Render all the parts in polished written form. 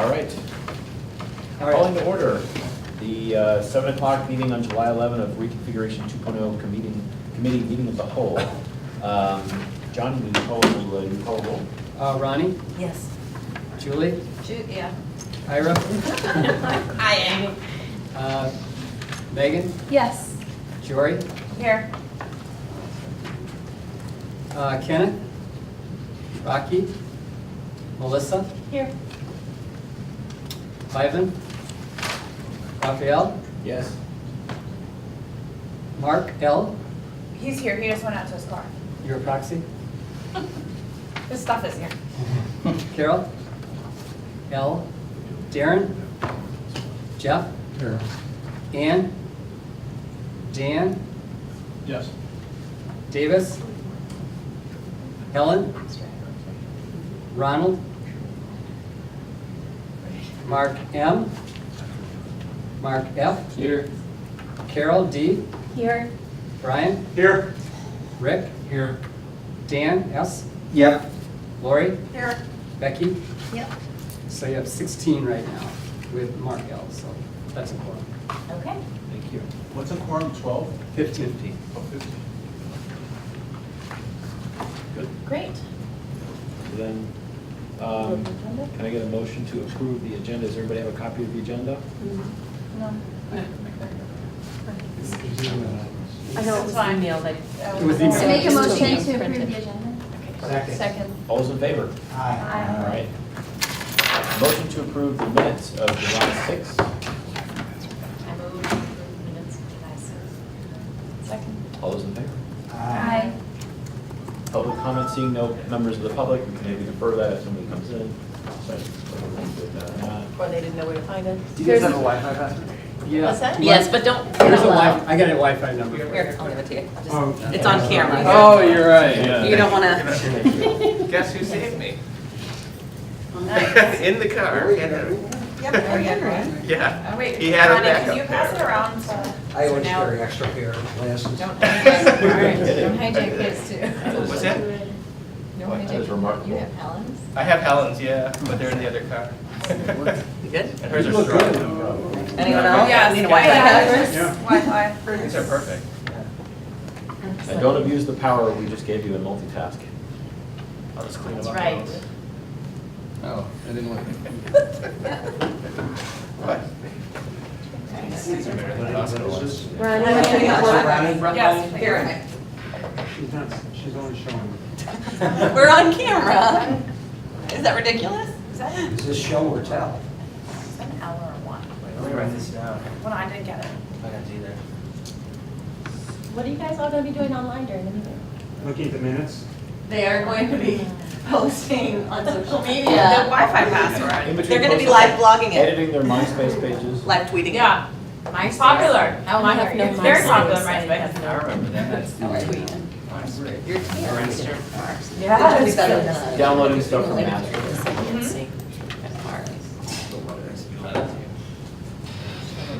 All right. All right. Calling to order the 7 o'clock meeting on July 11 of Reconfiguration 2.0 committee meeting of the whole. John, will you call a roll? Ronnie, Yes. Julie, Yeah. Ira, I am. Megan, Yes. Jory, Here. Kenneth, Rocky, Melissa, Here. Ivan, Raphael, Yes. Mark L. He's here, he just went out to his car. Your proxy, His stuff is here. Carol, L. Darren, Jeff, Ann, Dan, Yes. Davis, Helen, Ronald, Mark M, Mark F, Here. Carol D, Here. Brian, Here. Rick, Here. Dan S, Yep. Lori, Here. Becky. Yep. So you have 16 right now with Mark L, so that's a quorum. Okay. Thank you. What's a quorum, 12? 15. Oh, 15. Good. Great. So then, can I get a motion to approve the agenda? Does everybody have a copy of the agenda? No. I know it was fine. emailed. It was To emailed. make a motion Just to print approve it. the agenda. Second. All those in favor? Aye. All right. Motion to approve the minutes of July 6th. I moved to approve the minutes of July 6th. Second. All those in favor? Aye. Public comment, seeing no members of the public, we can maybe defer that if somebody comes in. So, with that. Or they didn't know where to find it. Do you guys have a Wi-Fi password? Yeah. What's that? Do you Yes, want- but don't. There's a don't allow- Wi, I got a Wi-Fi number. Here, I'll give it to you. I'll just- Oh. It's on camera. Oh, you're right, yeah. You don't want to. Guess who saved me? In the car. Yep, very good, right? Yeah. Oh, wait, He had a Ronnie, backup can you pass it there. around to? I always now- carry extra pair of glasses. Don't hijack his too. What's that? That is remarkable. Helen's? I have Helen's, yeah, but they're in the other car. You good? And hers are You look good. strong. Anyone else? Yes. Need a Wi-Fi password? Yeah. Wi-Fi. These are perfect. And don't abuse the power we just gave you in multitask. I'll just clean them That's up. right. Oh, I didn't look. What? These are better than the hospital ones. Ronnie, Ronnie? Yes. Here. She's only showing. We're on camera. Is that ridiculous? Is that Is this show or tell? an hour or one? Let me write this down. When I didn't get it. I got to either. What are you guys all going to be doing online during the meeting? Looking at the minutes? They are going to be posting on social The media. Wi-Fi password. In between They're going to be posting, live blogging it, editing their MySpace pages. live tweeting it. Yeah. Popular. Oh, I have no It's very MySpace. popular, I MySpace. have I remember that. Tweet. You're Register. Yeah. It'll be better than us. Downloading stuff from Like, Master. see.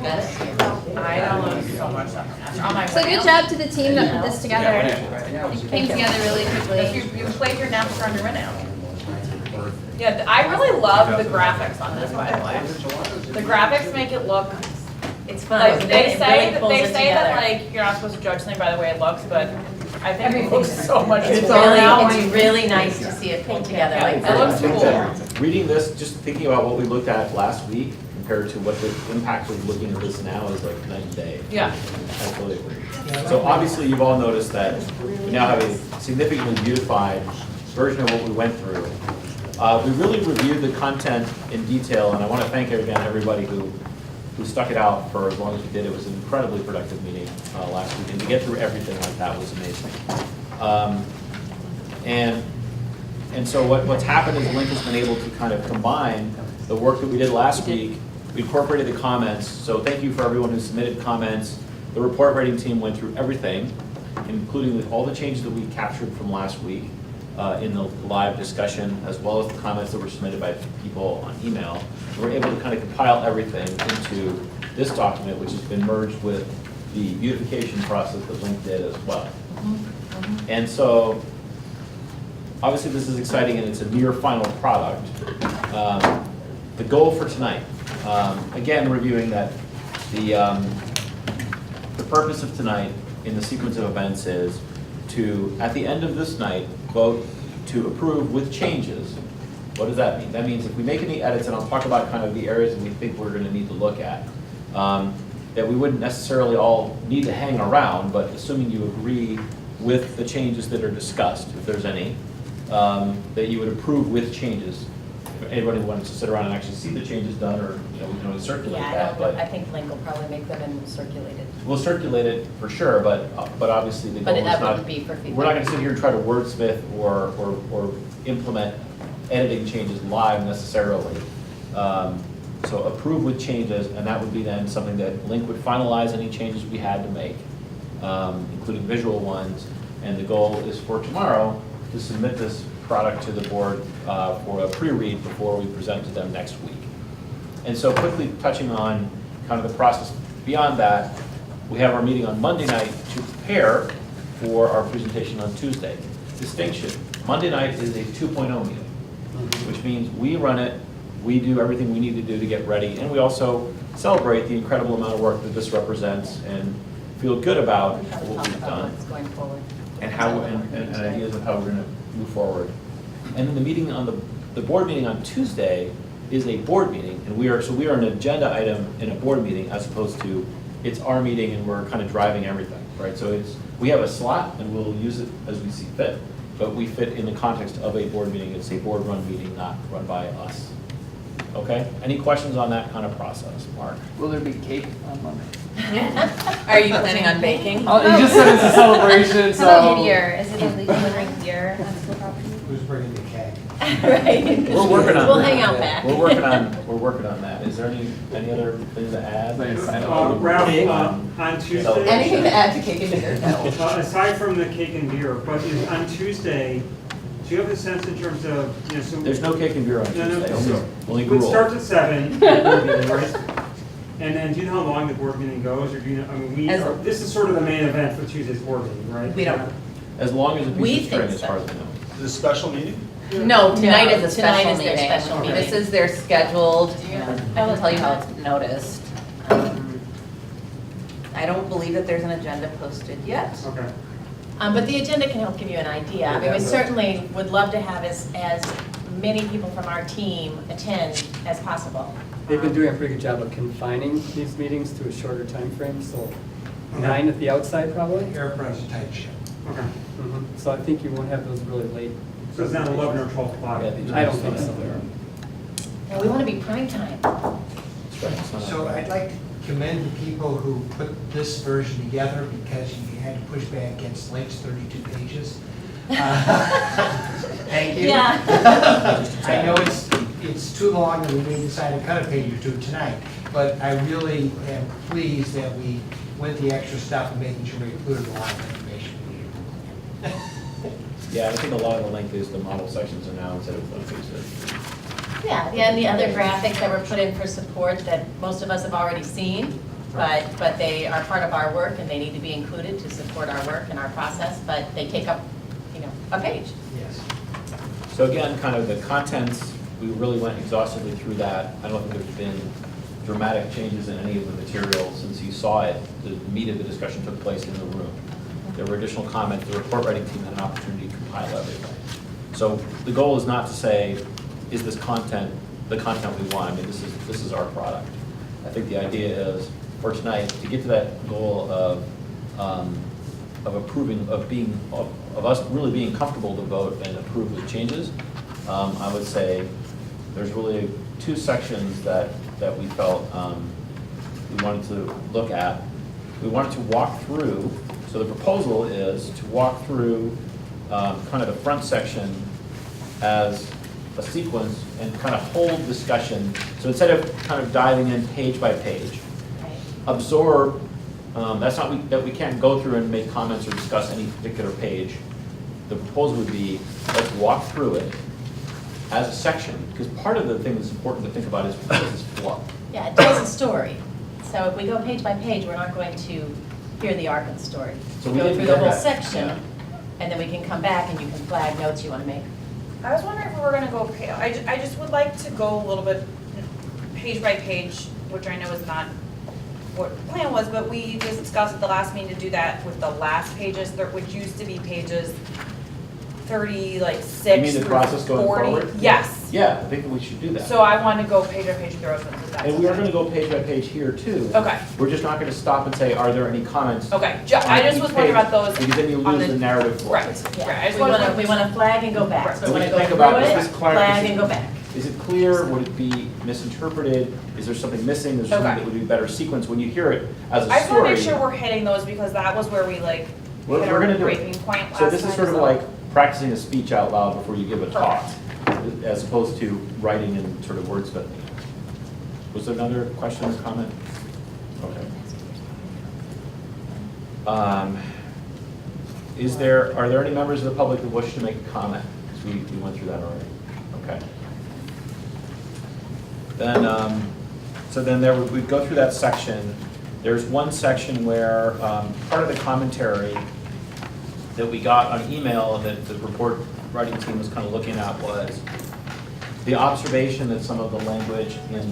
Got it? I downloaded so much stuff from Master on my So good job to the team that put this together. Yeah. It came together really If quickly. you played your Napster on your Windows. Yeah, I really love the graphics on this, by the way. The graphics make it look, It's fun. like, they It say, really pulls they it say that, together. like, you're not supposed to judge something by the way it looks, but I think it looks so much It's better now. really nice to see it pulled together Yeah, like it that. looks I think cool. that reading this, just thinking about what we looked at last week compared to what the impact of looking at this now is like night and day. Yeah. I totally agree. So obviously, you've all noticed that we now have a significantly beautified version of what we went through. We really reviewed the content in detail, and I want to thank again everybody who stuck it out for as long as we did. It was an incredibly productive meeting last week, and to get through everything like that was amazing. And so what's happened is Link has been able to kind of combine the work that we did last week. We incorporated the comments, so thank you for everyone who submitted comments. The report writing team went through everything, including all the changes that we captured from last week in the live discussion, as well as the comments that were submitted by people on email. We're able to kind of compile everything into this document, which has been merged with the beautification process that Link did as well. And so, obviously this is exciting and it's a near final product. the goal for tonight, again, reviewing that the purpose of tonight in the sequence of events is to, at the end of this night, vote to approve with changes. What does that mean? That means if we make any edits, and I'll talk about kind of the areas that we think we're gonna need to look at, that we wouldn't necessarily all need to hang around, but assuming you agree with the changes that are discussed, if there's any, that you would approve with changes. If anybody wanted to sit around and actually see the changes done, or, we can always circulate Yeah, that, but. I think Link will probably make them and circulate it. We'll circulate it for sure, but obviously the goal But is that not. wouldn't be for feedback. We're not gonna sit here and try to wordsmith or implement editing changes live necessarily. So approve with changes, and that would be then something that Link would finalize any changes we had to make, including visual ones. And the goal is for tomorrow to submit this product to the board for a pre-read before we present to them next week. And so quickly touching on kind of the process beyond that, we have our meeting on Monday night to prepare for our presentation on Tuesday. Distinction, Monday night is a 2.0 meeting, which means we run it, we do everything we need to do to get ready, and we also celebrate the incredible amount of work that this represents and feel good about We have to what talk we've about done what's going forward. and how, and ideas of how we're gonna move forward. And then the meeting on the board meeting on Tuesday is a board meeting, and we are an agenda item in a board meeting as opposed to, it's our meeting and we're kind of driving everything, right? So we have a slot and we'll use it as we see fit, but we fit in the context of a board meeting. It's a board-run meeting, not run by us. Okay? Any questions on that kind of process, Mark? Will there be cake on Monday? Are you planning on baking? Oh, you just said it's a celebration, so. How about beer? Is it illegal to drink beer on school property? Who's bringing the cake? Right. We're working on that. We'll hang out back. We're working on that. Is there any other things to add? Thanks. Ralph, on Tuesday. Anything to add to cake and beer? No. Aside from the cake and beer, but on Tuesday, do you have a sense in terms of, so. There's no cake and beer on No, no, Tuesday, so- only It gruel. starts at 7, the board meeting, right? And then do you know how long the board meeting goes, or do you know, I mean, this is sort of the main event for Tuesday's board meeting, right? We don't know. As long as a We piece of string, think as so. far as I know. Is this a special meeting? No, tonight is a Tonight special is their meeting. special meeting. This is their scheduled, Yeah. I will tell you how it's noticed. I don't believe that there's an agenda posted yet. Okay. But the agenda can help give you an idea. I mean, we certainly would love to have as many people from our team attend as possible. They've been doing a pretty good job of confining these meetings to a shorter time frame. So 9 at the outside probably. Airpressure's tight ship. Okay. So I think you won't have those really late. So it's not 11 or 12 o'clock? Yeah, the I don't agenda's think not so. there. And we want to be prime time. That's right, it's not So on. I'd like to commend the people who put this version together because you had to push back against Lake's 32 pages. Thank you. Yeah. I know it's too long and we may decide to cut a page or two tonight, but I really am pleased that we went the extra step in making sure we included a lot of information. Yeah, I think a lot of the length is the model sections are now instead of one page. Yeah, and the other graphics that were put in for support that most of us have already seen, but they are part of our work and they need to be included to support our work and our process, but they take up, a page. Yes. So again, kind of the contents, we really went exhaustively through that. I don't think there's been dramatic changes in any of the material since you saw it. The meat of the discussion took place in the room. There were additional comments. The report writing team had an opportunity to compile everything. So the goal is not to say, is this content the content we want? I mean, this is our product. I think the idea is for tonight to get to that goal of approving, of us really being comfortable to vote and approve with changes. I would say there's really 2 sections that we felt we wanted to look at. We wanted to walk through. So the proposal is to walk through kind of the front section as a sequence and kind of hold discussion. So instead of kind of diving in page by page, absorb, that's not that we can't go through and make comments or discuss any particular page. The proposal would be, let's walk through it as a section, because part of the thing that's important to think about is what is flow. Yeah, it tells a story. So if we go page by page, we're not going to hear the arc of the story. So we Go didn't through the get whole that, section, yeah. and then we can come back and you can flag notes you want to make. I was wondering if we were gonna go, I just would like to go a little bit page by page, which I know is not what the plan was, but we just discussed at the last meeting to do that with the last pages, which used to be pages 36 You mean the through process going 40. forward? Yes. Yeah, I think we should do that. So I want to go page by page through those ones. if that's And we are okay. gonna go page by page here too. Okay. We're just not gonna stop and say, are there any comments? Okay, I on just each was wondering page? about those. Because then you on lose the narrative. for it. Right, right. I just We wanted want to, we want to flag and go back. So And we we want to think go about, through is it, this clear? flag and go back. Is it clear? Would it be misinterpreted? Is there something missing? Is there something Okay. that would be better sequence when you hear it as a I just want to story? make sure we're hitting those because that was where we like We're hit gonna our do it. breaking point last So time. this is sort of so- like practicing a speech out loud before you give a talk, as opposed to writing and sort of wordsmithing. Was there another question or comment? Okay. Are there any members of the public that wish to make a comment? Because we went through that already. Okay. Then, so then we go through that section. There's one section where part of the commentary that we got on email and that the report writing team was kind of looking at was the observation that some of the language in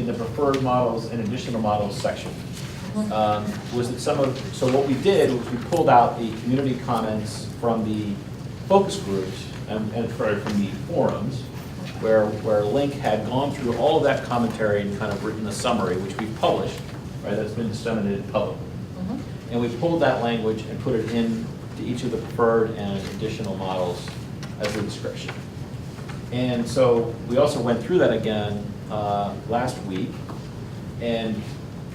the preferred models and additional models section was that so what we did was we pulled out the community comments from the focus groups and from the forums where Link had gone through all of that commentary and kind of written a summary, which we published, right, that's been disseminated publicly. And we pulled that language and put it into each of the preferred and additional models as a description. And so we also went through that again last week. And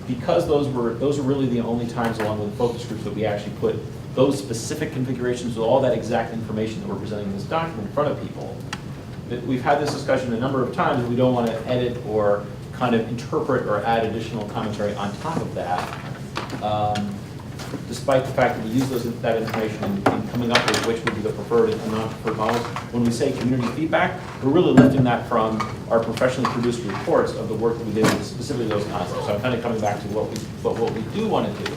because those were really the only times along with the focus groups that we actually put those specific configurations with all that exact information that we're presenting in this document in front of people, that we've had this discussion a number of times and we don't want to edit or kind of interpret or add additional commentary on top of that. Despite the fact that we use that information in coming up with which would be the preferred and non-preferred models, when we say community feedback, we're really lifting that from our professionally produced reports of the work that we did with specifically those concepts. So I'm kind of coming back to what we do want to do,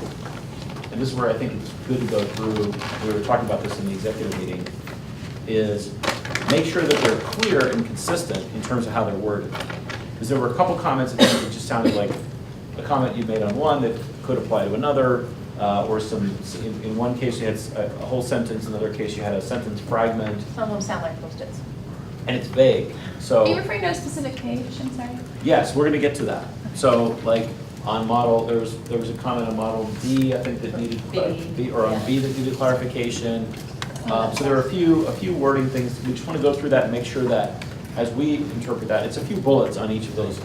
and this is where I think it's good to go through, we were talking about this in the executive meeting, is make sure that they're clear and consistent in terms of how they're worded. Because there were a couple comments that just sounded like a comment you made on one that could apply to another, or in one case you had a whole sentence, in another case you had a sentence fragment, Some of them sound like Post-its. and it's vague. So Are you referring to a specific page, I'm sorry? yes, we're gonna get to that. So like on model, there was a comment on model D, I think that needed, or on B that needed clarification. So there are a few wording things, we just want to go through that and make sure that as we interpret that, it's a few bullets on each of those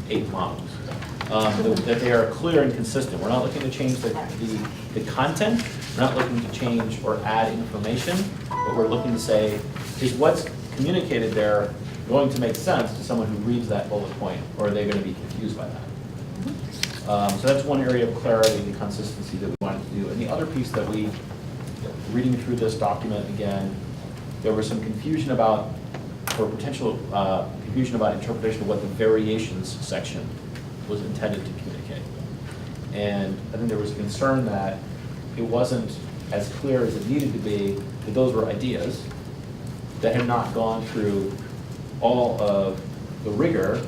8 models. That they are clear and consistent. We're not looking to change the content, we're not looking to change or add information. What we're looking to say is what's communicated there going to make sense to someone who reads that bullet point, or are they going to be confused by that? So that's one area of clarity and consistency that we wanted to do. And the other piece that reading through this document again, there was some confusion about, or potential confusion about interpretation of what the variations section was intended to communicate. And I think there was a concern that it wasn't as clear as it needed to be that those were ideas that had not gone through all of the rigor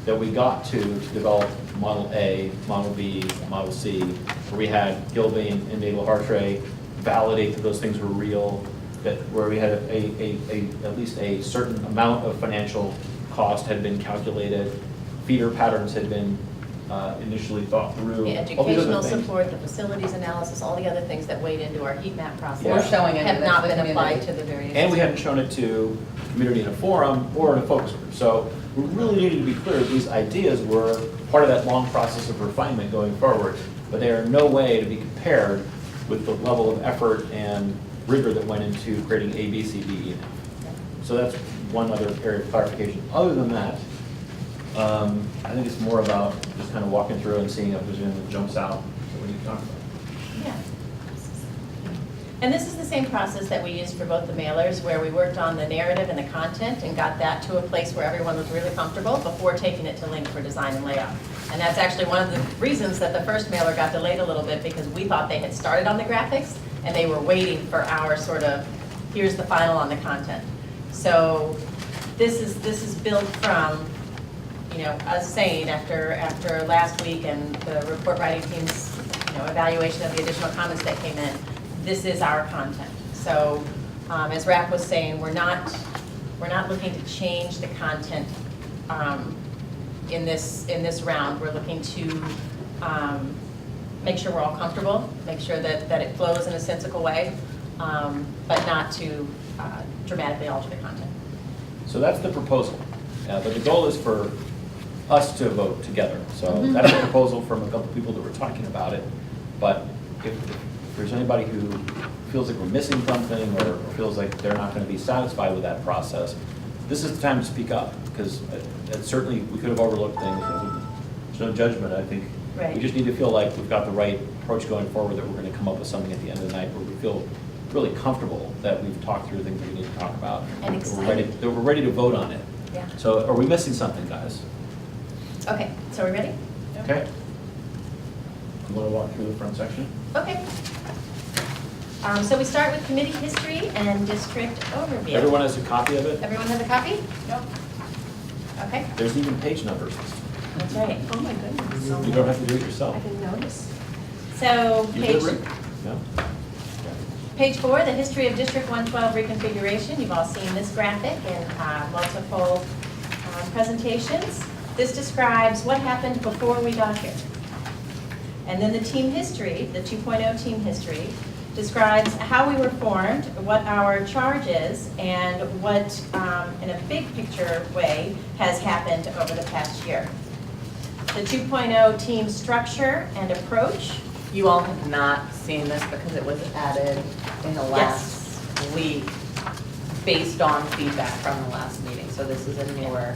that we got to develop Model A, Model B, Model C, where we had Gilbane and Mabel Hartray validate that those things were real, that where we had at least a certain amount of financial cost had been calculated, feeder patterns had been initially thought through. The all these other educational things. support, the facilities analysis, all the other things that weighed into our heat map process. We're showing any of have that not to the been applied community. to the various. And we hadn't shown it to community in a forum or in a focus group. So we really needed to be clear that these ideas were part of that long process of refinement going forward, but they are in no way to be compared with the level of effort and rigor that went into creating A, B, C, D, E, and F. So that's one other area of clarification. Other than that, I think it's more about just kind of walking through and seeing if there's anything that jumps out that we need to talk about. Yeah. And this is the same process that we used for both the mailers, where we worked on the narrative and the content and got that to a place where everyone was really comfortable before taking it to Link for design and layout. And that's actually one of the reasons that the first mailer got delayed a little bit, because we thought they had started on the graphics and they were waiting for our sort of, here's the final on the content. So this is built from, us saying after last week and the report writing team's, evaluation of the additional comments that came in, this is our content. So, as Rap was saying, we're not looking to change the content in this round. We're looking to make sure we're all comfortable, make sure that it flows in a sensical way, but not to dramatically alter the content. So that's the proposal. But the goal is for us to vote together. So that's a proposal from a couple of people that were talking about it. But if there's anybody who feels like we're missing something or feels like they're not going to be satisfied with that process, this is the time to speak up, because certainly we could have overlooked things. There's no judgment. I think Right. we just need to feel like we've got the right approach going forward, that we're going to come up with something at the end of the night where we feel really comfortable that we've talked through things that we need to talk about. And that we're ready to vote on it. Yeah. So are we missing something, guys? Okay, so we're ready? Okay. You want to walk through the front section? Okay. So we start with committee history and district overview. Everyone has a copy of it? Everyone has a copy? Yep. Okay, There's even page numbers. that's right. Oh, my goodness. You don't have to do it yourself. I didn't notice. So You did, page, Rick? No? page 4, the history of District 112 reconfiguration. You've all seen this graphic in multiple presentations. This describes what happened before we got here. And then the team history, the 2.0 team history, describes how we were formed, what our charge is, and what, in a big picture way, has happened over the past year. The 2.0 team structure and approach. You all have not seen this because it was added in the last week based on feedback from the last meeting. So this is a newer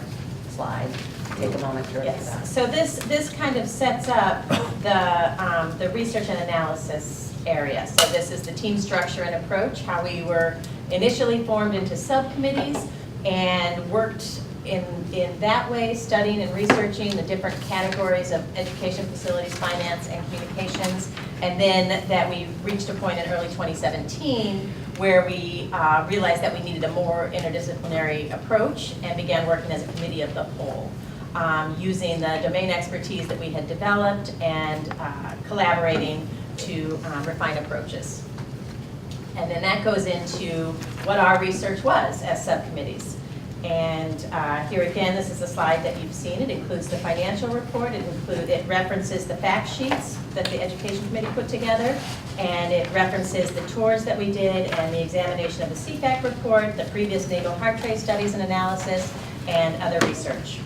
slide. Take a moment to review that. Yes, so this kind of sets up the research and analysis area. So this is the team structure and approach, how we were initially formed into subcommittees and worked in that way, studying and researching the different categories of education, facilities, finance, and communications. And then that we reached a point in early 2017 where we realized that we needed a more interdisciplinary approach and began working as a committee of the whole. Using the domain expertise that we had developed and collaborating to refine approaches. And then that goes into what our research was as subcommittees. And here again, this is a slide that you've seen. It includes the financial report. It references the fact sheets that the Education Committee put together. And it references the tours that we did and the examination of the CFAC report, the previous NAGO heart rate studies and analysis, and other research.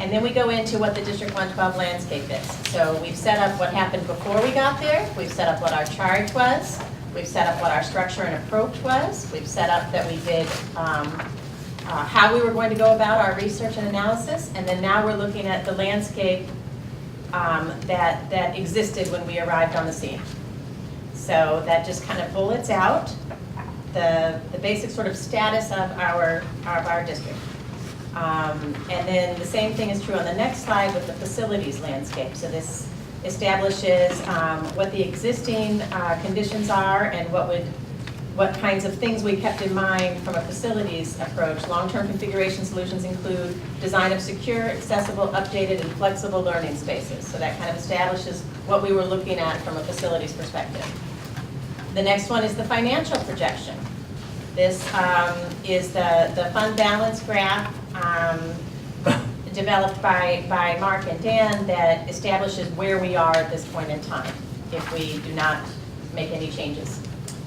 And then we go into what the District 112 landscape is. So we've set up what happened before we got there. We've set up what our charge was. We've set up what our structure and approach was. We've set up that we did how we were going to go about our research and analysis. And then now we're looking at the landscape that existed when we arrived on the scene. So that just kind of bullets out the basic sort of status of our district. And then the same thing is true on the next slide with the facilities landscape. So this establishes what the existing conditions are and what kinds of things we kept in mind from a facilities approach. Long-term configuration solutions include design of secure, accessible, updated, and flexible learning spaces. So that kind of establishes what we were looking at from a facilities perspective. The next one is the financial projection. This is the fund balance graph developed by Mark and Dan that establishes where we are at this point in time if we do not make any changes.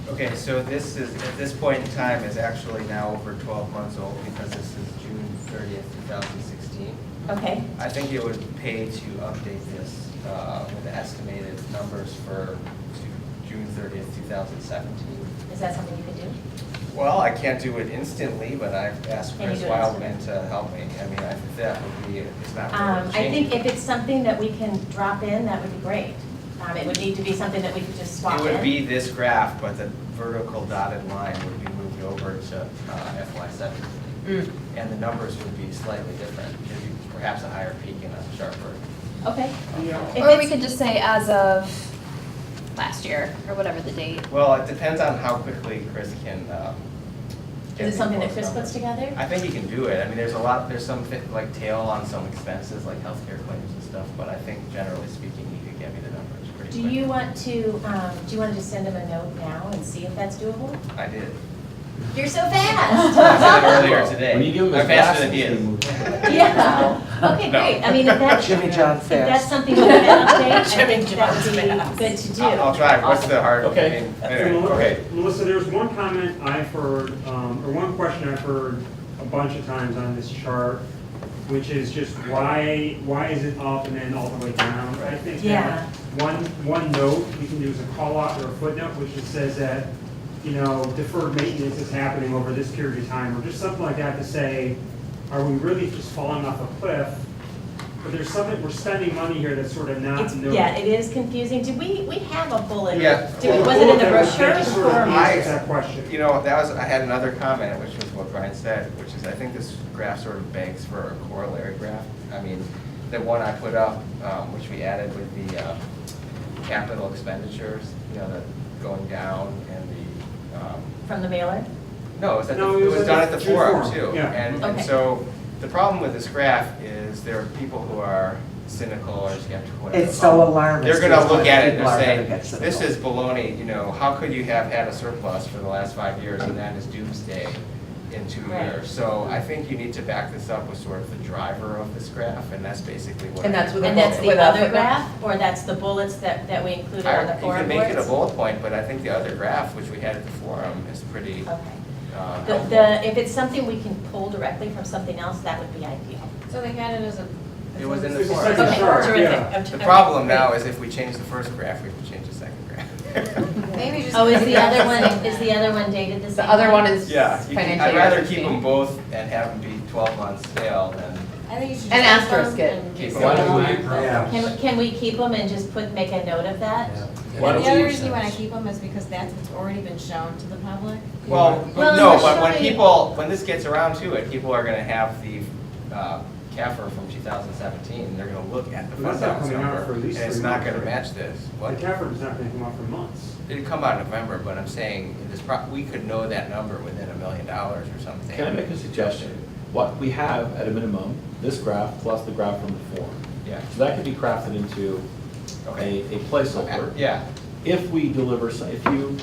Okay, so this is, at this point in time, is actually now over 12 months old because this is June 30th, 2016. Okay. I think it would pay to update this with the estimated numbers for June 30th, 2017. Is that something you could do? Well, I can't do it instantly, but I've asked Can you Chris do it Wildman instantly? to help me. I mean, I think that would be, it's not I really think changing. if it's something that we can drop in, that would be great. It would need to be something that we could just swap It in. would be this graph, but the vertical dotted line would be moved over to FY17. And the numbers would be slightly different, maybe perhaps a higher peak and a sharper. Okay. If Or we it's- could just say as of last year, or whatever the date. Well, it depends on how quickly Chris can Is it something that Chris puts together? I think you can do it. I mean, there's some like tail on some expenses, like healthcare claims and stuff, but I think generally speaking, you could get me the numbers pretty Do quick. you want to just send him a note now and see if that's doable? I did. You're so I fast. said it earlier today. When you give him I'm his faster glasses, than he he is. moves. Yeah. Okay, No. great. I mean, if that's, Jimmy John if that's fast. something we can update, I Jimmy think that would John's be good to do. I'll try. What's the hard? Okay. I mean, So, anyway, okay. Melissa, there's one comment I've heard, or one question I've heard a bunch of times on this chart, which is just why is it up and then all the way down? I think Yeah. that one note we can do is a call out or a footnote, which just says that, you know, deferred maintenance is happening over this period of time, or just something like that to say, are we really just falling off a cliff? But there's something, we're spending money here that's sort of not It's, noted. yeah, it is confusing. Did we have a bullet? Yeah. Was it in the That brochure just sort of or? answers that question. You know, I had another comment, which was what Brian said, which is I think this graph sort of begs for a corollary graph. I mean, the one I put up, which we added with the capital expenditures, you know, the going down and the, From the mailer? no, it was No, it was done at the June forum forum, too. yeah. And Okay. so the problem with this graph is there are people who are cynical or skeptical. whatever. It's so alarming. They're gonna look at it and People are gonna say, get this cynical. is baloney, you know, how could you have had a surplus for the last 5 years and that is doomsday in 2 Right. years? So I think you need to back this up with sort of the driver of this graph, and that's basically what. And that's with a And that's with the a other footnote? graph, or that's the bullets that we included on the You forum can make it a boards? bullet point, but I think the other graph, which we had at the forum, is pretty Okay. helpful. If it's something we can pull directly from something else, that would be ideal. So they had it as a. It was in the It's a forum. second Okay, chart, terrific. yeah. The problem now is if we change the first graph, we have to change the second graph. Maybe just. Oh, is the other one dated the same? The other way? one is Yeah, financial I'd year rather 16. keep them both and have them be 12 months stale than I think you should. And just asterisk them it. and keep just- them. Yeah. Can we keep them and just make a note of that? Why And don't the other we- reason you want to keep them is because that's what's already been shown to the public. Well, Well, no, we're but showing- when this gets around to it, people are gonna have the CAFR from 2017, they're gonna look at the But fund that's not balance coming out number, for at and least it's 3 not months, gonna right? match this. The What? CAFR is not gonna come out for months. It'd come out in November, but I'm saying, we could know that number within $1 million or something. Can I make a suggestion? What we have at a minimum, this graph plus the graph from the forum. Yeah, So that could be crafted into okay. a placeholder. Yeah, If we deliver, if you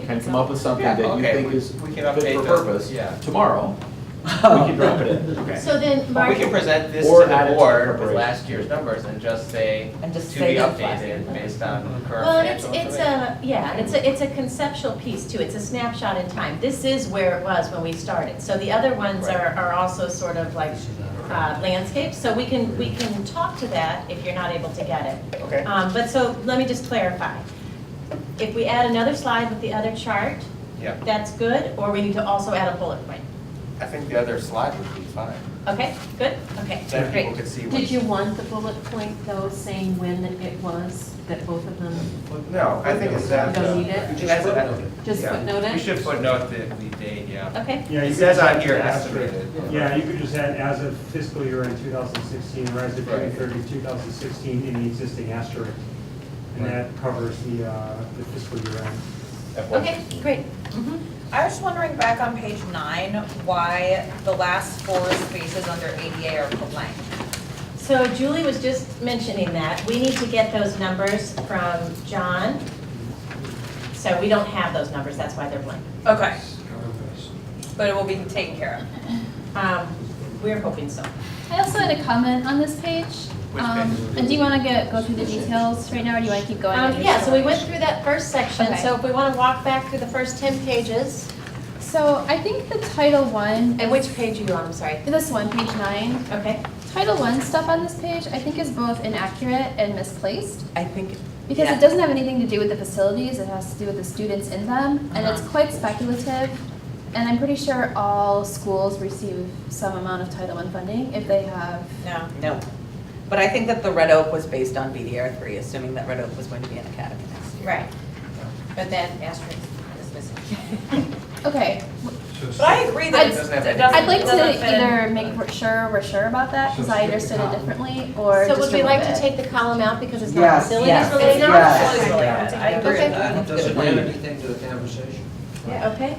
can come up with something Yeah, that you okay, think we- is we can fit update for the- purpose, yeah. tomorrow, we can drop it in. okay. So then, But Mark. we can present this Or to add it the to board with preparation. last year's numbers and just say, And just to say be that's last year. updated based on current Well, financial it's information. it's a conceptual piece too. It's a snapshot in time. This is where it was when we started. So the other ones Right. are also sort of like landscapes. So we can talk to that if you're not able to get it. Okay. But so let me just clarify. If we add another slide with the other chart, Yeah, that's good, or we need to also add a bullet point? I think the other slide would be fine. Okay, good, okay, Then people great. could see Did what's. you want the bullet point though, saying when it was, that both of them, No, I think it's that. Don't need it? That's just yeah. footnote it? We should footnote the date, yeah. Okay, Yeah, you It could says just on add here asterisk. estimated. Yeah, you could just add as of fiscal year in 2016, or as of June Right. 30, 2016 in the existing asterisk. And that covers the fiscal year end. okay, great. Mhm. I was just wondering back on page 9, why the last 4 spaces under ADA are blank. So Julie was just mentioning that. We need to get those numbers from John. So we don't have those numbers, that's why they're blank. Okay. But it will be taken care of. We're hoping so. I also had a comment on this page. Which page? And do you want to go through the details right now, or do you want to keep going? Yeah, so we went through that first section, Okay. so if we want to walk back through the first 10 pages. So I think the Title I. And which page are you on, I'm sorry? This one, page 9. Okay. Title I stuff on this page, I think is both inaccurate and misplaced. I think, Because yeah. it doesn't have anything to do with the facilities, it has to do with the students in them, and it's quite speculative. And I'm pretty sure all schools receive some amount of Title I funding if they have. No. No. But I think that the Red Oak was based on BDR 3, assuming that Red Oak was going to be an academy next year. Right. But that asterisk is missing. Okay, But I agree that I'd- it Doesn't have doesn't. I'd like doesn't to fit in. either make sure we're sure about that, because I understood it differently, or So just would we like to remove it. take the column out because it's not Yes, facilities yes. related? It's not Yes. facilities related. I agree with Okay. that. It doesn't add anything to the conversation. Yeah, okay.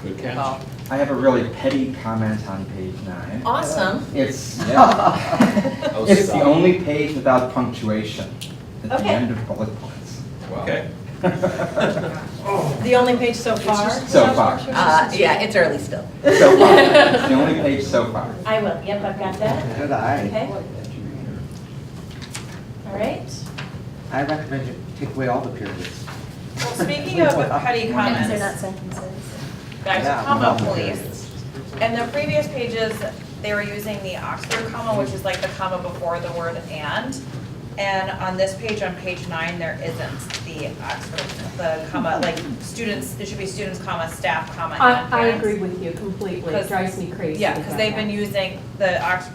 Good catch. Well, I have a really petty comment on page 9. Awesome. It's, Oh, it's the stop. only page without punctuation at the Okay. end of bullet points. Okay. The only page so far? So far. yeah, it's early still. So far. It's the only page so far. I will, yep, I've got that. Good eye. Okay. All right. I recommend you take away all the periods. Well, speaking of petty Because comments, they're not sentences. back Yeah, to comma no, police. In the previous pages, they were using the Oxford comma, which is like the comma before the word and. And on this page, on page 9, there isn't the Oxford, the comma, like students, it should be students, comma, staff, comma, and I parents. agree with you completely. It drives me crazy. Yeah, with because that they've been one. using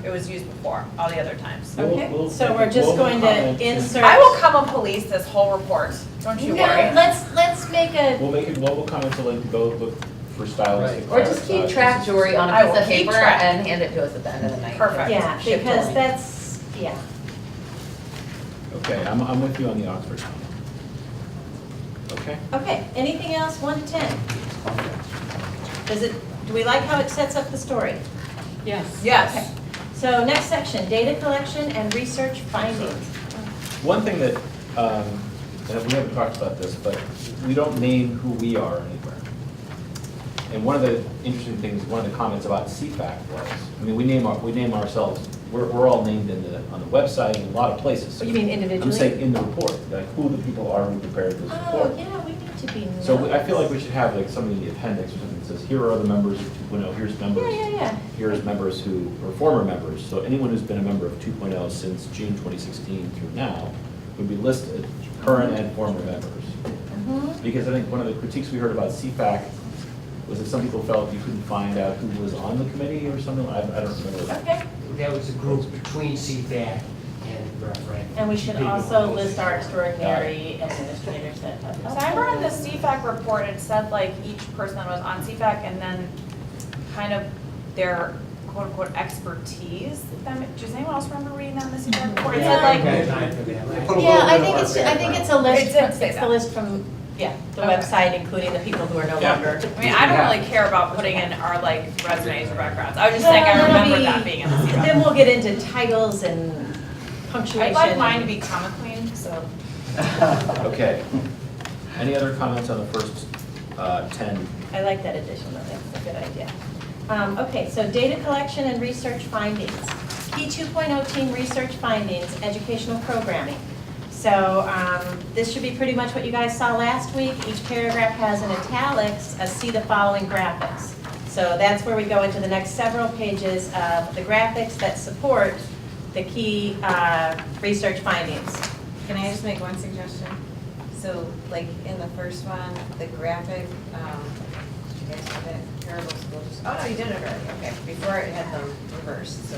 it was used before, all the other times. Okay, We'll so we're just we'll going comment. to insert. I will comma police this whole report, don't you No, worry. let's make a, We'll make it, we'll comment to like go look for stylistic. Or just keep track, Jory, on I a will piece of keep paper track. and hand it to us at the end of the night. Perfect. yeah, Ship to because Lynn. that's, yeah. Okay, I'm with you on the Oxford comment. Okay. Okay, anything else, 1 to 10? Do we like how it sets up the story? Yes. Yes. So next section, data collection and research findings. One thing that, and we haven't talked about this, but we don't name who we are anywhere. And one of the interesting things, one of the comments about CFAC was, I mean, we name ourselves, we're all named on the website in a lot of places. What, you mean individually? I'm saying in the report, like who the people are who prepared this report. Oh, yeah, we need to be. So I feel like we should have like something in the appendix or something that says, here are the members of 2.0, here's members. Yeah. Here's members who, or former members, so anyone who's been a member of 2.0 since June 2016 through now would be listed, current and former members. Mhm. Because I think one of the critiques we heard about CFAC was that some people felt you couldn't find out who was on the committee or something, I don't remember. Okay, That was a group between CFAC and Rec. and we should also list our extraordinary administrators that have. So I remember in the CFAC report, it said like each person that was on CFAC and then kind of their quote unquote expertise. Does anyone else remember reading that in the CFAC report? It Yeah, said I've got like, time for that. Put a Yeah, little I bit think of it's, our I think it's a It list, did say it's the that. list from, the Okay. website, including the people who are no Yeah. longer. I mean, I don't really care about putting in our like resumes or backgrounds. I was just saying I Well, remember it'll that be- being in the CFAC. Then we'll get into titles and punctuation. I'd like mine to be comma queen, so. Okay. Any other comments on the first 10? I like that addition, though, that's a good idea. Okay, so data collection and research findings. Key 2.0 team research findings, educational programming. So this should be pretty much what you guys saw last week. Each paragraph has in italics a see the following graphics. So that's where we go into the next several pages of the graphics that support the key research findings. Can I just make one suggestion? So like in the first one, the graphic, did you guys have it? Parable schools. Oh, no, you did it already. Okay, before it had them reversed, so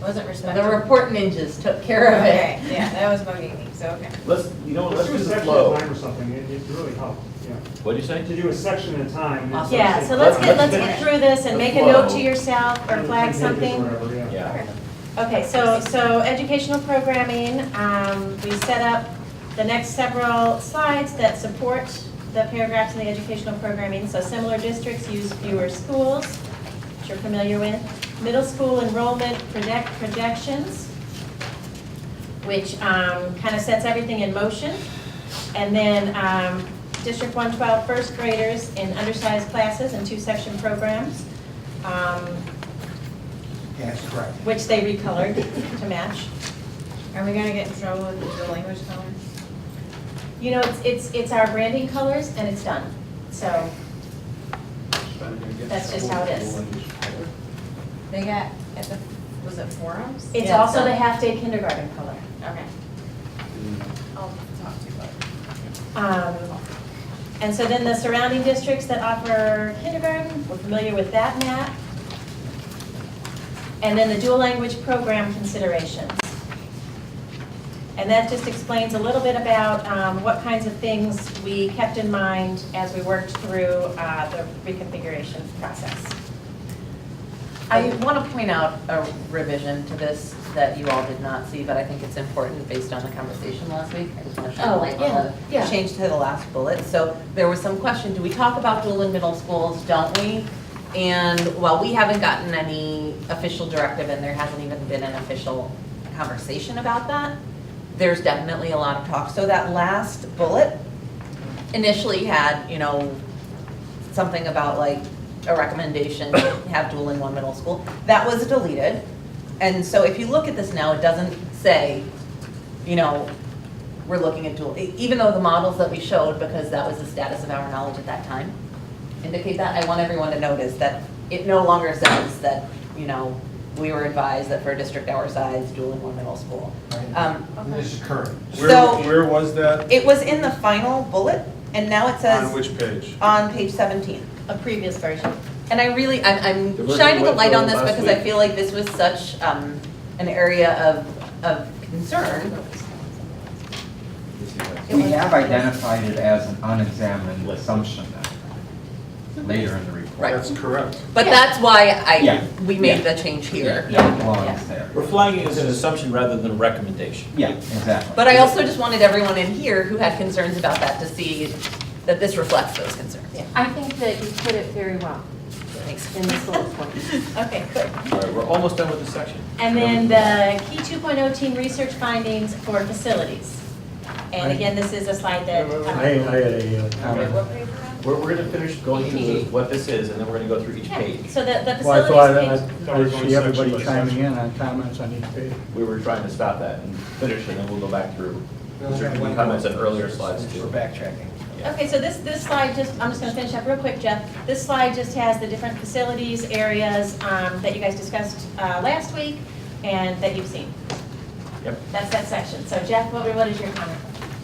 wasn't The respectful. report ninjas took care of it. Okay, yeah, that was bugging me, so okay. Let's Let's do do a the section flow. at a time or something, it really helps, yeah. What'd you say? To do a section at a time. and then Yeah, say- so let's Let's get finish through this and the make a note flow. to yourself or flag 10 pages or something. whatever, yeah. Yeah. Okay, so educational programming, we set up the next several slides that support the paragraphs in the educational programming. So similar districts use fewer schools, which you're familiar with. Middle school enrollment projections, which kind of sets everything in motion. And then District 112 first graders in undersized classes and 2-section programs. That's correct. Which they recolored to match. Are we gonna get in trouble with the dual language color? You know, it's our branding colors and it's done. So that's just how it is. They got at the, was it forums? It's Yeah, also it's the done. half-day kindergarten color. Okay. I'll talk to you Um, about it. And so then the surrounding districts that offer kindergarten, we're familiar with that map. And then the dual language program considerations. And that just explains a little bit about what kinds of things we kept in mind as we worked through the reconfiguration process. I want to point out a revision to this that you all did not see, but I think it's important based on the conversation last week. I just want to shine a Oh, light yeah, on yeah. the change to the last bullet. So there was some question, do we talk about dual in middle schools, don't we? And while we haven't gotten any official directive and there hasn't even been an official conversation about that, there's definitely a lot of talk. So that last bullet initially had, you know, something about like a recommendation to have dual in one middle school. That was deleted. And so if you look at this now, it doesn't say, you know, we're looking at dual, even though the models that we showed, because that was the status of our knowledge at that time, indicate that. I want everyone to notice that it no longer says that, you know, we were advised that for a district our size, dual in one middle school. And this is current. So- Where was that? It was in the final bullet, and now it says. On which page? On page 17. A previous version. And I really, I'm The version shining a went light through on this last because I week. feel like this was such an area of concern. We have identified it as an unexamined assumption now, later in the report. Right. That's correct. But that's why Yeah. we made Yeah. the change here. Yeah, it belongs there. We're flagging it as an assumption rather than a recommendation. Yeah, exactly. But I also just wanted everyone in here who had concerns about that to see that this reflects those concerns. I think that you put it very well Thanks. in this bullet point. Okay, good. All right, we're almost done with this section. And then the key 2.0 team research findings for facilities. And again, this is a slide that. I had a Okay, comment. what page are We're gonna finish going through what this is, and then we're gonna go through each Yeah, page. so the Well, I facilities thought page. I'd see everybody chiming in on comments on each page. We were trying to stop that and finish, and then we'll go back through. Those are one- Comments on earlier slides We're too. backtracking. Okay, so this slide just, I'm just gonna finish up real quick, Jeff. This slide just has the different facilities, areas that you guys discussed last week and that you've seen. Yep. That's that section. So Jeff, what is your comment?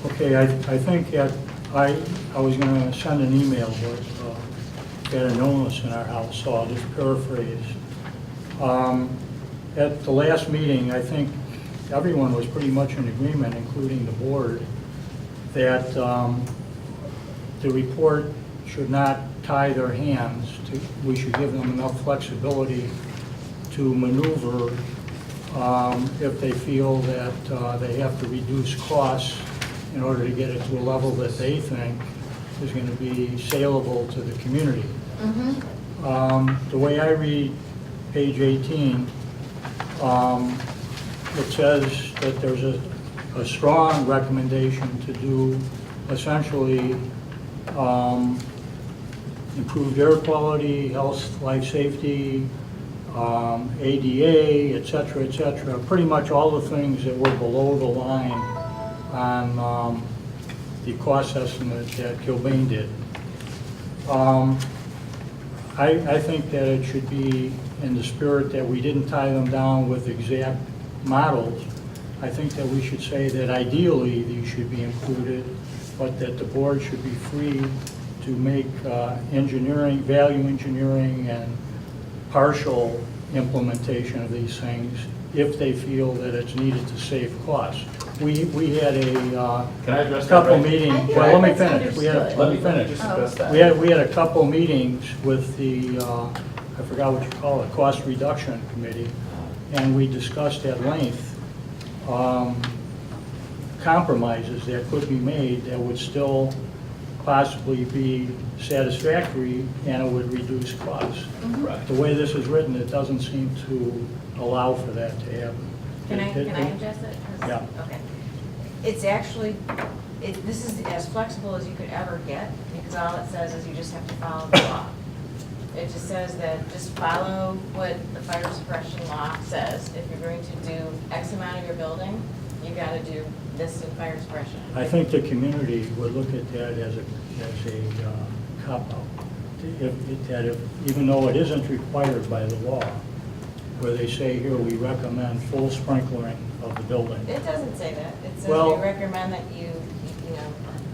Okay, I think that I was gonna send an email, but we had an illness in our house, so I'll just paraphrase. At the last meeting, I think everyone was pretty much in agreement, including the board, that the report should not tie their hands. We should give them enough flexibility to maneuver if they feel that they have to reduce costs in order to get it to a level that they think is going to be saleable to the community. The way I read page 18, it says that there's a strong recommendation to do essentially improved air quality, health, life safety, ADA, et cetera, pretty much all the things that were below the line on the cost estimate that Kilbane did. I think that it should be in the spirit that we didn't tie them down with exact models. I think that we should say that ideally these should be included, but that the board should be free to make engineering, value engineering and partial implementation of these things if they feel that it's needed to save costs. We had a Can I address that, couple Ray? meetings, think well, let me that's finish. We had understood. Let me finish. Just address that. We had a couple meetings with the, I forgot what you call it, Cost Reduction Committee, and we discussed at length compromises that could be made that would still possibly be satisfactory and it would reduce costs. Right. The way this is written, it doesn't seem to allow for that to happen. Can I address it? Yeah. Okay. It's actually, this is as flexible as you could ever get, because all it says is you just have to follow the law. It just says that just follow what the fire suppression law says. If you're going to do X amount of your building, you gotta do this in fire suppression. I think the community would look at that as a cop-out. Even though it isn't required by the law, where they say here, we recommend full sprinkling of the building. It doesn't say that. It says Well- we recommend that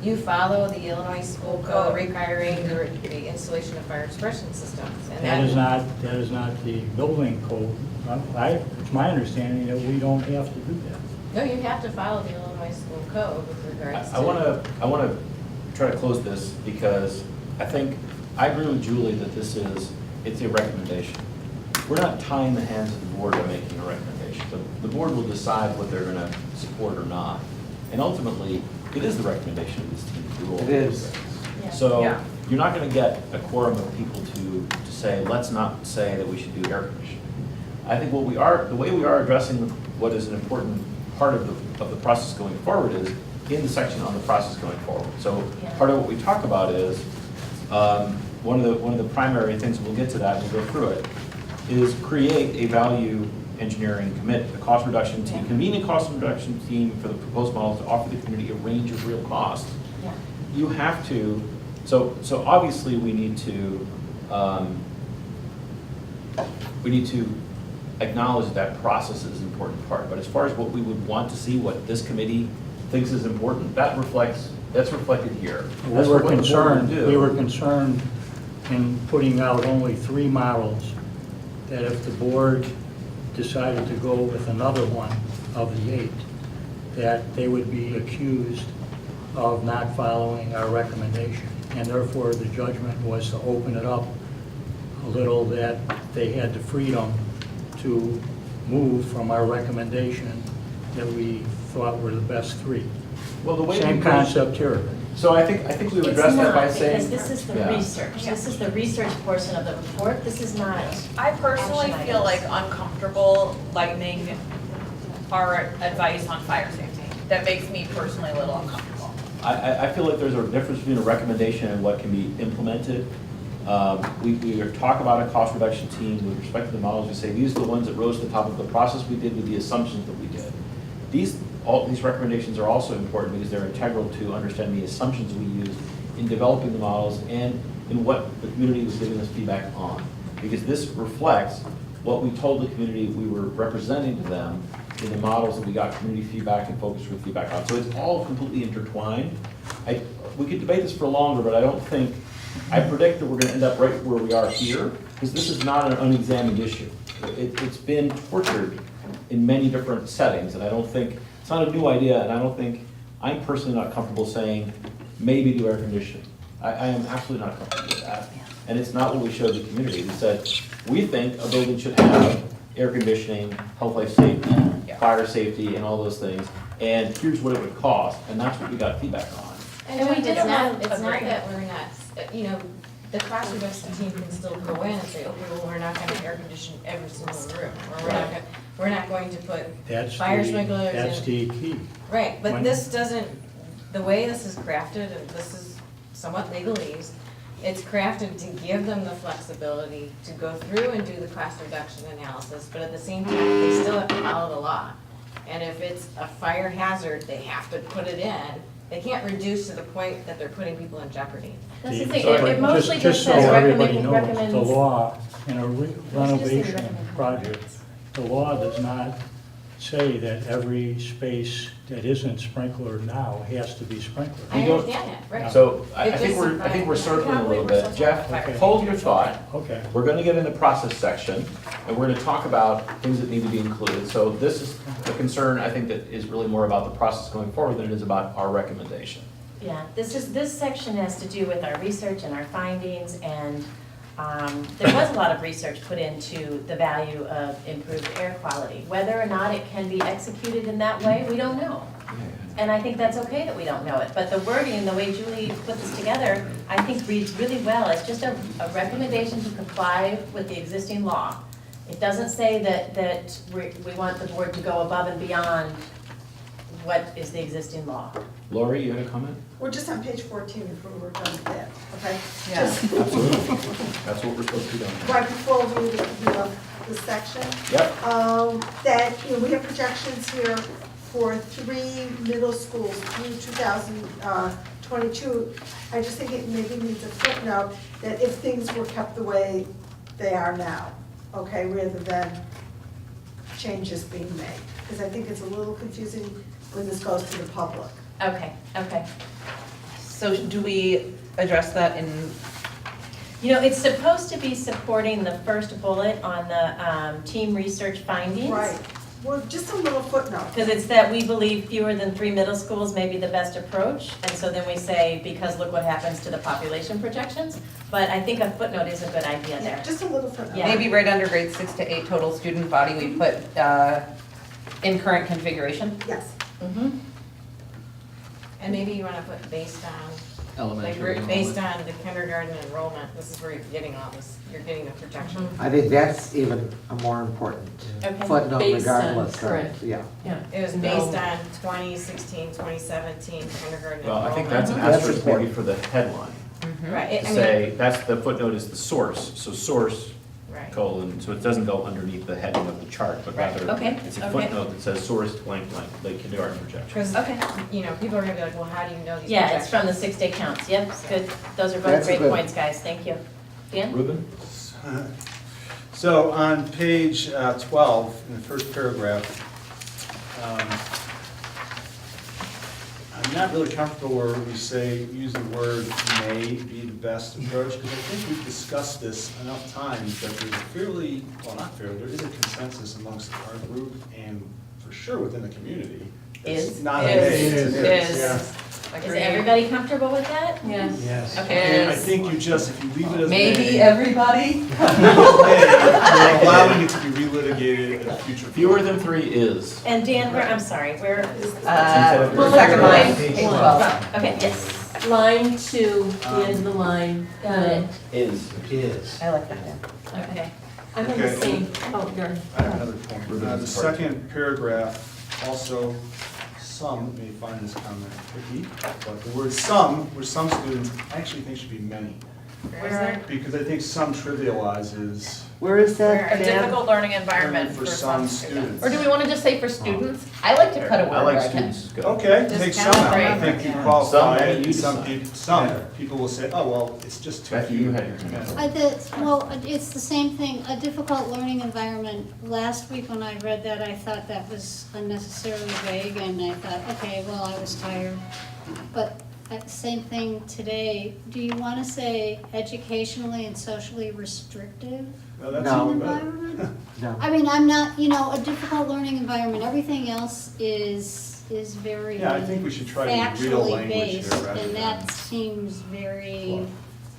you follow the Illinois school code requiring the installation of fire suppression systems. And That is not the building code. It's my understanding that we don't have to do that. No, you have to follow the Illinois school code with regards to. I wanna try to close this because I think, I agree with Julie that it's a recommendation. We're not tying the hands of the board by making a recommendation. recommendation. The board will decide what they're gonna support or not. And ultimately, it is the recommendation of this team to do all It those is. things. So Yeah. you're not gonna get a quorum of people to say, let's not say that we should do air conditioning. I think the way we are addressing what is an important part of the process going forward is in the section on the process going forward. So Yeah. part of what we talk about is, one of the primary things, and we'll get to that and we'll go through it, is create a value engineering committee, a cost reduction team, Yeah. convene a cost reduction team for the proposed model to offer the community a range of real costs. Yeah. You have to, so obviously we need to acknowledge that process is an important part, but as far as what we would want to see, what this committee thinks is important, that's reflected here. We That's were what the board would concerned, do. we were concerned in putting out only 3 models, that if the board decided to go with another one of the 8, that they would be accused of not following our recommendation. And therefore, the judgment was to open it up a little, that they had the freedom to move from our recommendation that we thought were the best 3. Well, the way Same we- concept here. So I think we would address that by saying. It's not, because this is the Yeah. research. This is the research portion of the report. This is not. I personally action feel like items. uncomfortable lightening our advice on fire safety. That makes me personally a little uncomfortable. I feel like there's a difference between a recommendation and what can be implemented. We talk about a cost reduction team with respect to the models. We say these are the ones that rose to the top of the process we did with the assumptions that we did. All these recommendations are also important because they're integral to understanding the assumptions we used in developing the models and in what the community was giving us feedback on. Because this reflects what we told the community we were representing to them in the models that we got community feedback and focus group feedback on. So it's all completely intertwined. We could debate this for longer, but I predict that we're gonna end up right where we are here, because this is not an unexamined issue. It's been tortured in many different settings, and it's not a new idea, and I'm personally not comfortable saying, maybe do air conditioning. I am absolutely not comfortable with that. And it's not what we showed the community. We said, we think a building should have air conditioning, health, life safety, fire safety, and all those things, and here's what it would cost, and that's what we got feedback on. And we did it's not, not it's not agree. that we're not, the cost reduction team can still go in and say, okay, well, we're not gonna air condition every single room, or we're not going to put fire sprinklers in. That's the key. Right, but When- this doesn't, the way this is crafted, and this is somewhat legalese, it's crafted to give them the flexibility to go through and do the cost reduction analysis, but at the same time, they still have to follow the law. And if it's a fire hazard, they have to put it in. They can't reduce to the point that they're putting people in jeopardy. That's the thing. Sorry. It mostly just so says everybody recommends. knows, the law in a Mostly just say renovation recommend project, compliance. the law does not say that every space that isn't sprinklered now has to be sprinkled. I We don't- understand that, right? So I It think just- we're circling a little we're bit. still Jeff, talking about hold your thought. Okay. We're gonna get in the process section, and we're gonna talk about things that need to be included. So this is a concern, I think, that is really more about the process going forward than it is about our recommendation. Yeah, this section has to do with our research and our findings, and there was a lot of research put into the value of improved air quality. Whether or not it can be executed in that way, we don't know. And I think that's okay that we don't know it, but the wording, the way Julie put this together, I think reads really well. It's just a recommendation to comply with the existing law. It doesn't say that we want the board to go above and beyond what is the existing law. Lori, you had a comment? We're just on page 14 if we were done with that, okay? Yeah. Just Absolutely. That's what we're supposed to be doing. right before we leave the section. Yep. That, we have projections here for 3 middle schools through 2022. I just think it maybe needs a footnote that if things were kept the way they are now, okay, rather than changes being made. Because I think it's a little confusing when this goes to the public. Okay. So do we address that in? It's supposed to be supporting the first bullet on the team research findings. Right. Well, just a little footnote. Because it's that we believe fewer than 3 middle schools may be the best approach, and so then we say, because look what happens to the population projections. But I think a footnote is a good idea Yeah, there. just a little footnote. Yeah. Maybe right under grade 6 to 8 total student body, we put in current configuration. Yes. Mhm. And maybe you wanna put based on, like, Elementary. based on the kindergarten enrollment, this is where you're getting all this, you're getting the projection. I think that's even a more important Okay. footnote Based on regardless current. of, yeah. It was based on 2016, 2017 kindergarten Well, enrollment. I think that's an That's asterisk maybe important. for the headline. Right, To I mean, say, that's, the footnote is the source, so source, right. colon, so it doesn't go underneath the heading of the chart, but Right. rather, Okay, it's a okay. footnote that says source blank blank, like kindergarten projection. Because, Okay. you know, people are gonna be like, well, how do you know these projections? Yeah, it's from the 6-day counts. Yep, good. Those are both That's a great good- points, guys. Thank you. Dan? Ruben? So on page 12, in the first paragraph, I'm not really comfortable where we say, use the word may be the best approach, because I think we've discussed this enough times that there's a fairly, well, not fairly, there is a consensus amongst our group and for sure within the community. It's Is. not a Is. may, it's an Is. yeah. Is everybody comfortable with that? Yes. Yes. Okay. And I think you just, if you leave it as Maybe may, everybody? you're allowing it to be relitigated at a future. Fewer than 3 is. And Dan, where, I'm sorry, where is? Second line, page 12. Okay, yes. Line 2, the end of the line. Got it. Is. Is. I like that, Dan. Okay. I'm on the Okay. same, oh, you're. I have another point. The second paragraph, also, some may find this comment tricky, but the word some, where some students, I actually think should be many. Where is that? Because I think some trivializes Where is that, A Dan? difficult learning environment for some students. Or do we want to just say for students? I like to cut a word I like where I can. students, go. Okay, Just take count some out. I right. think you Yeah. qualify Some, it, you and decide. some people will say, oh, well, it's just too Becky, few. you had your hand up. Well, it's the same thing, a difficult learning environment. Last week when I read that, I thought that was unnecessarily vague, and I thought, okay, well, I was tired. But same thing today, do you want to say educationally and socially restrictive No, that's No. even better. environment? No. I mean, I'm not, a difficult learning environment, everything else is very Yeah, I think we should try to use real factually language here based, rather and than. that seems very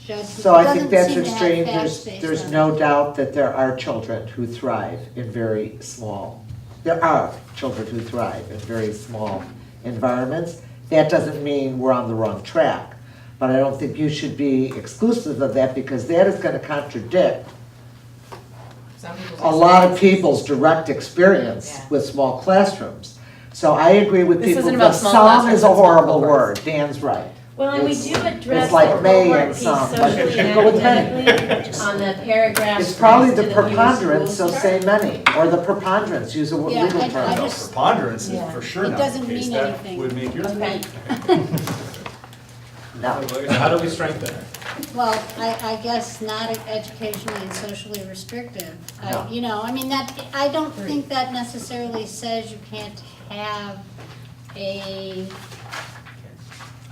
judgmental. So I think that's Doesn't seem to have extreme, facts there's based on no it. doubt that there are children who thrive in very small, there are children who thrive in very small environments. That doesn't mean we're on the wrong track, but I don't think you should be exclusive of that, because that is gonna contradict Some people's a lot of experiences. people's direct experience Yeah. with small classrooms. So I agree with This people, isn't that about small some classrooms, is a it's small horrible cohorts. word, Dan's right. Well, and we It's- do address it's the like may cohort and piece some, but socially you and go with many. academically on the paragraph. It's probably next the to fewer preponderance, so schools say chart. many, or the preponderance, use a Yeah, legal I term. just- Preponderance is Yeah. for sure It not the doesn't case. mean That anything. would make your Okay. No. So how do we strengthen it? Well, I guess not educationally and socially restrictive. No. I mean, I don't think that necessarily says you can't have a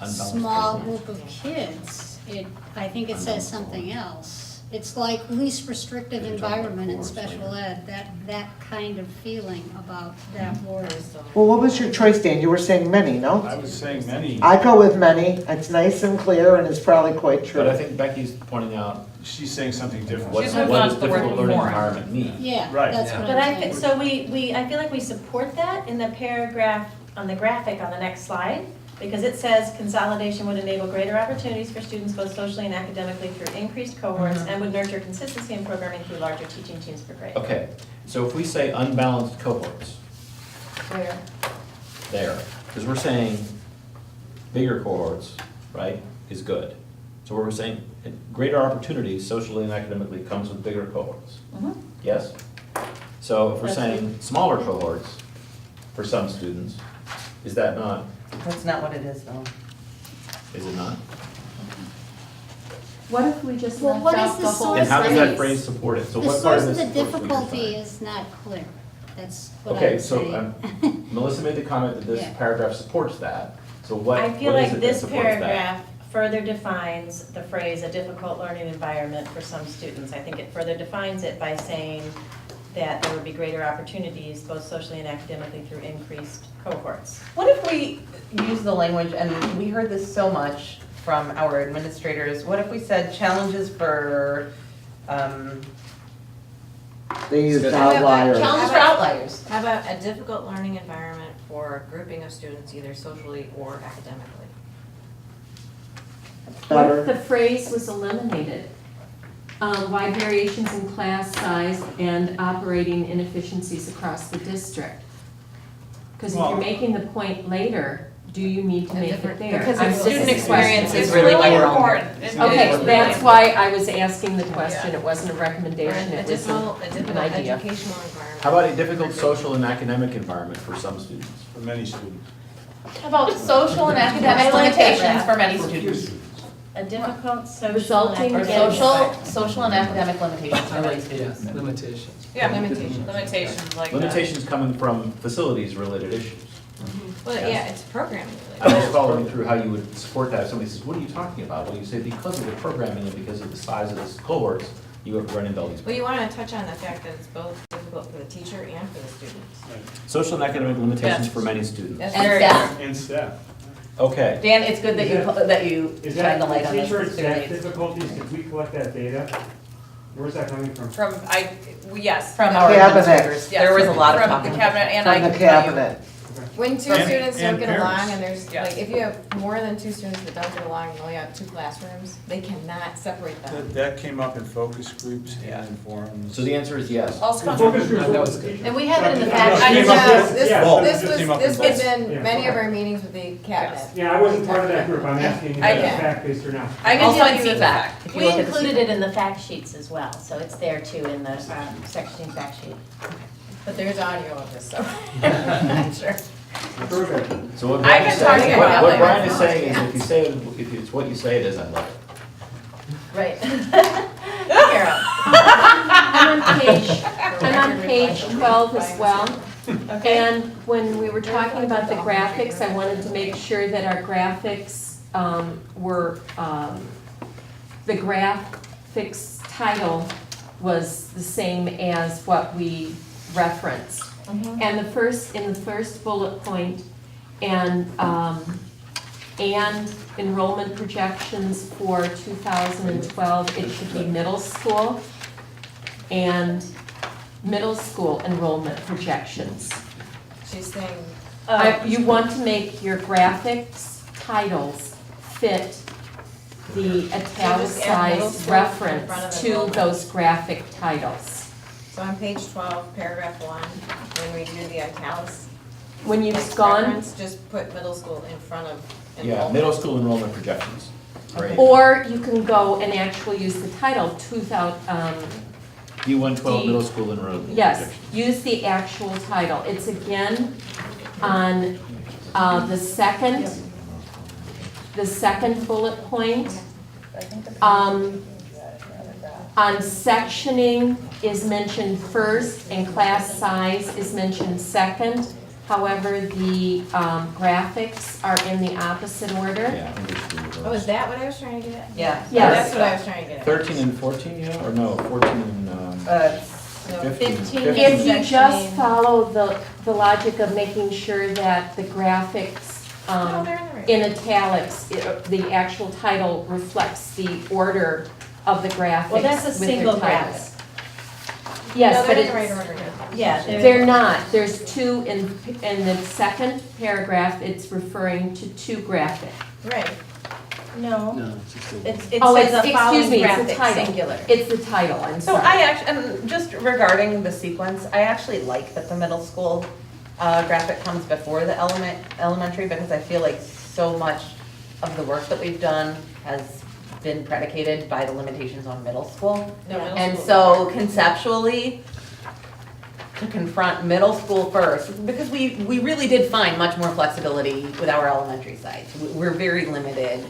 Unbalanced small cohorts. group of kids. I think it says something else. It's like least restrictive environment in special ed, that kind of feeling about that word. Well, what was your choice, Dan? You were saying many, no? I was saying many. I go with many, it's nice and clear, and it's probably quite true. But I think Becky's pointing out She's saying something different. what She's what moved on does to the word difficult learning more. environment mean? Yeah, Right. that's what But I'm I saying. think, so I feel like we support that in the paragraph on the graphic on the next slide, because it says consolidation would enable greater opportunities for students both socially and academically through increased cohorts and would nurture consistency in programming through larger teaching teams per grade. Okay, so if we say unbalanced cohorts, Where? there, because we're saying bigger cohorts, right, is good. So we're saying greater opportunities socially and academically comes with bigger cohorts. Mhm. Yes? So if we're That's saying smaller cohorts for some students, is that not, That's not what it is, though. is it not? What if we just Well, left what is out the the whole source And how does that phrase? phrase support it? So The what part source of of this the supports what you're difficulty saying? is not clear. That's what Okay, I'm so saying. Melissa made the comment that this Yeah. paragraph supports that. So what I what feel is like it that this supports that? paragraph further defines the phrase "a difficult learning environment for some students." I think it further defines it by saying that there would be greater opportunities, both socially and academically, through increased cohorts. What if we use the language, and we heard this so much from our administrators, what if we said challenges for, They used How about- outliers. challenges for outliers? How about a difficult learning environment for a grouping of students, either socially or academically? What if Better. the phrase was eliminated? Wide variations in class size and operating inefficiencies across the district. Because if you're making the point later, do you need to make it there? Because I'm- it's student this is the question. experience is It's really really what we're on. important. It's really Okay, important. that's why I was asking the question. It wasn't a recommendation, A it was difficult an idea. educational environment. How about a difficult social and academic environment for some students? For many students. How about social and academic I like that, limitations Beth. for many students? A difficult social. Resulting Or in- social and academic limitations for many students? Limitations. Yeah, Limitations. limitations like that. Limitations coming from facilities-related issues. Well, yeah, it's programming I'm related. just following through how you would support that. If somebody says, what are you talking about? Well, you say, because of the programming and because of the size of this cohorts, you have run into all these. Well, you want to touch on the fact that it's both difficult for the teacher and for the students. Social and academic limitations for many students. That's And very staff. And staff. Okay. Dan, it's good that you Is shine that the light on the this. teacher It's staff great. difficulties, did we collect that data? Where's that coming from? Yes. From our Cabinet. administrators, there was a lot of From talking. the cabinet, and I From the can tell you. cabinet. When two And- students don't and get parents. along and there's, Yeah. like, if you have more than two students that don't get along, you only have two classrooms, they cannot separate them. That came up in focus groups and in forums. So the answer is yes. Also comes Focus from, groups That were was with the good. teacher. And we have it in the So- fact I sheet. know, Yes, this, well, this it came up in was both. in Yeah. many of our meetings with the cabinet. Yeah, I wasn't part of that group, I'm asking if I that's can. fact-based or not. I can Also tell in you the CFAC. fact. If you We look at the included CFAC. it in the fact sheets as well, so it's there too in the section fact sheet. But there's audio of this, so I'm not sure. So what I Brian can is talk saying, about what it. Brian is saying is if you say, if it's what you say it is, I love it. Right. Carol. I'm on page 12 as well. And when we were talking about the graphics, I wanted to make sure that our graphics were, the graphics title was the same as what we referenced. And in the first bullet point, and enrollment projections for 2012, it should be middle school and middle school enrollment projections. She's saying, You want to make your graphics titles fit the middle italicized school in front of reference to enrollment. those graphic titles. so on page 12, paragraph 1, when we do the italics. When you've text gone, reference, just put middle school in front of enrollment. Yeah, middle school enrollment projections. Great. or you can go and actually use the title 2000, D112 middle school enrollment yes, projections. use the actual title. It's again on the second bullet point. On sectioning is mentioned first and class size is mentioned second. However, the graphics are in the opposite order. Yeah, I think it's true. Oh, is that what I was trying to get at? Yeah. Yes. That's what I was trying to get at. 13 and 14, yeah, or no, 14 and, Uh, 15. 15. If you just Sectioning. follow the logic of making sure that the graphics No, they're in the right. in italics, the actual title reflects the order of the graphics Well, that's a with their single titles. graphic. Yes, No, but they're in the right it's, order now. Yeah, they're not. There's two in the second paragraph, it's referring to two graphic. Right. No, No, it's just a. it Oh, says it's, the following excuse me, it's the graphic, title. singular. It's the title, I'm So sorry. I actually, and just regarding the sequence, I actually like that the middle school graphic comes before the elementary because I feel like so much of the work that we've done has been predicated by the limitations on middle school. No, middle And school. so conceptually, to confront middle school first, because we really did find much more flexibility with our elementary sites. We're very limited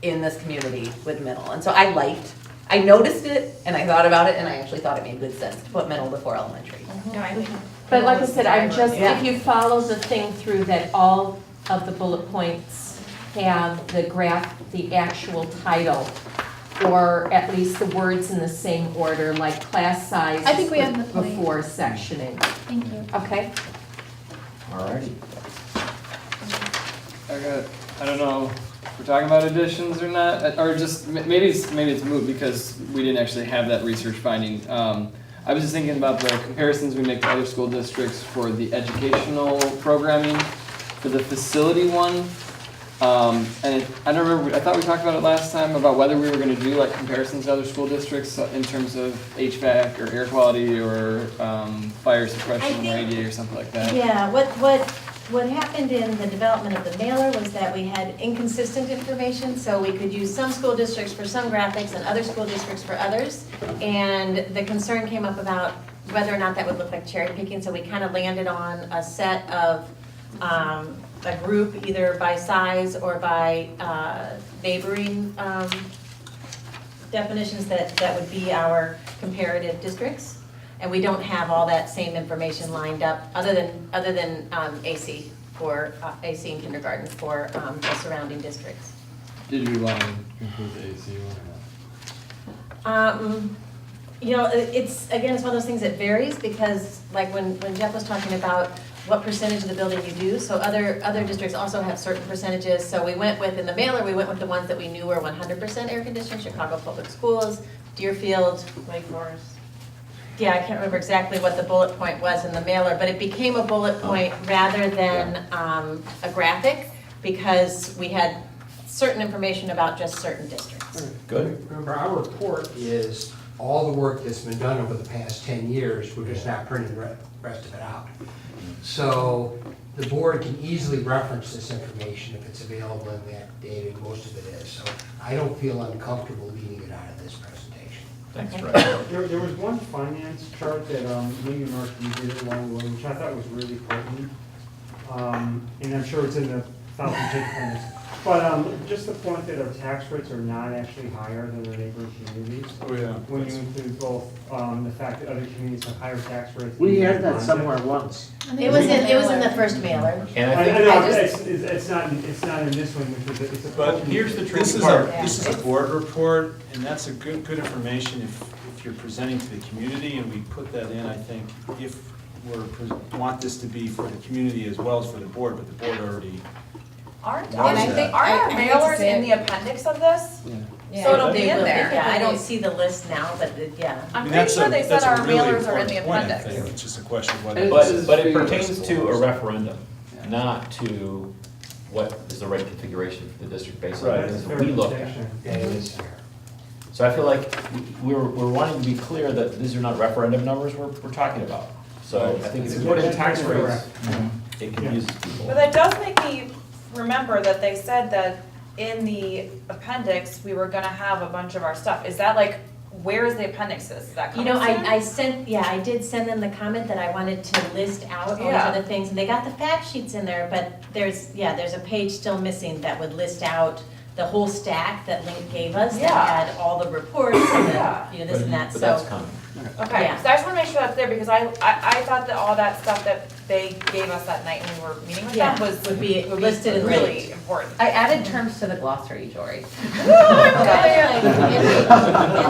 in this community with middle. And so I noticed it and I thought about it and I actually thought it made good sense to put middle before elementary. No, I think. But like I said, I'm just, Yeah. if you follow the thing through that all of the bullet points have the actual title or at least the words in the same order, like class size. I think we have the point. Before sectioning, Thank you. okay? Alrighty. I don't know if we're talking about additions or not, or just, maybe it's moot because we didn't actually have that research finding. I was just thinking about the comparisons we make to other school districts for the educational programming, for the facility one. And I don't remember, I thought we talked about it last time, about whether we were gonna do like comparisons to other school districts in terms of HVAC or air quality or fire suppression or ADA or something like that. Yeah, what happened in the development of the mailer was that we had inconsistent information, so we could use some school districts for some graphics and other school districts for others. And the concern came up about whether or not that would look like cherry picking, so we kind of landed on a set of, a group either by size or by neighboring definitions that would be our comparative districts. And we don't have all that same information lined up, other than AC for AC in kindergarten for the surrounding districts. Did we want to include the AC one or not? You know, it's one of those things that varies because like when Jeff was talking about what percentage of the building you do, so other districts also have certain percentages. So we went with, in the mailer, we went with the ones that we knew were 100% air conditioned, Chicago Public Schools, Deerfield, Lake Forest. yeah, I can't remember exactly what the bullet point was in the mailer, but it became a bullet point rather than a graphic because we had certain information about just certain districts. Good. Remember, our report is all the work that's been done over the past 10 years, we're just not printing the rest of it out. So the board can easily reference this information if it's available in that data, and most of it is. So I don't feel uncomfortable leaving it out of this presentation. Thanks, Okay. Fred. There was one finance chart that maybe Mark, you did along the way, which I thought was really pertinent. And I'm sure it's in the 1,000-page appendix. But just the point that our tax rates are not actually higher than our neighboring communities. Oh, yeah. When you include both the fact that other communities have higher tax rates. We than had that concept. somewhere once. It was in the first mailer. And I I think, know, it's not in this one, because it's a. But here's the this tricky is part. this is a board report, and that's a good information if you're presenting to the community, and we put that in, I think, if want this to be for the community as well as for the board, but the board already. Aren't Why is our that? mailers in the appendix of this? Yeah. So it'll be They in will- there. Yeah, I don't see the list now, but yeah. I'm mean, pretty that's sure a- they said that's a our really mailers are in the important point, I appendix. think. It's just a question of whether. but it pertains to a referendum, not to what is the right configuration for the district based on Right, the that's things a that we fair look at. distinction. Yeah, it is fair. So I feel like we're wanting to be clear that these are not referendum numbers we're talking about. So I think if you put in tax rates, it confuses people. But that does make me remember that they said that in the appendix, we were gonna have a bunch of our stuff. Is that like, where is the appendixes? Is that You coming know, soon? I did send them the comment that I wanted to list out all these Yeah. other things, and they got the fact sheets in there, but there's a page still missing that would list out the whole stack that Link gave us, that Yeah. had all the reports and Yeah. the, this and that, But that's so. coming. Okay, Yeah. so I just wanna make sure that's there, because I thought that all that stuff that they gave us that night when we were meeting with Yeah, them was would be listed and really linked. important. I added terms to the glossary, Jory. In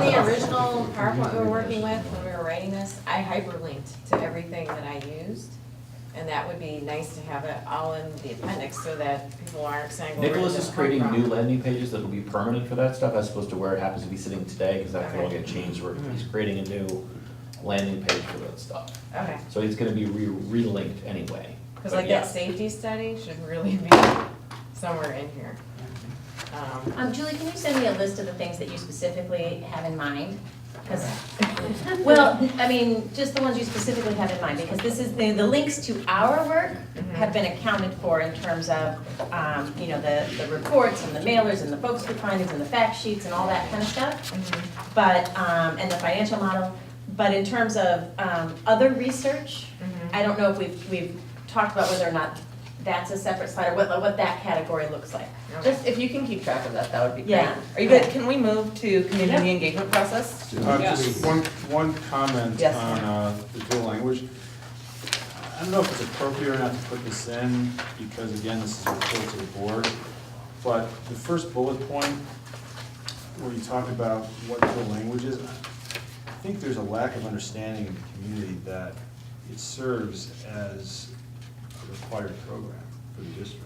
the original PowerPoint we were working with, when we were writing this, I hyperlinked to everything that I used. And that would be nice to have it all in the appendix so that people aren't saying, well, where did Nicholas this is come creating from? new landing pages that will be permanent for that stuff as opposed to where it happens to be sitting today, because that can all get changed, where he's creating a new landing page for that stuff. Okay, So it's gonna be relinked anyway. because But like yeah. that safety study should really be somewhere in here. Julie, can you send me a list of the things that you specifically have in mind? 'Cause- well, I mean, just the ones you specifically have in mind, because this is, the links to our work have been accounted for in terms of, you know, the reports and the mailers and the focus group findings and the fact sheets and all that kind of stuff. But, and the financial model, but in terms of other research, I don't know if we've talked about whether or not that's a separate slide, or what that category looks like. Just, if you can keep track of that, that would be great. Yeah. Are you good? Can we move to community engagement process? Just one comment Yes. on the dual language. I don't know if it's appropriate or not to put this in, because again, this is a report to the board. But the first bullet point, where you talk about what the language is, I think there's a lack of understanding in the community that it serves as a required program for the district.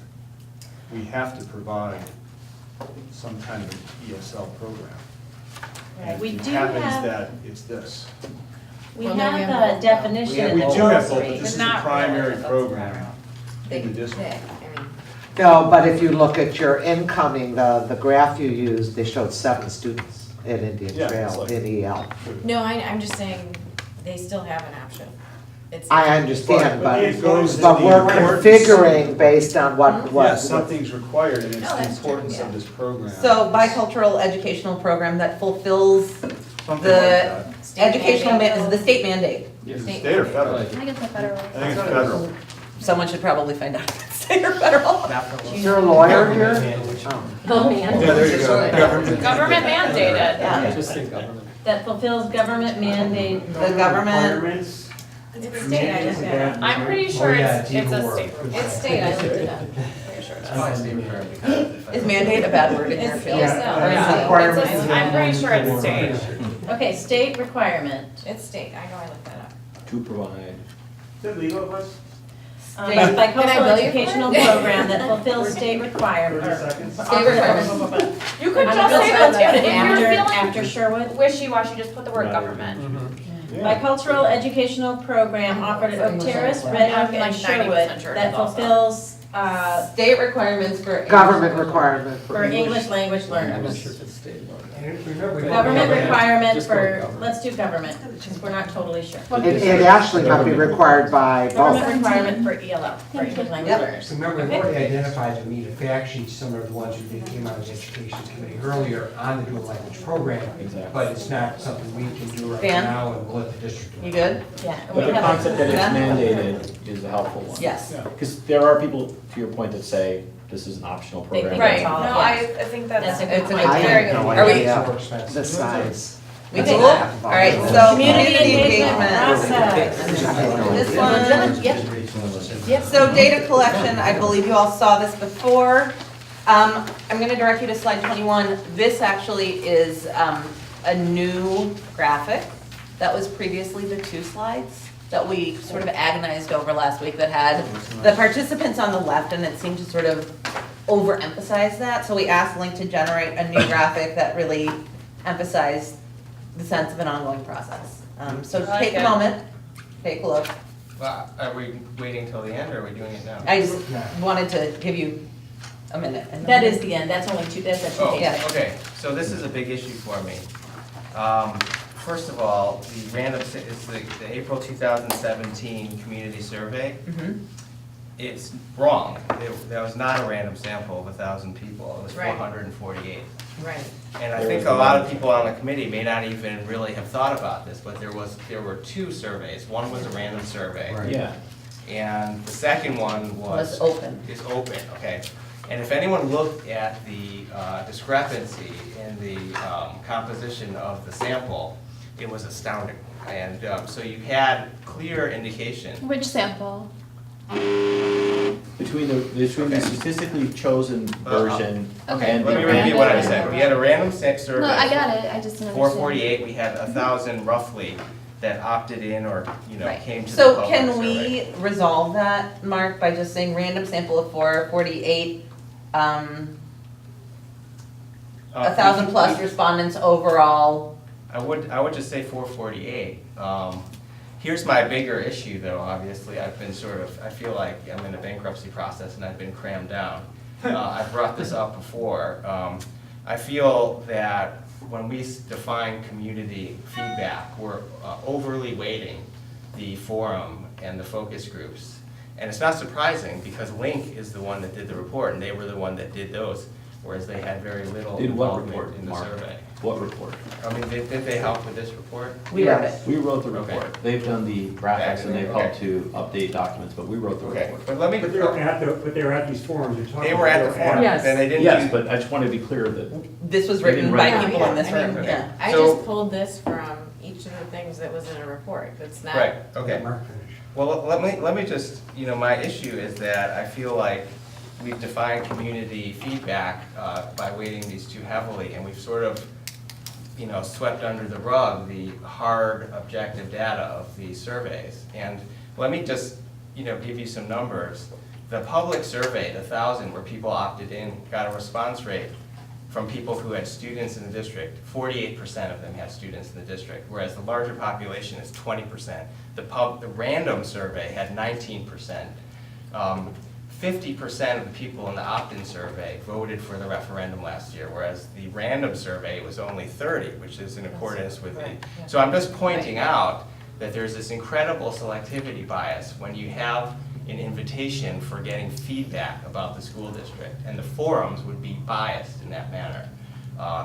We have to provide some kind of an ESL program. And We it do happens have- that it's this. We Well, no, we have have a both. definition We in do the have both, but policy. this is the not primary really, that's program in the district. I mean, No, but if you look at your incoming, the graph you used, they showed 7 students at Indian Yeah, it's Trail like- in EL. no, I'm just saying, they still have an option. It's I understand, But it goes to but the we're importance. configuring based on what. Yes, something's required, and it's No, the that's true, importance yeah. of this program. So bicultural educational program that fulfills Something like the that. educational, is the state mandate. Is it state or federal? I think it's a federal. I think it's federal. Someone should probably find out if it's state or federal. Is there a lawyer here? Oh, man. Yeah, there you go. Government mandated. Yeah. Just think government. That fulfills government mandate. The government, Requirements, It's state, I looked it up. I'm pretty sure it's a state. It's state, I looked it up. Pretty sure it's is mandate a bad word in your It's field? ESL. Or is Yeah. it- Requirements. I'm pretty sure it's state. Okay, state requirement. It's state, I know I looked that up. To provide. is it legal advice? Bicultural Can I bill you for educational it? program that fulfills state requirements. 30 seconds. State requirements. You could I'm just gonna say go that, if you're after, feeling after Sherwood. wishy-washy, just put the word government. Bicultural educational program offered at Oak Terrace, Red Oak, I'm like and Sherwood 90% sure that it's also. fulfills, State requirements for. Government requirement for English language I'm not sure learners. if it's state or. And remember, we Government don't have- requirement Just go for, government. let's do government, because we're not totally sure. It actually might be required by Government both. requirement for ELL, for English language Yep. learners. Remember, we've Okay. already identified the meet fact sheets, similar to the ones we did, came out of the education committee earlier on the dual language program. Exactly. But it's not something we can do right Dan? now, and we'll let the district do it. You good? Yeah. and But we the have a- concept that it's Yeah. mandated is a helpful one. Yes. Because there are people, to your point, that say this is an optional They program. think Right, That's all, no, yes. I think That's that's. a good It's an point. I Very have no good. Are we- idea Super expensive. the size. We cool? All right, so Community community engagement engagement. process. This one. Yep. So data collection, I believe you all saw this before. I'm gonna direct you to slide 21. This actually is a new graphic that was previously the 2 slides that we sort of agonized over last week that had the participants on the left, and it seemed to sort of overemphasize that. So we asked Link to generate a new graphic that really emphasized the sense of an ongoing process. So I like take a it. moment, take a look. Well, are we waiting till the end, or are we doing it now? I just wanted to give you a minute. and That then- is the end, that's only two, that's a Oh, two-page. okay, so this is a big issue for me. First of all, the random, it's the April 2017 community survey. Mhm. It's wrong. That was not a random sample of 1,000 people. It was Right. 448. Right. And I think a lot of people on the committee may not even really have thought about this, but there were 2 surveys. One was a random survey. Right. Yeah. And the second one Was open. is open, okay. And if anyone looked at the discrepancy in the composition of the sample, it was astounding. And so you had clear indication. Which sample? Between the statistically chosen version Okay. and the Let me repeat what I said. We had a random survey. No, I got it, I just didn't understand. 448, we had 1,000 roughly that opted in or, Right. came to the So public can survey. we resolve that, Mark, by just saying random sample of 448, 1,000 plus respondents overall? I would just say 448. Here's my bigger issue though, obviously, I feel like I'm in a bankruptcy process and I've been crammed down. I've brought this up before. I feel that when we define community feedback, we're overly weighting the forum and the focus groups. And it's not surprising because Link is the one that did the report and they were the one that did those, whereas they had very little Did what involvement report, in the Mark? survey. What report? I mean, did they help with this report? We wrote it. We wrote the Okay. report. They've done the graphics and they've Okay. helped to update documents, but we wrote the Okay, report. but let me, But they were at these forums, you're talking. they were at the forum, Yes. and they didn't Yes, do. but I just wanted to be clear that This was They written didn't by write it. people in this I mean, room, yeah. I So- just pulled this from each of the things that was in a report, it's not. Right, okay. Mark finish. Well, let me just, my issue is that I feel like we've defined community feedback by weighting these too heavily, and we've sort of swept under the rug the hard objective data of these surveys. And let me just, give you some numbers. The public survey, the 1,000 where people opted in, got a response rate from people who had students in the district. 48% of them had students in the district, whereas the larger population is 20%. The random survey had 19%. 50% of the people in the opt-in survey voted for the referendum last year, whereas the random survey was only 30, which is in accordance with the. So I'm just pointing out that there's this incredible selectivity bias when you have an invitation for getting feedback about the school district, and the forums would be biased in that manner,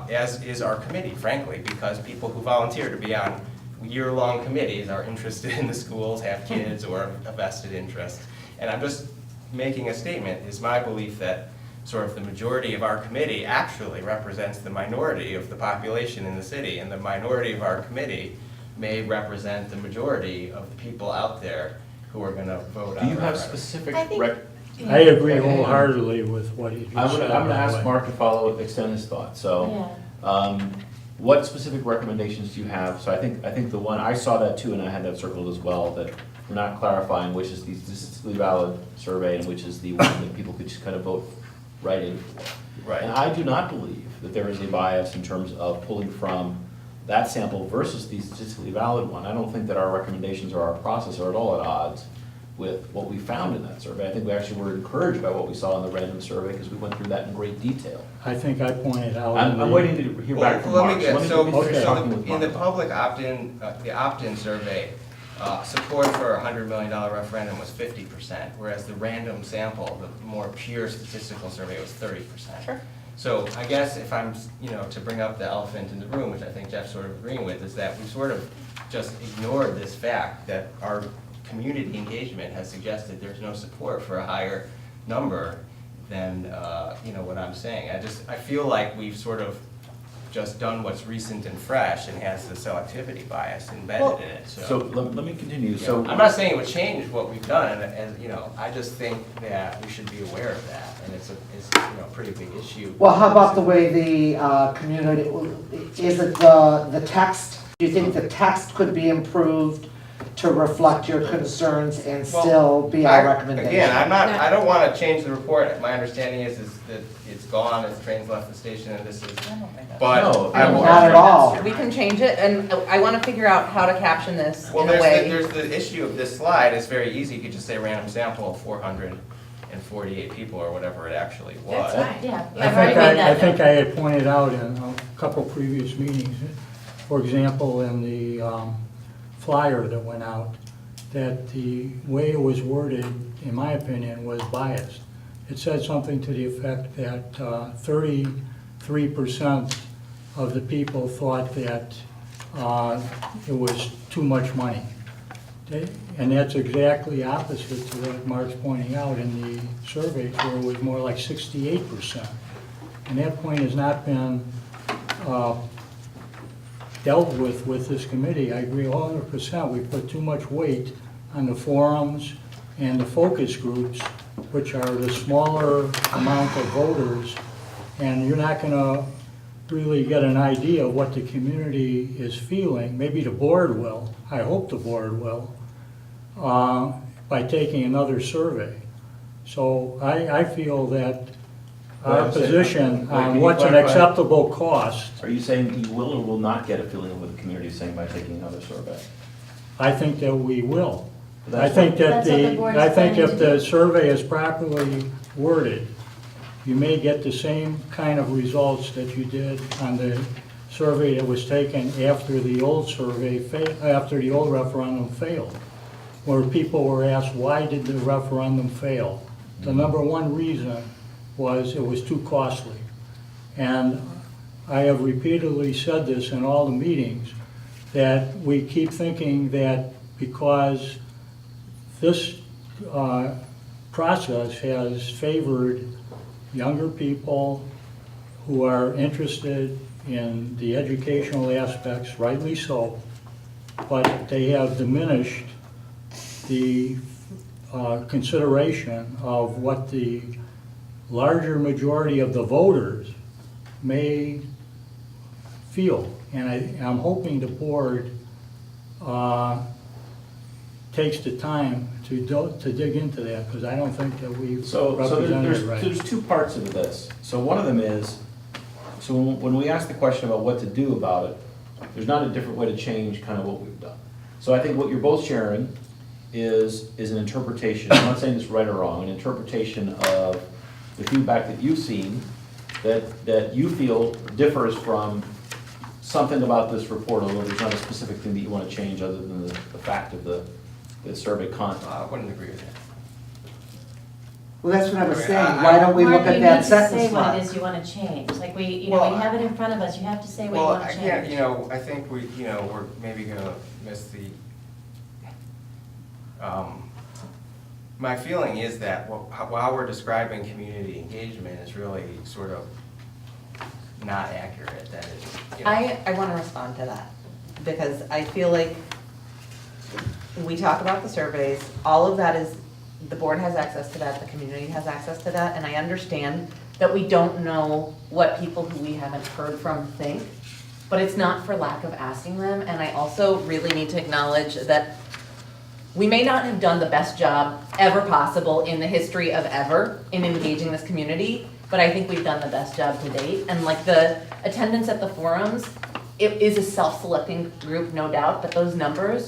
as is our committee, frankly, because people who volunteer to be on year-long committees are interested in the schools, have kids, or a vested interest. And I'm just making a statement. It's my belief that sort of the majority of our committee actually represents the minority of the population in the city, and the minority of our committee may represent the majority of the people out there who are going to vote on. Do you have specific? I agree wholeheartedly with what you just said. I'm going to ask Mark to extend his thought. So, what specific recommendations do you have? So I think the one I saw that too, and I had that circled as well. That we're not clarifying which is the statistically valid survey and which is the one that people could just kind of vote right in for. Right. And I do not believe that there is a bias in terms of pulling from that sample versus the statistically valid one. I don't think that our recommendations or our process are at all at odds with what we found in that survey. I think we actually were encouraged by what we saw in the random survey because we went through that in great detail. I think I pointed out. I'm waiting to hear back from Mark. In the public opt-in, the opt-in survey, support for a $100 million referendum was 50%, whereas the random sample, the more pure statistical survey, was 30%. Sure. So I guess if I'm, to bring up the elephant in the room, which I think Jeff's sort of agreeing with, is that we sort of just ignored this fact that our community engagement has suggested there's no support for a higher number than, what I'm saying. I feel like we've sort of just done what's recent and fresh and has the selectivity bias embedded in it. So let me continue. Yeah. So I'm not saying it would change what we've done, and I just think that we should be aware of that, and it's a pretty big issue. Well, how about the way the community, is it the text? Do you think the text could be improved to reflect your concerns and still be our recommendation? Again, I don't want to change the report. My understanding is that it's gone, the train's left the station, and this is. But not at all. We can change it, and I want to figure out how to caption this well, in a way. There's the issue of this slide. It's very easy. You could just say random sample of 448 people or whatever it actually was. That's fine, yeah. I think I had pointed out in a couple previous meetings, for example, in the flyer that went out, that the way it was worded, in my opinion, was biased. It said something to the effect that 33% of the people thought that it was too much money. And that's exactly opposite to what Mark's pointing out in the surveys, where it was more like 68%. And that point has not been dealt with this committee. I agree 100%. We put too much weight on the forums and the focus groups, which are the smaller amount of voters, and you're not going to really get an idea of what the community is feeling. Maybe the board will. I hope the board will, by taking another survey. So I feel that our position on what's an acceptable cost. Are you saying you will or will not get a feeling of what the community is saying by taking another survey? I think that we will. I think that if the survey is properly worded, you may get the same kind of results that you did on the survey that was taken after the old survey, after the old referendum failed, where people were asked, why did the referendum fail? The number one reason was it was too costly. And I have repeatedly said this in all the meetings, that we keep thinking that because this process has favored younger people who are interested in the educational aspects, rightly so, but they have diminished the consideration of what the larger majority of the voters may feel And I'm hoping the board takes the time to dig into that, because I don't think that we So represented it right. there's two parts of this. So one of them is, so when we ask the question about what to do about it, there's not a different way to change kind of what we've done. So I think what you're both sharing is an interpretation, I'm not saying it's right or wrong, an interpretation of the feedback that you've seen that you feel differs from something about this report, although there's not a specific thing that you want to change other than the fact of the survey content. I wouldn't agree with that. Well, that's what I was Okay, saying, why don't we look at that sentence Mark, you need to say what it line? is you want to change, like we Well, have it in front of us, you have to say what you Well, want to again, change. you know, I think we're maybe gonna miss the, my feeling is that while we're describing community engagement, it's really sort of not accurate, that is, you know. I want to respond to that, because I feel like we talk about the surveys, all of that is, the board has access to that, the community has access to that, and I understand that we don't know what people who we haven't heard from think, but it's not for lack of asking them, and I also really need to acknowledge that we may not have done the best job ever possible in the history of ever in engaging this community, but I think we've done the best job to date. And like the attendance at the forums, it is a self-selecting group, no doubt, but those numbers,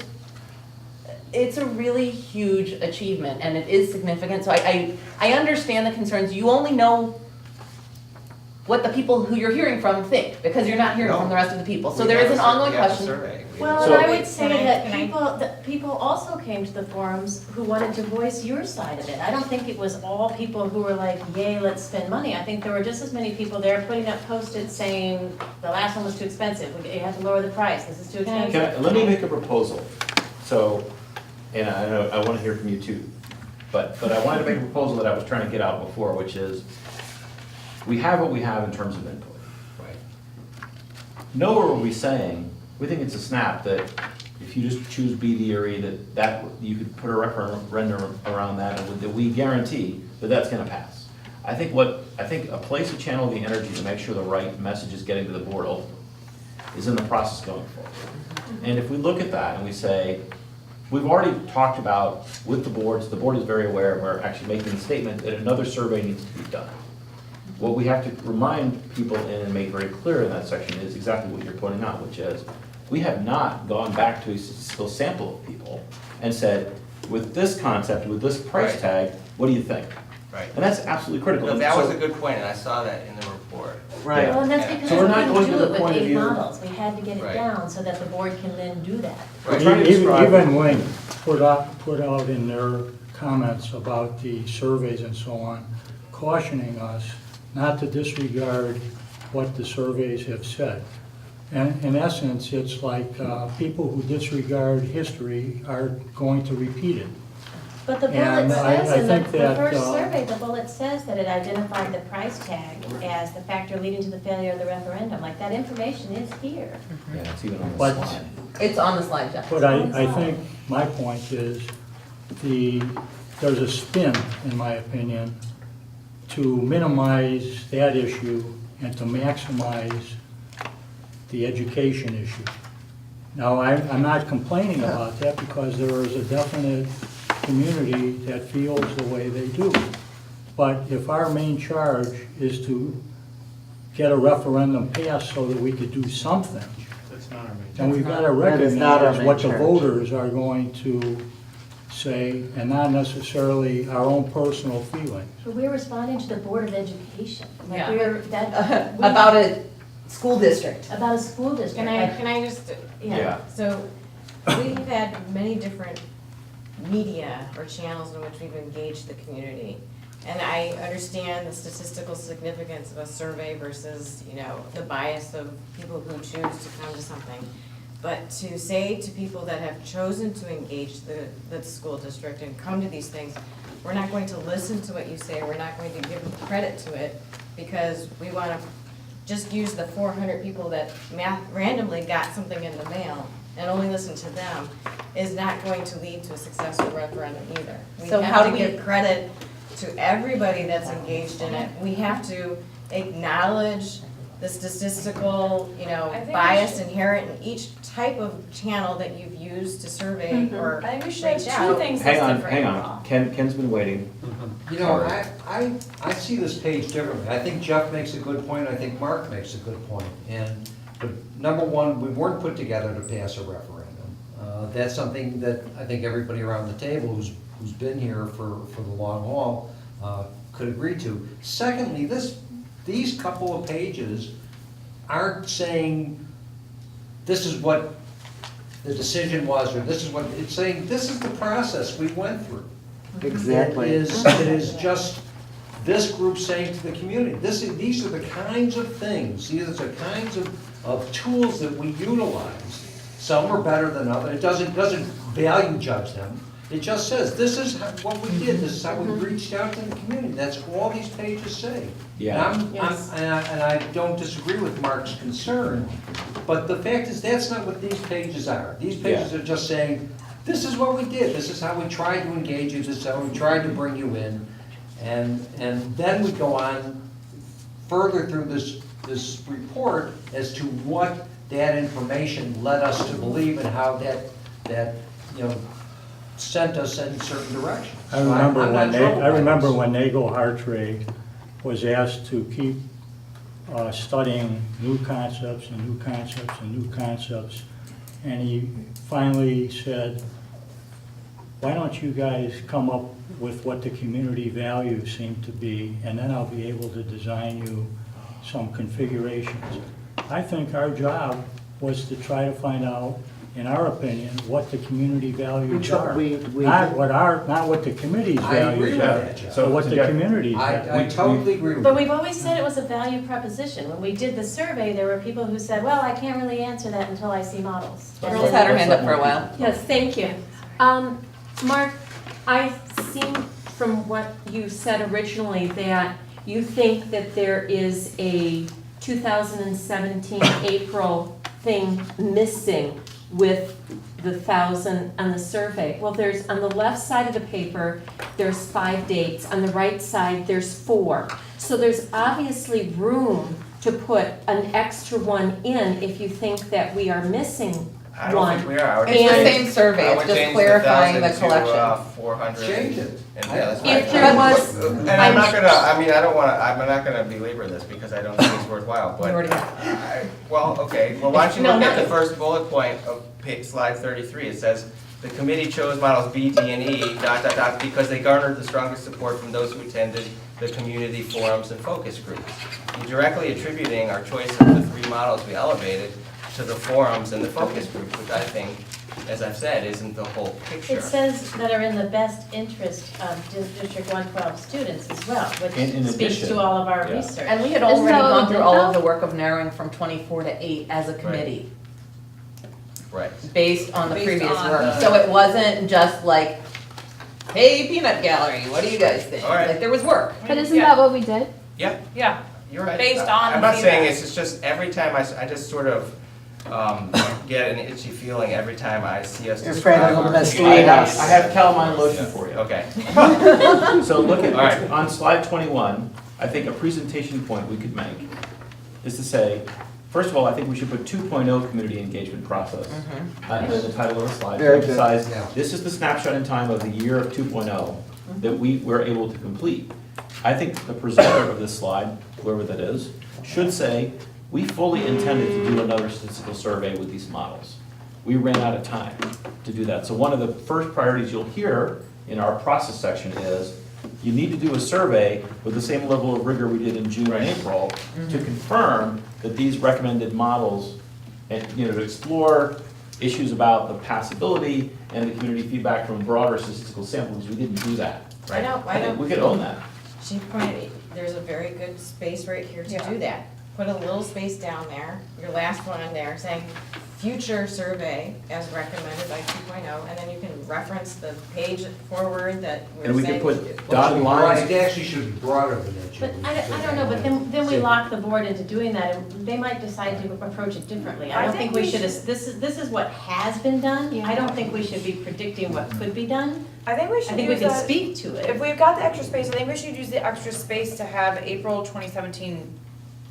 it's a really huge achievement and it is significant. So I understand the concerns. You only know what the people who you're hearing from think, because you're not hearing from the rest of the people. So there is an ongoing question. Well, So- and I would say that Can I- people also came to the forums who wanted to voice your side of it. I don't think it was all people who were like, yay, let's spend money. I think there were just as many people there putting up Post-its saying, the last one was too expensive, you have to lower the price, this is too expensive. Let me make a proposal. So, and I know, I want to hear from you too, but I wanted to make a proposal that I was trying to get out before, which is, we have what we have in terms of input, right? Nowhere are we saying, we think it's a snap that if you just choose B, D, or E, that you could put a referendum around that, and that we guarantee that that's gonna pass. I think a place to channel the energy to make sure the right message is getting to the board ultimately is in the process going forward. And if we look at that and we say, we've already talked about with the boards, the board is very aware, we're actually making the statement that another survey needs to be done. What we have to remind people and make very clear in that section is exactly what you're pointing out, which is, we have not gone back to a statistical sample of people and said, with this concept, with this price Right. tag, what do you think? Right. And that's absolutely critical. No, that was So- a good point, and I saw that in the report. Right. Well, and that's Yeah. because So we we're not going couldn't to do the it with point of 8 view- models. We had to get it Right. down so that the board can then do that. We're trying to Even describe- Wing put out in their comments about the surveys and so on, cautioning us not to disregard what the surveys have said. And in essence, it's like people who disregard history are going to repeat it. But the bullet And I says in think the that, first survey, the bullet says that it identified the price tag as the factor leading to the failure of the referendum. Like, that information is here. Yeah, it's even on the But- slide. It's on the slide, Jeff. But I think my point is there's a spin, in my opinion, to minimize that issue and to maximize the education issue. Now, I'm not complaining about that because there is a definite community that feels the way they do. But if our main charge is to get a referendum passed so that we could do something, That's not our main. then we've got to That is not our recognize main what the charge. voters are going to say and not necessarily our own personal feelings. But we're responding to the Board of Education. Like, Yeah. we're, that. we- About a school district. About a school district. Can Like, I just, Yeah. so we've had many different media or channels in which we've engaged the community. And I understand the statistical significance of a survey versus, the bias of people who choose to come to something. But to say to people that have chosen to engage the school district and come to these things, we're not going to listen to what you say, we're not going to give credit to it, because we want to just use the 400 people that randomly got something in the mail and only listen to them, is not going to lead to a successful referendum either. So We how have do to we- give credit to everybody that's engaged in it. We have to acknowledge the statistical, I think we bias should- inherent in each type of channel that you've used to survey or I think we should have reach two out. things Hang on, listed for hang April. on. Ken's been waiting. You know, I see this page differently. I think Jeff makes a good point, I think Mark makes a good point. But number one, we weren't put together to pass a referendum. That's something that I think everybody around the table who's been here for the long haul could agree to. Secondly, these couple of pages aren't saying this is what the decision was, or this is what, it's saying this is the process we went through. Exactly. It is just this group saying to the community, these are the kinds of things, these are the kinds of tools that we utilize. Some are better than others. It doesn't value judge them. It just says, this is what we did, this is how we reached out to the community. That's all these pages say. Yeah. And I don't disagree with Mark's concern, but the fact is, that's not what these pages are. These pages are just saying, this is what we did, this is how we tried to engage you, this is how we tried to bring you in. And then we go on further through this report as to what that information led us to believe and how that sent us in certain directions. I remember I'm not troubled by I remember this. when Nagel Hartree was asked to keep studying new concepts and new concepts and new concepts, and he finally said, why don't you guys come up with what the community values seem to be, and then I'll be able to design you some configurations. I think our job was to try to find out, in our opinion, what the community values are. Not what the committee's I agree values with are, that, Jeff. but what the Jeff, community's I values. totally agree with But you. we've always said it was a value proposition. When we did the survey, there were people who said, well, I can't really answer that until I see models. And Girls then- had her hand up for a while. Yes, thank you. Mark, I seem from what you said originally that you think that there is a 2017 April thing missing with the 1,000 on the survey. Well, there's, on the left side of the paper, there's 5 dates. On the right side, there's 4. So there's obviously room to put an extra one in if you think that we are missing I don't think one. we are. I would And- It's the change- same survey, I it's would just change clarifying the 1,000 to, collection. 400. Change it. And, yeah, that's If fine. there was, And I'm not gonna, I'm not gonna belabor this because I don't think it's worthwhile, but. You already have. Well, okay, well, why don't you No, look at not- the first bullet point of slide 33, it says, the committee chose models B, D, and E, ... because they garnered the strongest support from those who attended the community forums and focus groups. You're directly attributing our choice of the 3 models we elevated to the forums and the focus groups, which I think, as I've said, isn't the whole picture. It says that are in the best interest of District 112 students as well, which In speaks addition, to all of our yeah. research. And we had Isn't already that what gone we through did, all of though? the work of narrowing from 24 to 8 as a committee, Right. based on the Based previous on work. the- So it wasn't just like, hey, peanut gallery, what do you guys think? All right. Like, there was work. But isn't Yeah. that what we did? Yeah, Yeah, you're right. Based on I'm the not saying feedback. it's just every time I just sort of get an itchy feeling every time I see us You're afraid describe it'll our mislead us. I have calamine lotion for you. Okay. So look at, All right. on slide 21, I think a presentation point we could make is to say, first of all, I think we should put 2.0 community engagement process in the title of the slide. Very good. Emphasize, Yeah. this is the snapshot in time of the year of 2.0 that we were able to complete. I think the presenter of this slide, whoever that is, should say, we fully intended to do another statistical survey with these models. We ran out of time to do that. So one of the first priorities you'll hear in our process section is, you need to do a survey with the same level of rigor we did in June and April to confirm that these recommended models, and, to explore issues about the passability and the community feedback from broader statistical samples. We didn't do that. I don't, I think we could own that. She pointed, there's a very good space right here to do that. Put a little space down there, your last one in there, saying, future survey as recommended by 2.0, and then you can reference the page forward that we're saying. And we could put dotted It lines. actually should be broader than that, But Julie. I don't know, but then we lock the board into doing that, and they might decide to approach it differently. I don't think we should, this is what has been done. I don't think we should be predicting what could be done. I think we should I think we use can that- speak to it. If we've got the extra space, I think we should use the extra space to have April 2017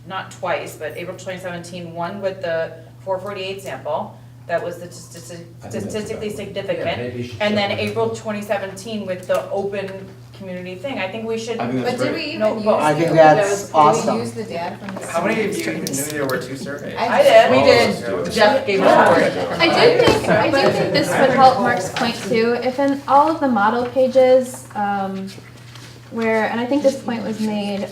not twice, but April 2017, one with the 448 sample, that was the statistically Yeah, significant. maybe you should And then separate it. April 2017 with the open community thing. I think we should. I think that's But did great. we No, even use? but- I think the- that's Did awesome. we use the data from the? How many of you students? knew there were 2 surveys? I did. We Oh, did, okay. Jeff gave Yeah. us I do think this would help Mark's point too, if in all of the model pages, where, and I think this point was made,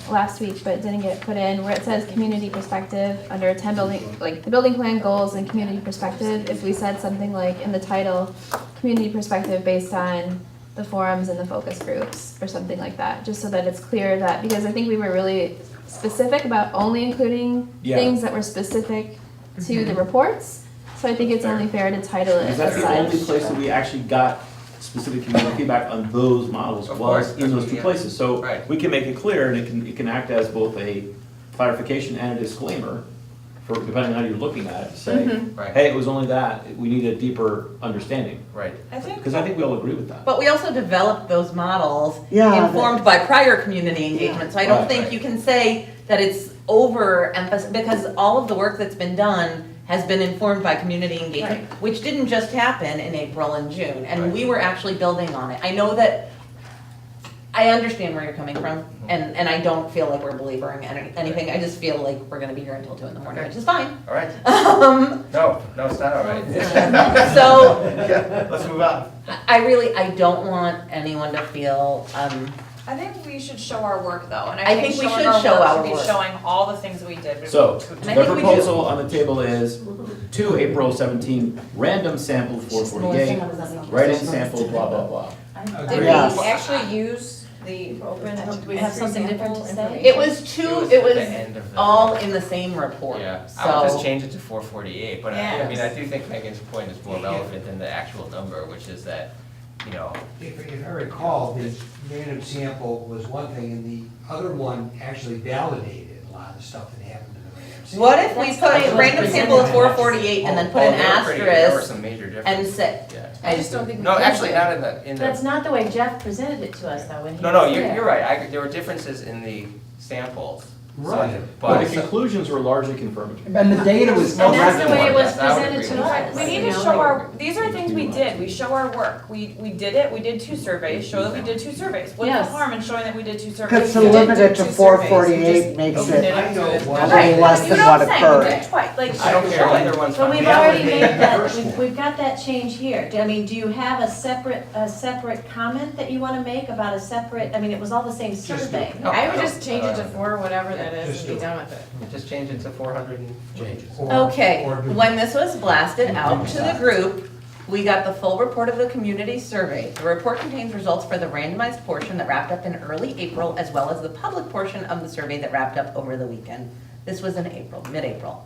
last week, but didn't get put in, where it says community perspective, under 10 building, like the building plan goals and community perspective, if we said something like in the title, community perspective based on the forums and the focus groups, or something like that, just so that it's clear that, because I think we were really specific about only including Yeah. things that were specific to the reports, so I think it's only fair to title it Because as that's the only such. place that we actually got specific community feedback on those models, Of was course, in those that's two what- places. So Right. we can make it clear, and it can act as both a clarification and a disclaimer, for, depending on how you're looking at it, to say, Right. hey, it was only that, we need a deeper understanding. Right. I think. Because I think we all agree with that. But we also developed those models Yeah, informed by prior community engagement. So I don't Right. think you can say that it's overemphasized, because all of the work that's been done has been informed by community engagement, which didn't just happen in April and June, and we were actually building on it. I know that, I understand where you're coming from, and I don't feel like we're belaboring anything. I just feel like we're gonna be here until 2 in the morning, which is fine. All right. Um, No, it's not all right. So, Yeah, let's move on. I don't want anyone to feel, I think we should show our work though, and I I think think we showing should our show work our should be work. showing all the things we did. So, And I the think we do. proposal on the table is 2 April 17, random sample 448, write-in sample, blah, blah, blah. Did we Yes. actually use the open and? Do we have something different to say? it was two, it at was the end of the- all in the same report, Yeah, I would just so. change it to 448, but I Yes. mean, I do think Megan's point is more relevant than the actual number, which is that, you know, If I recall, the random sample was one thing, and the other one actually validated a lot of the stuff that happened in the random sample. What if we That's the way it put was random sample of presented. 448 and then put an there were asterisk some major and differences. say, Yeah. I just don't think we. No, can actually, say. not in the. That's not the way Jeff presented it to us, though, when he No, was you're there. right, there were differences in the samples. So, Right. But But, the conclusions were largely confirmatory. And the data was And that's the way it was Yes, I would presented agree to with us. We need you to know, show like- our, these are things we did, we show our work, we did it, we did 2 surveys, show that we did 2 surveys. What's Yes. the harm in showing that we did 2 surveys? Because to We did limit do it to 2 448 surveys, makes we just it opened I know into what- it. a little less You than know what I'm saying? We occurred. did it twice, like. I don't care, either one's But fine. we've Yeah, already but- made that, First one. we've got that change here. I mean, do you have a separate comment that you wanna make about a separate, I mean, it was all the same survey. No, I would don't- just change it to 4, whatever that is, Just and be do it. done with it. Just change it to 400 and Changes. okay, Or do- when this was blasted out to the group, we got the full report of the community survey. The report contains results for the randomized portion that wrapped up in early April, as well as the public portion of the survey that wrapped up over the weekend. This was in April, mid-April.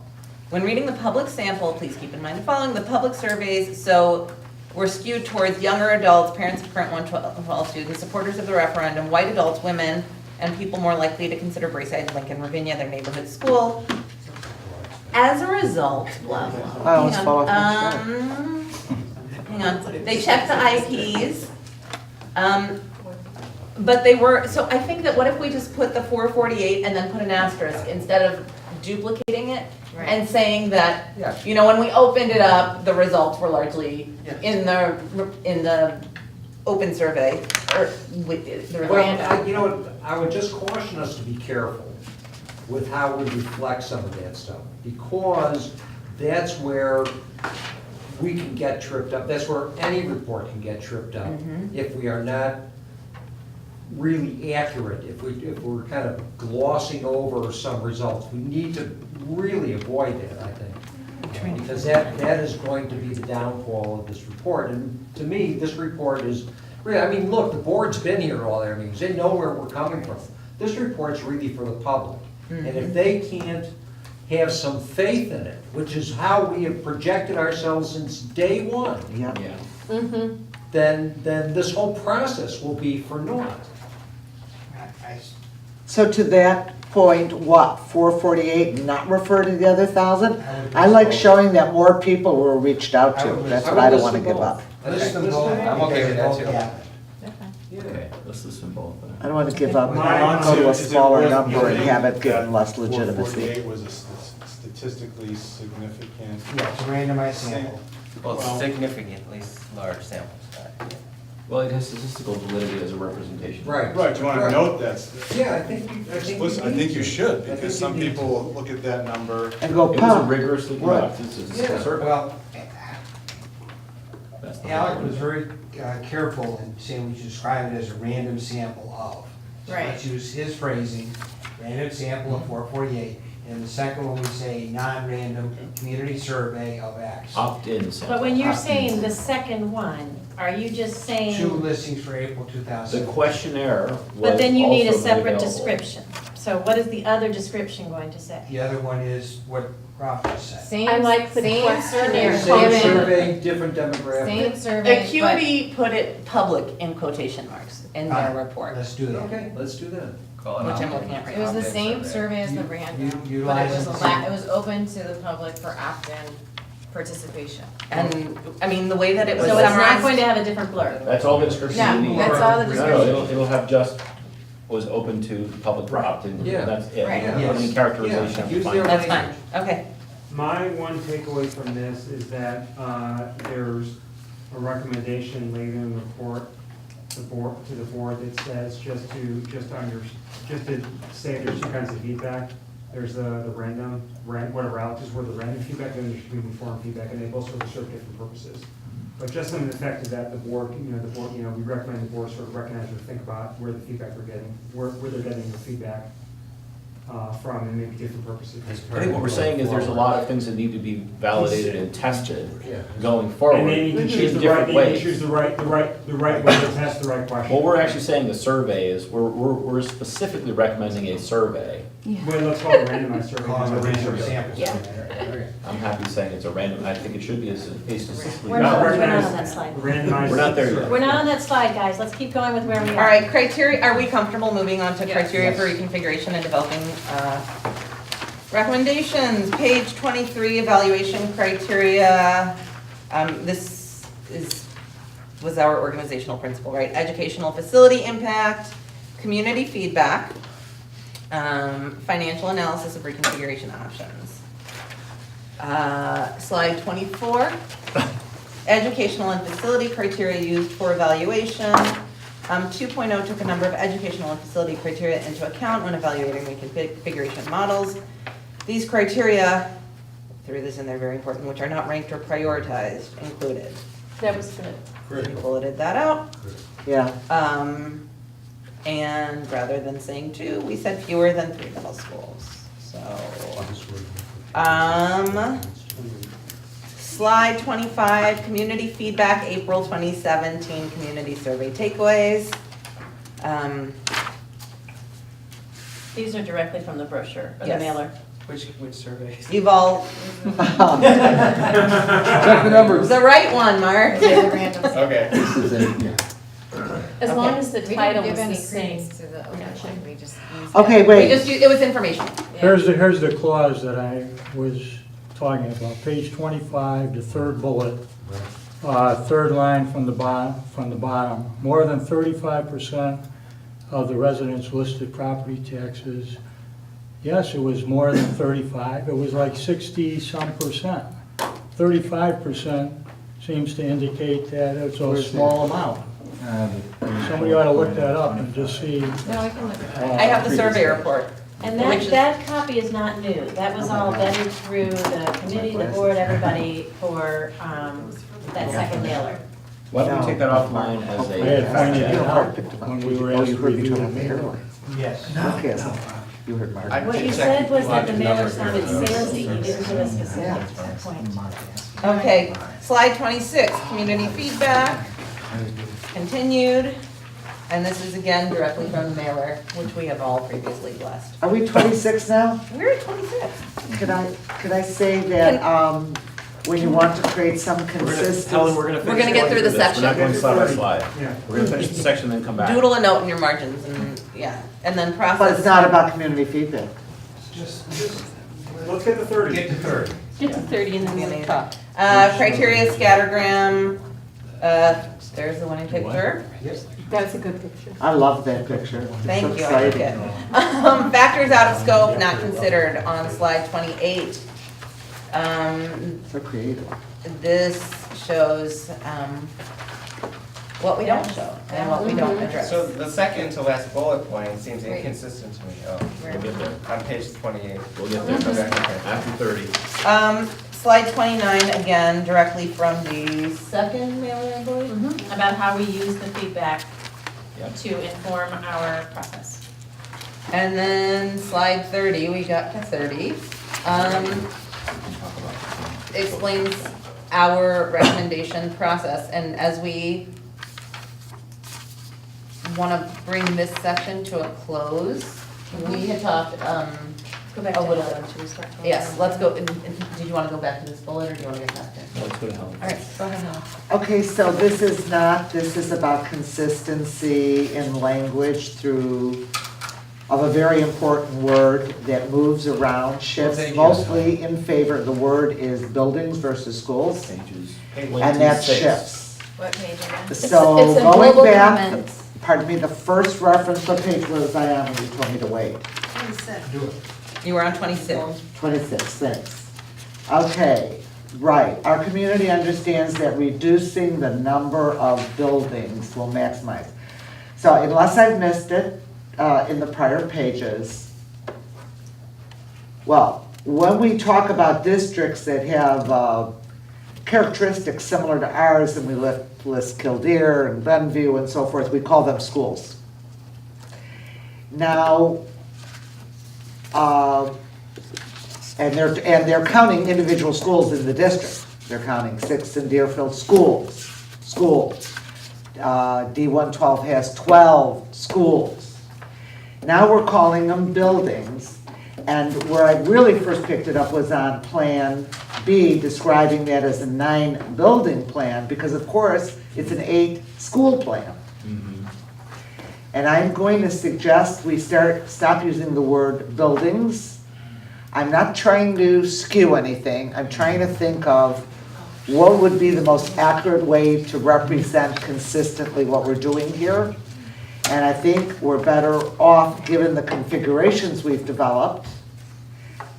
When reading the public sample, please keep in mind the following: the public surveys, so were skewed towards younger adults, parents of current 112 students, supporters of the referendum, white adults, women, and people more likely to consider Braeside, Lincoln, Ravinia their neighborhood school. As a result, blah, blah. I always Hang follow on, things hang on, they checked the IPs. But they were, so I think that what if we just put the 448 and then put an asterisk instead of duplicating it? And saying that, Yeah. you know, when we opened it up, the results were largely Yes. in the open survey, or with the Well, random. you know what, I would just caution us to be careful with how we reflect some of that stuff, because that's where we can get tripped up, that's where any report can get tripped up, if we are not really accurate, if we're kind of glossing over some results. We need to really avoid that, I think, because that is going to be the downfall of this report. And to me, this report is, really, I mean, look, the board's been here at all their meetings, they know where we're coming from. This report's really for the public. And if they can't have some faith in it, which is how we have projected ourselves since day one, Yeah. then this whole process will be for naught. So to that point, what, 448, not refer to the other 1,000? I like showing that more people were reached out to. That's what I don't want to give up. List them both. I'm okay with that, because too. they both happened. Okay, let's listen both. I don't want to give up, My- go to a Is it smaller worth number and noting have it given that less legitimacy. 448 was a statistically significant. Yeah, it's a randomized sample. Well, Well- significantly large sample size. Well, it has statistical validity as a representation. Right. Right, you want to Right. note that. Yeah, I think Explicit, I think you should, I think because you some need people look at that number. And go, It was a pop. rigorously conducted statistical Yeah, survey. Well, That's the Alec point. was very careful in saying we should describe it as a random sample of. So Right. let's use his phrasing, random sample of 448. And the second one, we say non-random community survey of X. Opt-in sample. But when you're saying the second one, are you just saying? 2 listings for April The 2000. questionnaire was But then you need a also made separate available. description. So what is the other description going to say? The other one is what Ralph just said. Same, I like the same questionnaire. survey. Same survey, different demographic. Same survey, Acuity put it public in quotation marks in their report, Let's do that. Okay, let's do that. Call it which I'm opt-in. looking at right It was now. the same survey as the You- random, but it utilize was the it was open to the public for opt-in participation. And, I mean, the way that it was So it's not summarized. going to have a different blurb? That's all the description Yeah, you need. that's all the No, description. it'll have just, was open to the public for opt-in, Yeah. that's it. Right. You don't have any Yes. characterization Yeah. of the Use findings. their That's fine, okay. My one takeaway from this is that there's a recommendation later in the report, to the board that says just to say there's two kinds of feedback. There's the whatever Alex is word, the random feedback, and there's informed feedback, and they both sort of serve different purposes. But just in the fact that the board, we recommend the board sort of recognize or think about where the feedback we're getting, where they're getting the feedback from, and maybe different purposes. I think what we're saying is there's a lot of things that need to be validated and tested Yeah. going forward And they need to in choose the right, different they need to ways. choose the right way to test the right question. What we're actually saying the survey is, we're specifically recommending a survey. Well, let's call it randomized survey. Call it a random survey. sample. Yeah. survey. I'm happy saying it's a random, I think it should be a statistically We're not, valid. we're not on that slide. Randomized. We're not there yet. We're not on that slide, guys, let's keep going with where we are. All right, criteria, are we comfortable moving on to Yes. criteria for reconfiguration and developing recommendations? Page 23, evaluation criteria. This was our organizational principle, right? Educational facility impact, community feedback, financial analysis of reconfiguration options. Slide 24, educational and facility criteria used for evaluation. 2.0 took a number of educational and facility criteria into account when evaluating reconfiguration models. These criteria, threw this in there, very important, which are not ranked or prioritized, included. That was good. We bulleted that out. Yeah. And rather than saying 2, we said fewer than 3 middle schools. So, slide 25, community feedback, April 2017 community survey takeaways. These are directly from the brochure, or the Yes. mailer. Which survey? You've all, Check the numbers. the right one, Mark. Yeah, the random. Okay. This is it, yeah. As Okay. long as the We title didn't is give the any same. credence to the omission, we just used. Okay, We wait. just, it was information. Here's the clause that I was talking about, page 25, the third bullet, third line from the bottom. More than 35% of the residents listed property taxes. Yes, it was more than 35, it was like 60-some percent. 35% seems to indicate that it's a small amount. Somebody ought to look that up and just see. No, I can look at that. I have the survey report. And Which that, is- that copy is not new. That was all vetted through the committee, the board, everybody for that second mailer. Why don't we take that offline as I a had fact pointed check? it out when we were Oh, asked you to heard me review talking the about mailer. Yes. Okay, you heard Mark. I What you checked said was that the logic mailer numbers sounded for the- salesy, you didn't give us specifics, that's the point. Okay, slide 26, community feedback, continued. And this is again directly from the mailer, which we have all previously blessed. Are we 26 now? We're at 26. Could I say that, when you want to create some Helen, consistency? we're gonna We're finish gonna get going through the this. We're not section. going slide by slide. Yeah. We're gonna finish the section and then come back. Doodle a note in your margins and, yeah, and then process. But it's not about community feedback. Just, let's get to 30. Get to 30. Get to 30 and then we'll talk. Criteria scattergram, There's the one in picture. That's a good picture. I love that picture. It's Thank so you, I like exciting. it. Factors out of scope, not considered on slide 28. So creative. This shows what we don't show and what we don't address. So the second to last bullet point seems Wait. inconsistent to me. Oh, We'll get there. on page 28. We'll get there. Okay, okay. After 30. Slide 29, again, directly from the second mailer, I believe. About how we use the feedback Yep. to inform our process. And then slide 30, we got to 30. Explains our recommendation process, and as we want to bring this section to a close, we had talked, Go back a to little Helen, bit. should we start? Yes, let's go, did you want to go back to this bullet, or do you want to get back there? Let's go to Helen. All right, go ahead, Helen. Okay, so this is about consistency in language of a very important word that moves around, shifts mostly in favor, the word is buildings versus schools, Pages. and that shifts. What page again? So it's a going global back, comment. pardon me, the first reference, what page was I on when you told me to wait? Do it. You were on 26. 26, thanks. Okay, right. Our community understands that reducing the number of buildings will maximize. So unless I've missed it in the prior pages, well, when we talk about districts that have characteristics similar to ours, and we list Kildare and Glenview and so forth, we call them schools. Now, and they're counting individual schools in the district. They're counting 6 in Deerfield schools. D112 has 12 schools. Now we're calling them buildings. And where I really first picked it up was on Plan B, describing that as a 9-building plan, because of course, it's an 8-school plan. And I'm going to suggest we stop using the word buildings. I'm not trying to skew anything. I'm trying to think of what would be the most accurate way to represent consistently what we're doing here. And I think we're better off, given the configurations we've developed,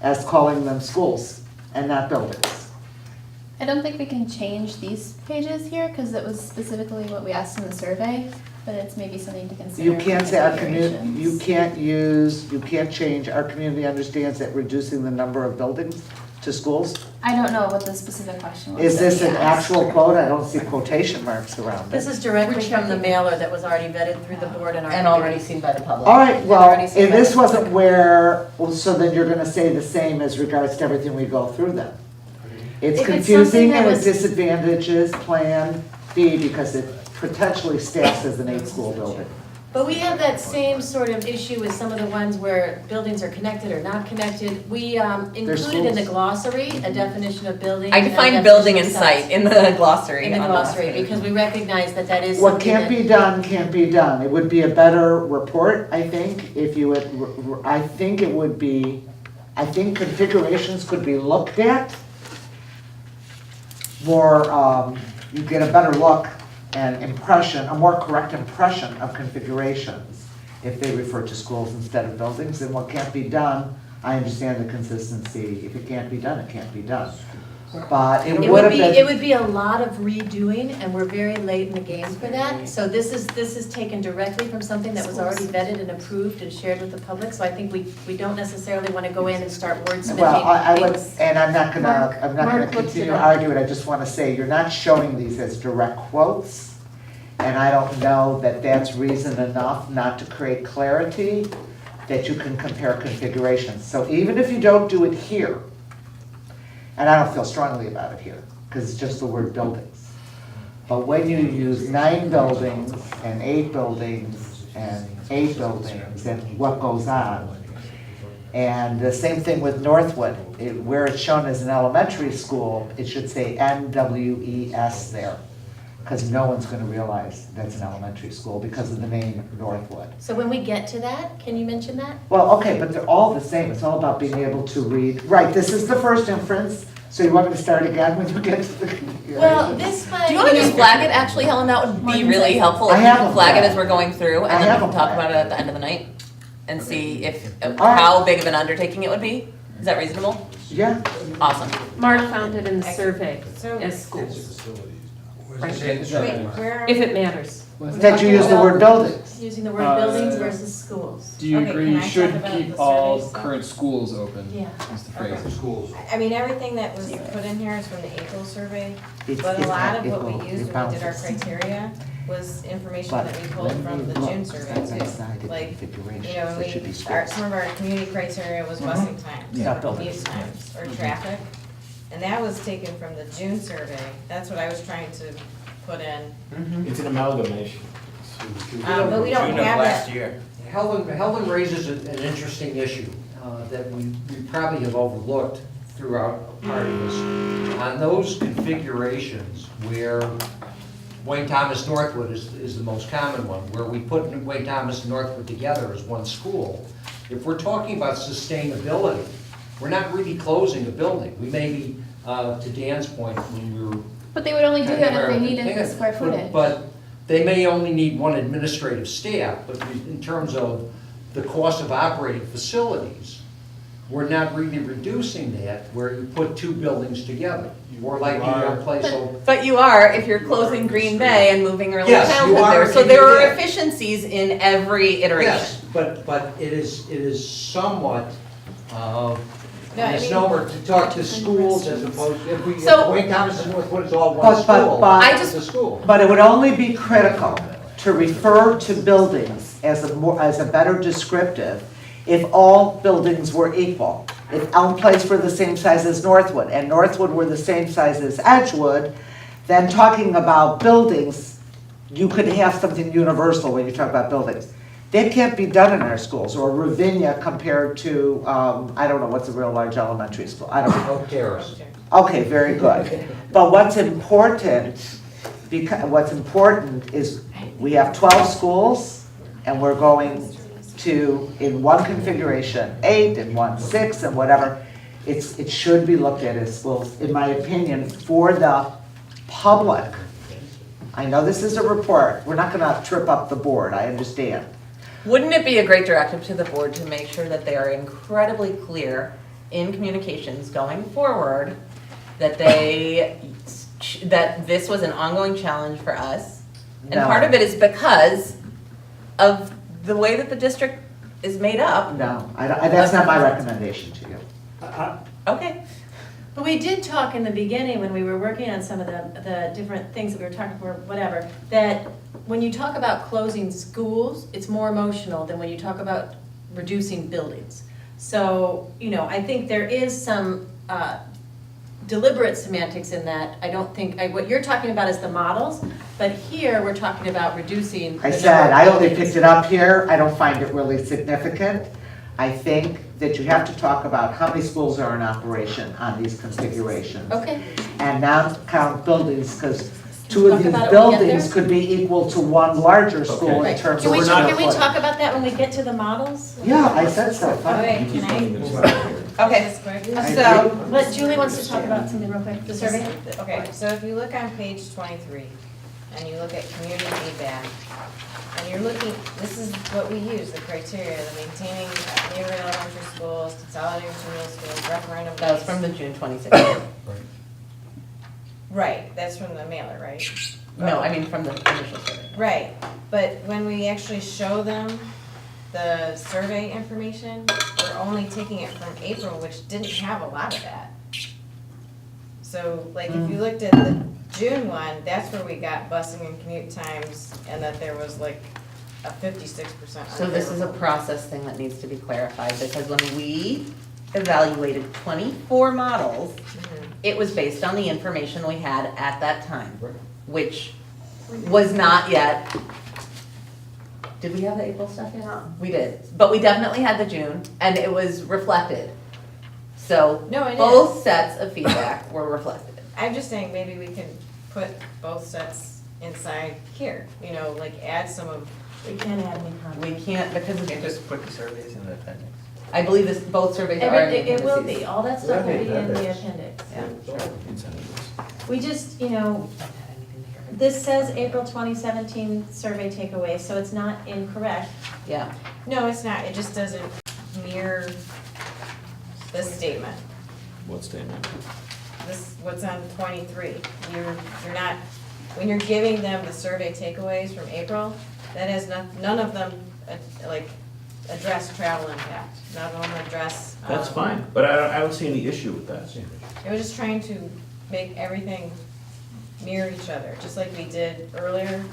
as calling them schools and not buildings. I don't think we can change these pages here because it was specifically what we asked in the survey, but it's maybe something to consider. You can't say our community, configurations. you can't change, our community understands that reducing the number of buildings to schools. I don't know what the specific question was. Is this that an we asked. actual quote? I don't see quotation marks around This it. is directly from the mailer that was already vetted through the board and our. And already seen by the public. All right, well, already seen if by this the wasn't public. where, well, so then you're gonna say the same as regards to everything we go through then. It's If it's confusing something that and it was- disadvantages Plan B because it potentially stacks as an 8-school building. But we have that same sort of issue with some of the ones where buildings are connected or not connected. We included in the schools. glossary a definition of building. I and a defined building and definition of site in the glossary. In the on the last glossary, page. because we recognize that that is What something can't be done, can't be done. It would be a better report, I think, if you would, I think it would be, I think configurations could be looked at more, you get a better look and impression, a more correct impression of configurations if they refer to schools instead of buildings. And what can't be done, I understand the consistency. If it can't be done, it can't be done. But it would have been. It would be a lot of redoing, and we're very late in the game for that. So this is taken directly from something that was already vetted and approved and shared with the public. So I think we don't necessarily want to go in and start wordsmithing. Well, I would, things. and I'm not gonna Mark looked continue it to up. argue it, I just wanna say, you're not showing these as direct quotes. And I don't know that that's reason enough not to create clarity that you can compare configurations. So even if you don't do it here, and I don't feel strongly about it here, because it's just the word buildings. But when you use 9 buildings and 8 buildings and 8 buildings and what goes on, and the same thing with Northwood, where it's shown as an elementary school, it should say NWES there, because no one's gonna realize that's an elementary school because of the name Northwood. So when we get to that, can you mention that? Well, okay, but they're all the same, it's all about being able to read. Right, this is the first inference, So you want me to start again when you get to the configuration? Well, this might. Do you want to just flag it, actually, Helen? That would be really helpful. I If you have can them flag it flagged. as we're going through, I and then have we can them talk flagged. about it at the end of the night and see if, right. how big of an undertaking it would be. Is that reasonable? Yeah. Awesome. Mark found it in the survey So- as schools, Where's it? Wait, where are if we? it matters. That you use the word buildings. Using the word buildings versus schools. Do you Okay, agree can you I talk should about keep the all survey stuff? current schools open? Yeah. Is the phrase. Schools. I mean, everything that was put in here is from the April survey, It's- but a it's lot not of what April, we used it when we did our bounces. criteria was information But that we pulled when from we the look June survey side by too. side in Like, configurations, you know, there should be some of our community criteria was busing times, Yeah, or buildings. commute times, or traffic. And that was taken from the June survey, that's what I was trying to put in. It's an amalgamation. But we don't June of have last it. year. Helen raises an interesting issue that we probably have overlooked throughout part of this. On those configurations where Wayne Thomas Northwood is the most common one, where we put Wayne Thomas and Northwood together as one school, if we're talking about sustainability, we're not really closing a building. We may be, to Dan's point, when we were. But they would only do that if they needed the square footage. But they may only need one administrative staff, but in terms of the cost of operating facilities, we're not really reducing that where you put two buildings together. More like a place of. But you are, if you're closing Green Bay and moving early Yes, you childhood are there. So if you there do are that. efficiencies in every iteration. Yes, but it is somewhat, No, I mean- misnomer to talk to schools as opposed, if So- Wayne Thomas and Northwood is all one But- school, but- it's a school. But it would only be critical to refer to buildings as a better descriptive if all buildings were equal. If Elm Place were the same size as Northwood, and Northwood were the same size as Edgewood, then talking about buildings, you could have something universal when you talk about buildings. That can't be done in our schools, or Ravinia compared to, I don't know, what's a real large elementary school? I don't know. Oak Terrace. Okay, very good. But what's important is we have 12 schools, and we're going to, in one configuration, 8, and 1, 6, and whatever. It should be looked at as schools, in my opinion, for the public. I know this is a report, we're not gonna trip up the board, I understand. Wouldn't it be a great directive to the board to make sure that they are incredibly clear in communications going forward that that this was an ongoing challenge for us? And No. part of it is because of the way that the district is made up. No, that's not my recommendation to you. Okay. But we did talk in the beginning, when we were working on some of the different things that we were talking about, whatever, that when you talk about closing schools, it's more emotional than when you talk about reducing buildings. So, I think there is some deliberate semantics in that. I don't think, what you're talking about is the models, but here we're talking about reducing. I the said, number of I only buildings. picked it up here, I don't find it really significant. I think that you have to talk about how many schools are in operation on these configurations. Okay. And not count buildings, because two of Talk these about it when we get buildings there? could be equal to one larger school in Right. terms Can of we, square can we footage. talk about that when we get to the models? Yeah, I said so. Oh, wait, can I? Okay, Just quick? so, Julie wants to talk about something real quick, the survey? Okay, so if you look on page 23, and you look at community feedback, and you're looking, this is what we use, the criteria, the maintaining neighborhood elementary schools, consolidating two middle schools, referendum. That was from the June 26th. Right, that's from the mailer, right? No, I mean from the initial survey. Right, but when we actually show them the survey information, we're only taking it from April, which didn't have a lot of that. So, like, if you looked at the June one, that's where we got busing and commute times, and that there was like a 56%. So this is a process thing that needs to be clarified, because when we evaluated 24 models, it was based on the information we had at that time, which was not yet. Did we have the April stuff yet? We did, but we definitely had the June, and it was reflected. So No, it both is. sets of feedback were reflected. I'm just saying, maybe we can put both sets inside here, like add some of. We can't add any comments. We can't, because You can't just put the surveys in the appendix. I believe this, both surveys are in the It will appendices. be, all that stuff will be in the Appendix. appendix. Yeah. We just, this says April 2017 survey takeaways, so it's not incorrect. Yeah. No, it's not, it just doesn't mirror this statement, What statement? this, what's on 23. You're not, when you're giving them the survey takeaways from April, that has none of them, like, address travel impact. None of them address. That's fine, but I don't see any issue with that. It was just trying to make everything mirror each other, just like we did earlier,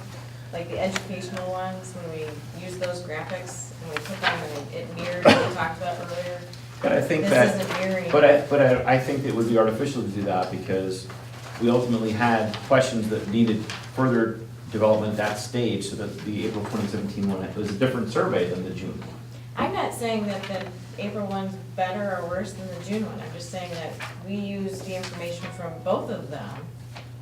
like the educational ones, when we used those graphics and we put them and it mirrored what we talked about earlier. But I think This that, isn't mirroring. but I think it would be artificial to do that because we ultimately had questions that needed further development at that stage, so that the April 2017 one was a different survey than the June one. I'm not saying that the April one's better or worse than the June one. I'm just saying that we used the information from both of them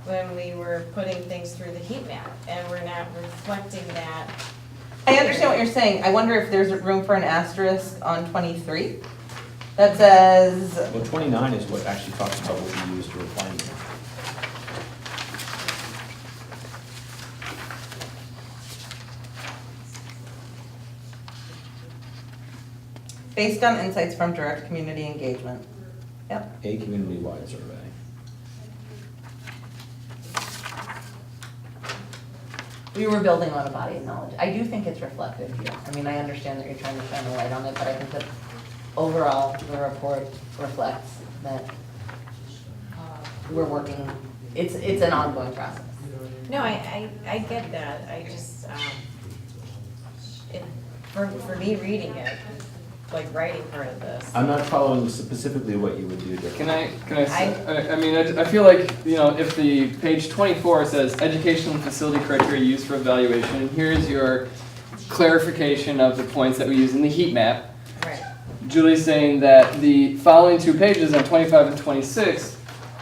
when we were putting things through the heat map, and we're not reflecting that. I understand what you're saying. I wonder if there's room for an asterisk on 23 that says, Well, 29 is what actually talks about what we use to refine them. based on insights from direct community engagement. Yep. A community-wide survey. We were building on a body of knowledge. I do think it's reflective here. I mean, I understand that you're trying to shine a light on it, but I think that overall, the report reflects that we're working, it's an ongoing process. No, I get that. I just, for me reading it, like writing part of this. I'm not following specifically what you would do differently. I feel like, if the page 24 says educational and facility criteria used for evaluation, and here's your clarification of the points that we use in the heat map. Right. Julie's saying that the following two pages on 25 and 26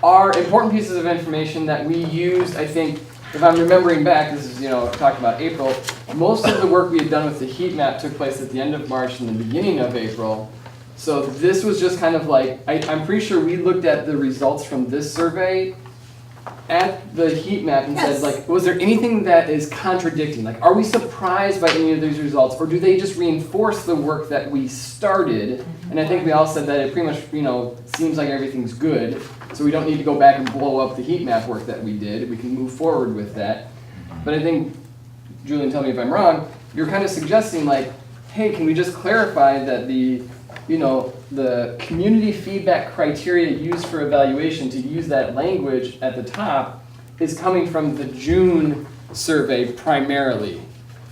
are important pieces of information that we used, I think, if I'm remembering back, this is, talking about April, most of the work we had done with the heat map took place at the end of March and the beginning of April. So this was just kind of like, I'm pretty sure we looked at the results from this survey at the heat map and said, like, was there anything that is contradicting? Like, are we surprised by any of these results, or do they just reinforce the work that we started? And I think we all said that it pretty much, seems like everything's good, so we don't need to go back and blow up the heat map work that we did. We can move forward with that. But I think, Julian, tell me if I'm wrong, you're kind of suggesting like, hey, can we just clarify that the community feedback criteria used for evaluation, to use that language at the top, is coming from the June survey primarily.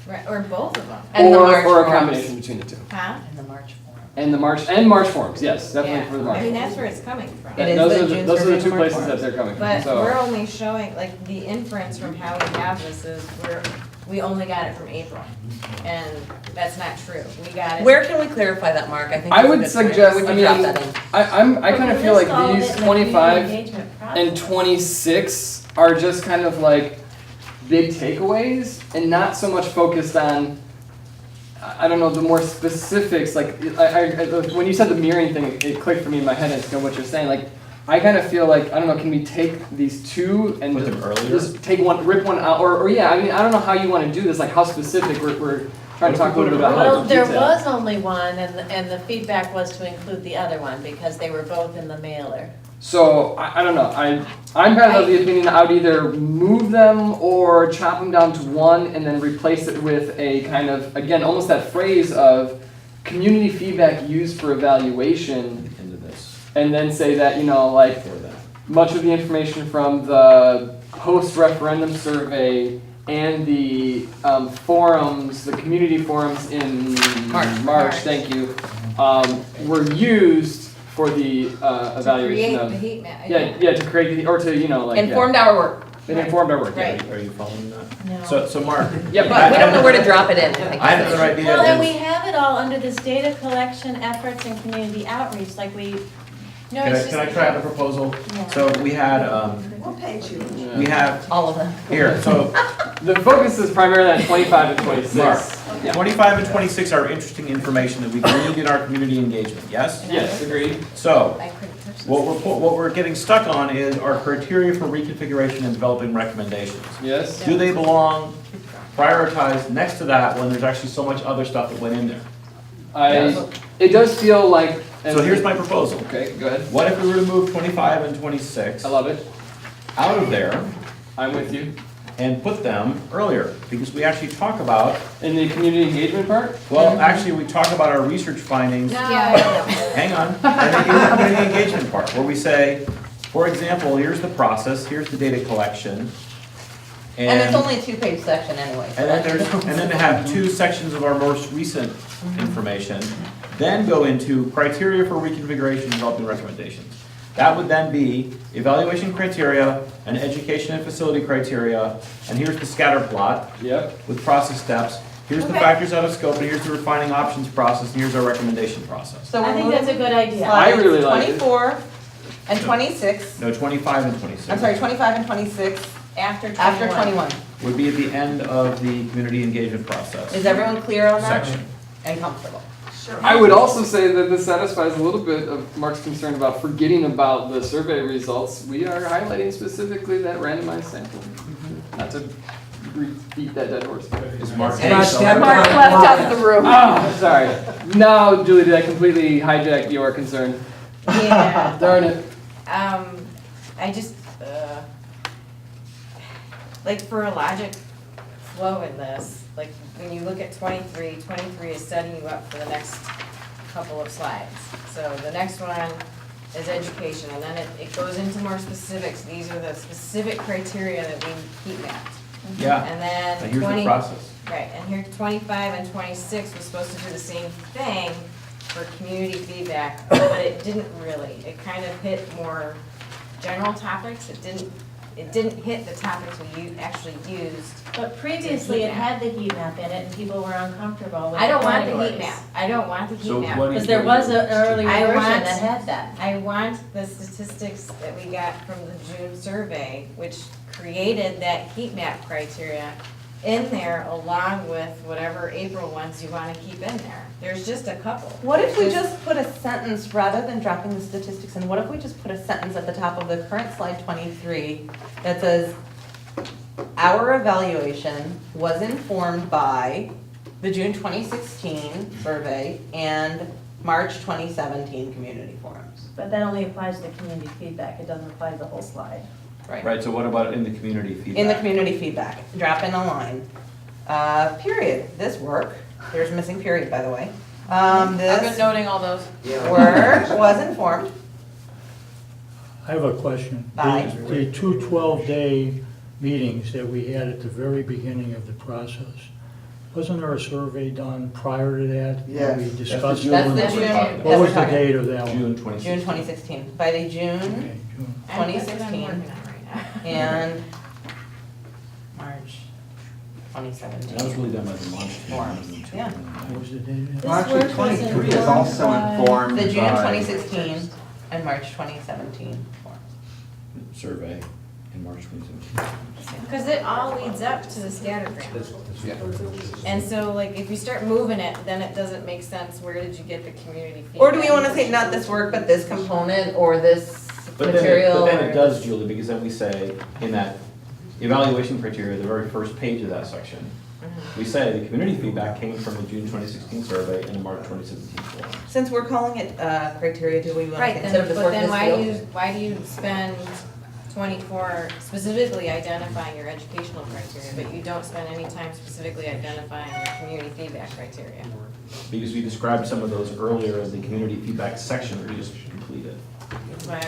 Right, or both of them. Or a combination between the two. Huh? And the March form. And March forms, yes, definitely for the March. I mean, that's where it's coming from. Those are the two places that they're coming from. But So- we're only showing, like, the inference from how we have this is we only got it from April. And that's not true. We got it. Where can we clarify that, Mark? I think I that's a would good point. suggest, Would I you mean, drop that in? I kind of feel like List all of these it in the 25 community engagement process. and 26 are just kind of like big takeaways and not so much focused on, I don't know, the more specifics. Like, when you said the mirroring thing, it clicked for me in my head as to what you're saying. Like, I kind of feel like, I don't know, can we take these two and Put them earlier? just take one, rip one out, or yeah, I mean, I don't know how you want to do this, like how specific, we're trying to talk a little bit about how Well, to there detail. was only one, and the feedback was to include the other one, because they were both in the mailer. So, I don't know, I'm kind of the opinion I would either move them or chop them down to one and then replace it with a kind of, again, almost that phrase of community feedback used for evaluation. Into this. And then say that, like, For that. much of the information from the post-referendum survey and the forums, the community forums in March, thank you, were used for the evaluation Create of. the heat map. Yeah, to create the, or to, like. Informed our work. It informed our work, yeah. Right. Are you following that? No. So Mark. Yeah, But we don't know where to drop it in. I have the right Well, and we idea. have it all under this data collection efforts and community outreach, like we, No, Can it's I just. try out the proposal? Yeah. So we had, What page you? we have, All of them. here, so The focus is primarily on 25 and 26. Mark, Yeah. 25 and 26 are interesting information that we gleaned in our community engagement, yes? Yes, agreed. So, I couldn't touch this. what we're getting stuck on is our criteria for reconfiguration and developing recommendations. Yes. Do they belong prioritized next to that when there's actually so much other stuff that went in there? It does feel like. So here's my proposal. Okay, go ahead. What if we were to move 25 and 26 I love it. out of there I'm with you. and put them earlier? Because we actually talk about, In the community engagement part? well, actually, we talk about our research findings. Yeah. Hang on. And then in the community engagement part, where we say, for example, here's the process, here's the data collection. And it's only a 2-page section anyway. so And then to have 2 sections of our most recent information, then go into criteria for reconfiguration and developing recommendations. That would then be evaluation criteria and education and facility criteria, and here's the scatter plot with process steps. Here's the factors out of scope, and here's the refining options process, and here's our recommendation process. So I we're think that's a moving good idea. slides I really like it. 24 and 26. No, 25 and 26. I'm sorry, 25 and 26 After 21. after 21. Would be at the end of the community engagement process. Is everyone clear on that? Section. And comfortable? Sure. I would also say that this satisfies a little bit of Mark's concern about forgetting about the survey results. We are highlighting specifically that randomized sample. Not to repeat that dead horse. Is Mark? Mark left out of the room. Oh, sorry. No, Julie, did I completely hijack your concern? Yeah. Darn it. I just, like for a logic flow in this, like when you look at 23, 23 is setting you up for the next couple of slides. So the next one is education, and then it goes into more specifics. These are the specific criteria that we heat mapped. Yeah. And then And here's the 20 process. Right, and here 25 and 26 was supposed to do the same thing for community feedback, but it didn't really. It kind of hit more general topics. It didn't hit the topics we actually used. But previously, it had the heat map in it, and people were uncomfortable with I don't the want the heat categories. map. I don't want the heat So map. what Because there was an earlier I version want- that had that. I want the statistics that we got from the June survey, which created that heat map criteria in there along with whatever April ones you want to keep in there. There's just a couple. What if we There's just put a sentence, rather than dropping the statistics in, what if we just put a sentence at the top of the current slide 23 that says, our evaluation was informed by the June 2016 survey and March 2017 community forums. But that only applies to community feedback, it doesn't apply to the whole slide. Right, so what about in the community feedback? In the community feedback, drop in a line, period, this work, there's a missing period, by the way. I've been This noting all those. work was informed I have a question. by. The 2 12-day meetings that we had at the very beginning of the process, wasn't there a survey done prior to that? Yes. We That's the discussed June it? That's the one June. we're talking about. What was the that's date of that one? June 26. June 2016, by the June Okay, June. That's what I'm 2016 working on right now. and March That was 2017. really done by the March. Forums, yeah. What was the date of that? This Well, actually, work was 23 is informed also by- informed The June by- 2016 and March 2017 forums. Survey in March 2017. Because it all leads up to the scattergram. And so like if you start moving it, then it doesn't make sense. Where did you get the community feedback? Or do we want to say not this work, but this component or this But material? then it or- does, Julie, because then we say in that evaluation criteria, the very first page of that section, we say the community feedback came from the June 2016 survey and the March 2017 forum. Since we're calling it criteria, do we want Right, to then, consider this but work then this field? why do you spend 24 specifically identifying your educational criteria, but you don't spend any time specifically identifying your community feedback criteria? Because we described some of those earlier in the community feedback section that we just completed. That's why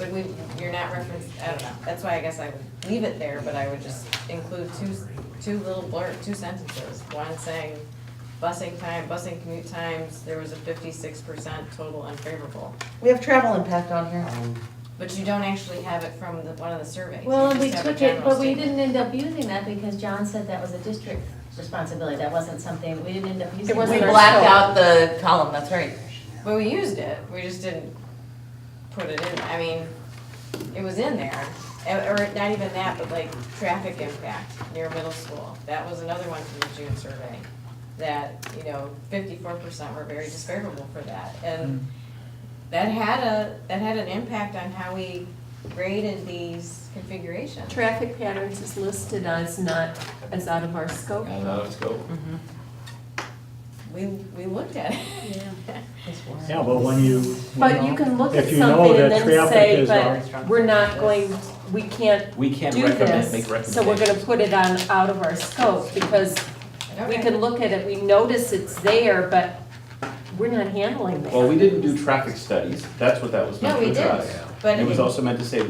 I would, you're not referenced, I don't know, that's why I guess I would leave it there, but I would just include two little two sentences. One saying busing time, busing commute times, there was a 56% total unfavorable. We have travel impact on here. But you don't actually have it from one of the surveys. Well, You and we just have a took it, general but we statement. didn't end up using that because John said that was a district responsibility. That wasn't something, we didn't end up using. We that. blacked out the column, that's right. But we used it, we just didn't put it in, I mean, it was in there. Or not even that, but like traffic impact near middle school. That was another one from the June survey. that, 54% were very disfavorable for that. And that had an impact on how we graded these configurations. Traffic patterns is listed as not, as out of our scope. And out of scope. We looked at it. Yeah, but when you. But you can look at if you know something and that then traffic say, is but we're not going, we can't We can't do recommend, make this, so we're recommendations. gonna put it on, out of our scope, because we Okay. can look at it, we notice it's there, but we're not handling that. Well, we didn't do traffic studies, that's what that was meant No, to we address. didn't, but It was also meant to say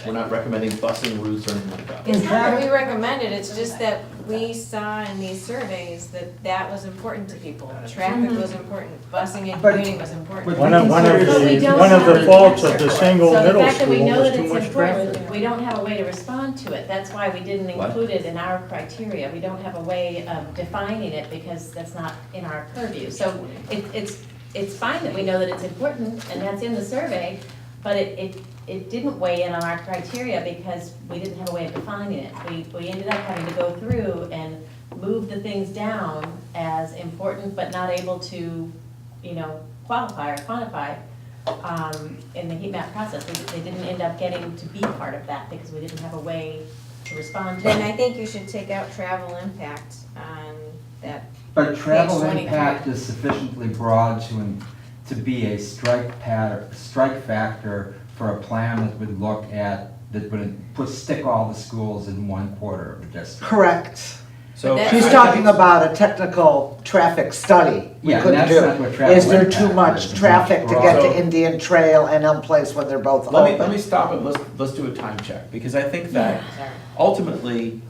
we're not recommending busing routes or anything like that. It's not that we recommended, it's just that we saw in these surveys that that was important to people. Traffic was important, busing and commuting was important. One of But we the, don't one of have the an faults of answer the for it. single So the middle fact that we school know was that too it's much important, traffic. we don't have a way to respond to it. That's why we didn't What? include it in our criteria. We don't have a way of defining it because that's not in our purview. So it's fine that we know that it's important and that's in the survey, but it didn't weigh in on our criteria because we didn't have a way of defining it. We ended up having to go through and move the things down as important but not able to, qualify or quantify in the heat map process. They didn't end up getting to be part of that because we didn't have a way to respond to Then it. I think you should take out travel impact on that. But travel Page 23. impact is sufficiently broad to be a strike factor for a plan that would look at, that would stick all the schools in one quarter of the district. Correct. So But She's I- talking about a technical traffic study. We Yeah, couldn't that's do. not what travel Is there too impact much is. traffic to get So- to Indian Trail and Elm Place when they're both Let me open? stop and let's do a time check, because I think that Sorry. ultimately,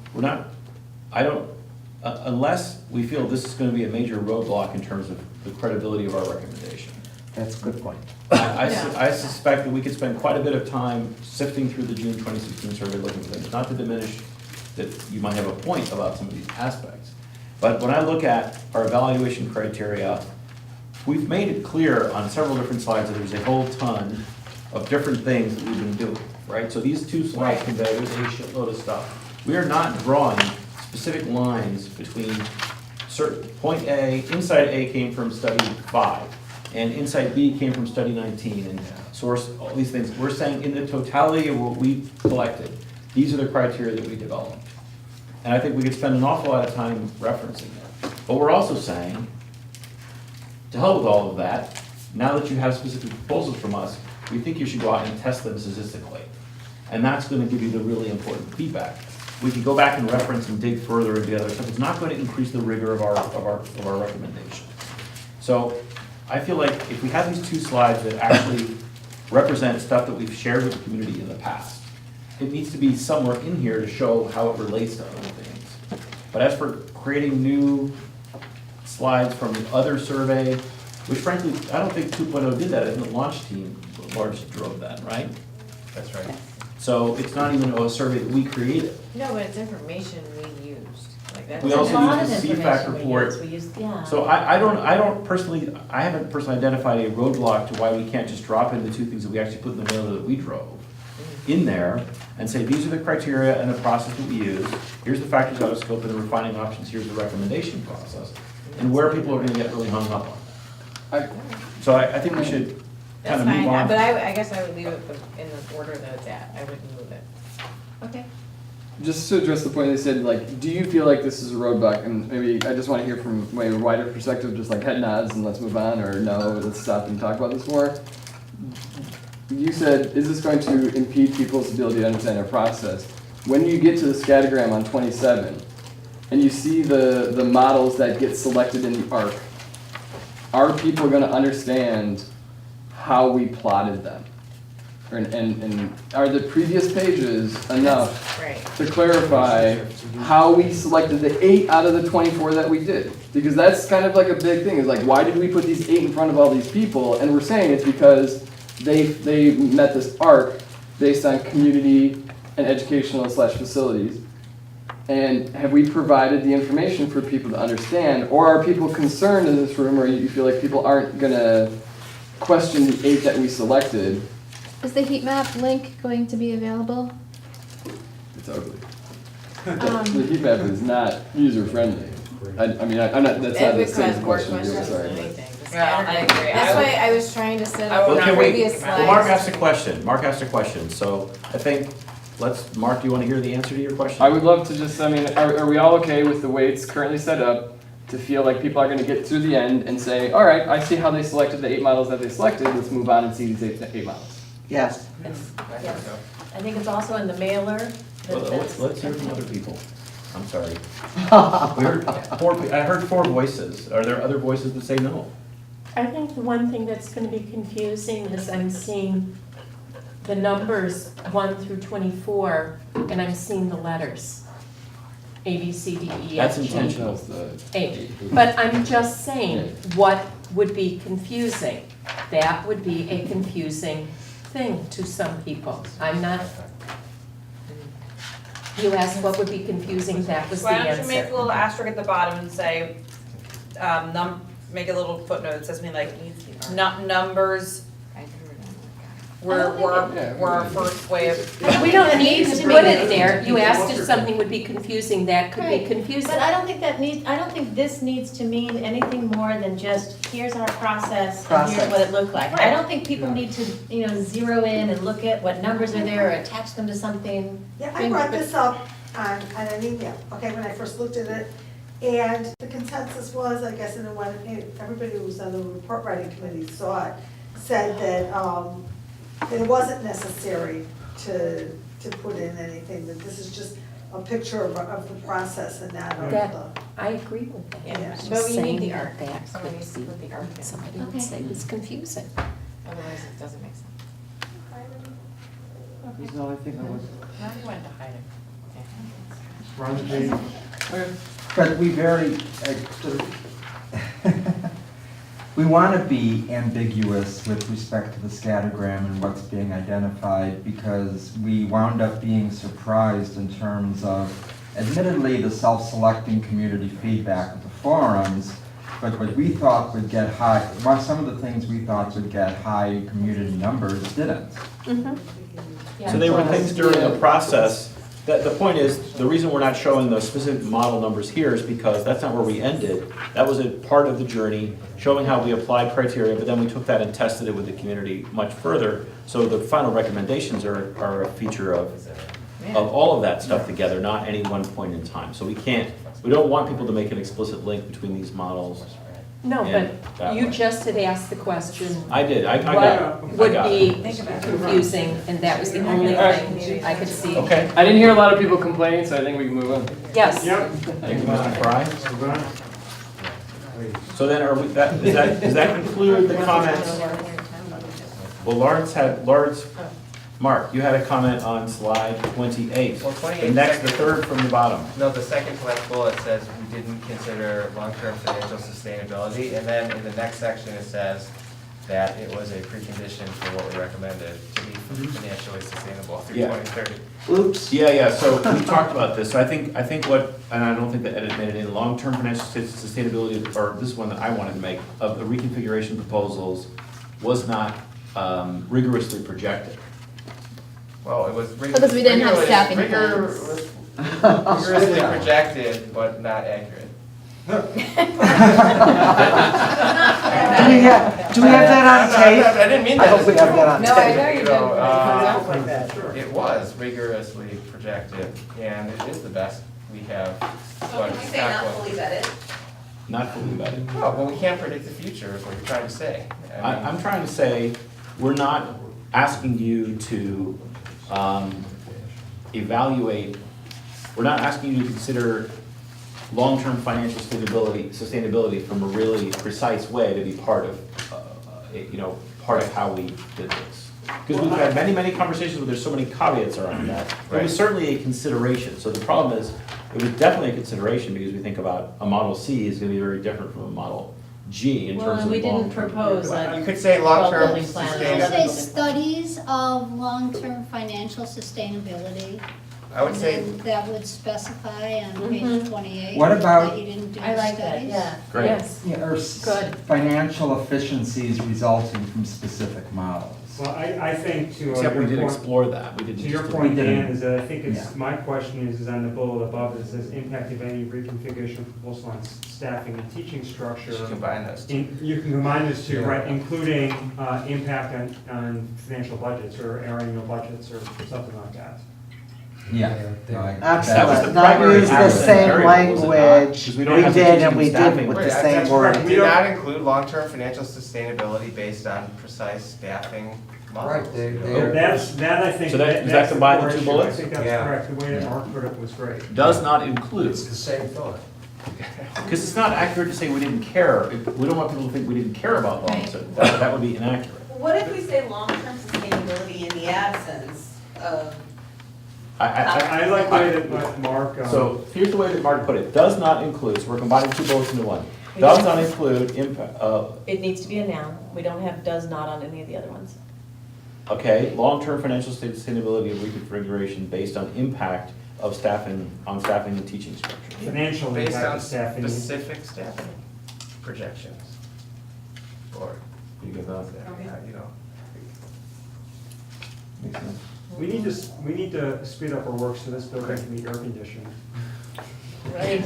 unless we feel this is gonna be a major roadblock in terms of the credibility of our recommendation. That's a good point. I suspect that we could spend quite a bit of time sifting through the June 2016 survey looking for things, not to diminish that you might have a point about some of these aspects. But when I look at our evaluation criteria, we've made it clear on several different slides that there's a whole ton of different things that we've been doing, right? So these two slides convey, there's a shitload of stuff. We are not drawing specific lines between certain, point A, inside A came from study 5, and inside B came from study 19, and source, all these things. We're saying in the totality of what we collected, these are the criteria that we developed. And I think we could spend an awful lot of time referencing it. But we're also saying, to hell with all of that, now that you have specific proposals from us, we think you should go out and test them statistically. And that's gonna give you the really important feedback. We can go back and reference and dig further into the other stuff. It's not going to increase the rigor of our recommendation. So I feel like if we have these two slides that actually represent stuff that we've shared with the community in the past, it needs to be somewhere in here to show how it relates to other things. But as for creating new slides from the other survey, which frankly, I don't think 2.0 did that, I think the launch team largely drove that, right? That's right. So it's not even a survey that we created. No, but it's information we used, like that's. We also A lot use of the CFAC information we report. use. We use, yeah. So I haven't personally identified a roadblock to why we can't just drop in the two things that we actually put in the mailer that we drove in there and say, these are the criteria and the process that we use, here's the factors out of scope and the refining options, here's the recommendation process, and where people are gonna get really hung up on that. So I think we should kind That's of fine, move on. but I guess I would leave it in the order that it's at, I wouldn't move it. Okay. Just to address the point they said, like, do you feel like this is a roadblock? And maybe I just want to hear from a wider perspective, just like head nods and let's move on, or no, let's stop and talk about this more. You said, is this going to impede people's ability to understand our process? When you get to the scattergram on 27, and you see the models that get selected in the ARC, are people going to understand how we plotted them? And are the previous pages enough Right. to clarify how we selected the 8 out of the 24 that we did? Because that's kind of like a big thing, is like, why did we put these 8 in front of all these people? And we're saying it's because they met this ARC based on community and educational / facilities. And have we provided the information for people to understand? Or are people concerned in this room, or you feel like people aren't gonna question the 8 that we selected? Is the heat map link going to be available? It's ugly. The heat map is not user friendly. I mean, I'm not, that's not the same question, I'm sorry. Yeah, I agree. That's why I was trying to set I up will the not Okay, previous wait, slides. well, Mark asked a question, so I think, Mark, do you wanna hear the answer to your question? I would love to just, I mean, are we all okay with the way it's currently set up? To feel like people are gonna get through the end and say, all right, I see how they selected the 8 models that they selected, let's move on and see these eight models. Yes. Yes. I think it's also in the mailer. Let's hear from other people. I'm sorry. I heard 4 voices. Are there other voices that say no? I think the one thing that's gonna be confusing is I'm seeing the numbers 1 through 24, and I'm seeing the letters. A, B, C, D, E, F, That's G, intentional. H. But I'm just saying, what would be confusing? That would be a confusing thing to some people. I'm not, you asked what would be confusing, that was the Why don't you make a answer. little asterisk at the bottom and say, make a little footnote, it says something like, numbers were our first way of. We don't need to put it there. You asked if something would be confusing, that could be Right. confusing. But I don't think this needs to mean anything more than just, here's our process, and here's what it looked like. I don't think people need to, zero in and look at what numbers are there or attach them to something. Yeah, I brought this up on an email, okay, when I first looked at it. And the consensus was, I guess, and when everybody who was on the report writing committee saw it, said that it wasn't necessary to put in anything, that this is just a picture of the process and not of That, the. I agree with that. Yeah. I'm just But we need saying the that art. that So we could need to be, put the art in. somebody would Okay. say it's confusing. Otherwise, it doesn't make sense. No, I think I was. Now you wanted to hide it. Run the page. But we we want to be ambiguous with respect to the scattergram and what's being identified, because we wound up being surprised in terms of, admittedly, the self-selecting community feedback of the forums, but what we thought would get high, some of the things we thought would get high community numbers didn't. So they were things during the process, the point is, the reason we're not showing the specific model numbers here is because that's not where we ended. That was a part of the journey, showing how we applied criteria, but then we took that and tested it with the community much further. So the final recommendations are a feature of all of that stuff together, not any one point in time. So we don't want people to make an explicit link between these models. No, And but that you way. just had asked the question. I did, I got it. What I would got be it. confusing, and that was the only thing I could see. Okay. I didn't hear a lot of people complaining, so I think we can move on. Yes. Yep. Thank you, Mr. Fry. So then does that conclude the comments? Well, Mark, you had a comment on slide 28. Well, 28 The next, second- the third from the bottom. No, the second to last bullet says we didn't consider long-term financial sustainability, and then in the next section it says that it was a precondition for what we recommended to be financially sustainable through Yeah. 2030. Oops. Yeah, so we talked about this, so I think what, and I don't think the edit made it in, long-term financial sustainability, or this is one that I wanted to make, of the reconfiguration proposals was not rigorously projected. Well, it was Because we didn't have staffing rigorously projected, but not accurate. Do we have that on tape? I didn't mean I that. hope we have that on No, I tape. know you didn't, but it comes out like that. It was rigorously projected, and it is the best we have. But it's not what- vetted? Not fully vetted. Oh, well, we can't predict the future, is what you're trying to say. I mean- I'm trying to say, we're not asking you to evaluate, we're not asking you to consider long-term financial sustainability from a really precise way to be part of, part of how we did this. Because we've had many conversations where there's so many caveats around that. It was certainly a consideration. So the problem is, it was definitely a consideration because we think about a Model C is gonna be very different from a Model G in Well, terms and of we didn't long-term. propose a You could say long-term building plan. sustainability. Say studies of long-term financial sustainability. I would say, And then that would specify on page 28. What about- That you didn't do I like that, studies. yeah. Great. Yes. Yeah, or Good. financial efficiencies resulting from specific models. Well, I think to Except we your did point- explore that, we didn't To your just. point, We didn't. Dan, is that I think Yeah. it's, my question is on the bullet above, it says impact of any reconfiguration of proposal on staffing and teaching structure. You should combine those two. You can combine those two, Yeah. right, including impact on financial budgets or annual budgets or something like that. Yeah. No, I- That was the Excellent, not primary use the accent same variable, was it not? language 'Cause we we don't have the did teaching and we staffing. didn't with the Right, same that's word. correct. We did not include long-term financial sustainability based on precise staffing models. Right, they- you know. they- That I think. So that- does that that's the combine the core two issue. bullets? I think that's Yeah. correct, the way that Mark put it was great. Does not include, It's the same thought. because it's not accurate to say we didn't care. We don't want people to think we didn't care about long, so that would be inaccurate. What if we say long-term sustainability in the absence of? I like the way that Mark. So here's the way that Mark put it, does not include, so we're combining two bullets into one. Does not include impact, It needs to be a noun. We don't have does not on any of the other ones. okay, long-term financial sustainability of reconfiguration based on impact of staffing, on staffing and teaching structure. Financial Based impact on of staffing. specific staffing projections. Or, You get that? you know. Makes sense. We need to speed up our work so this building can meet air conditioning. Right.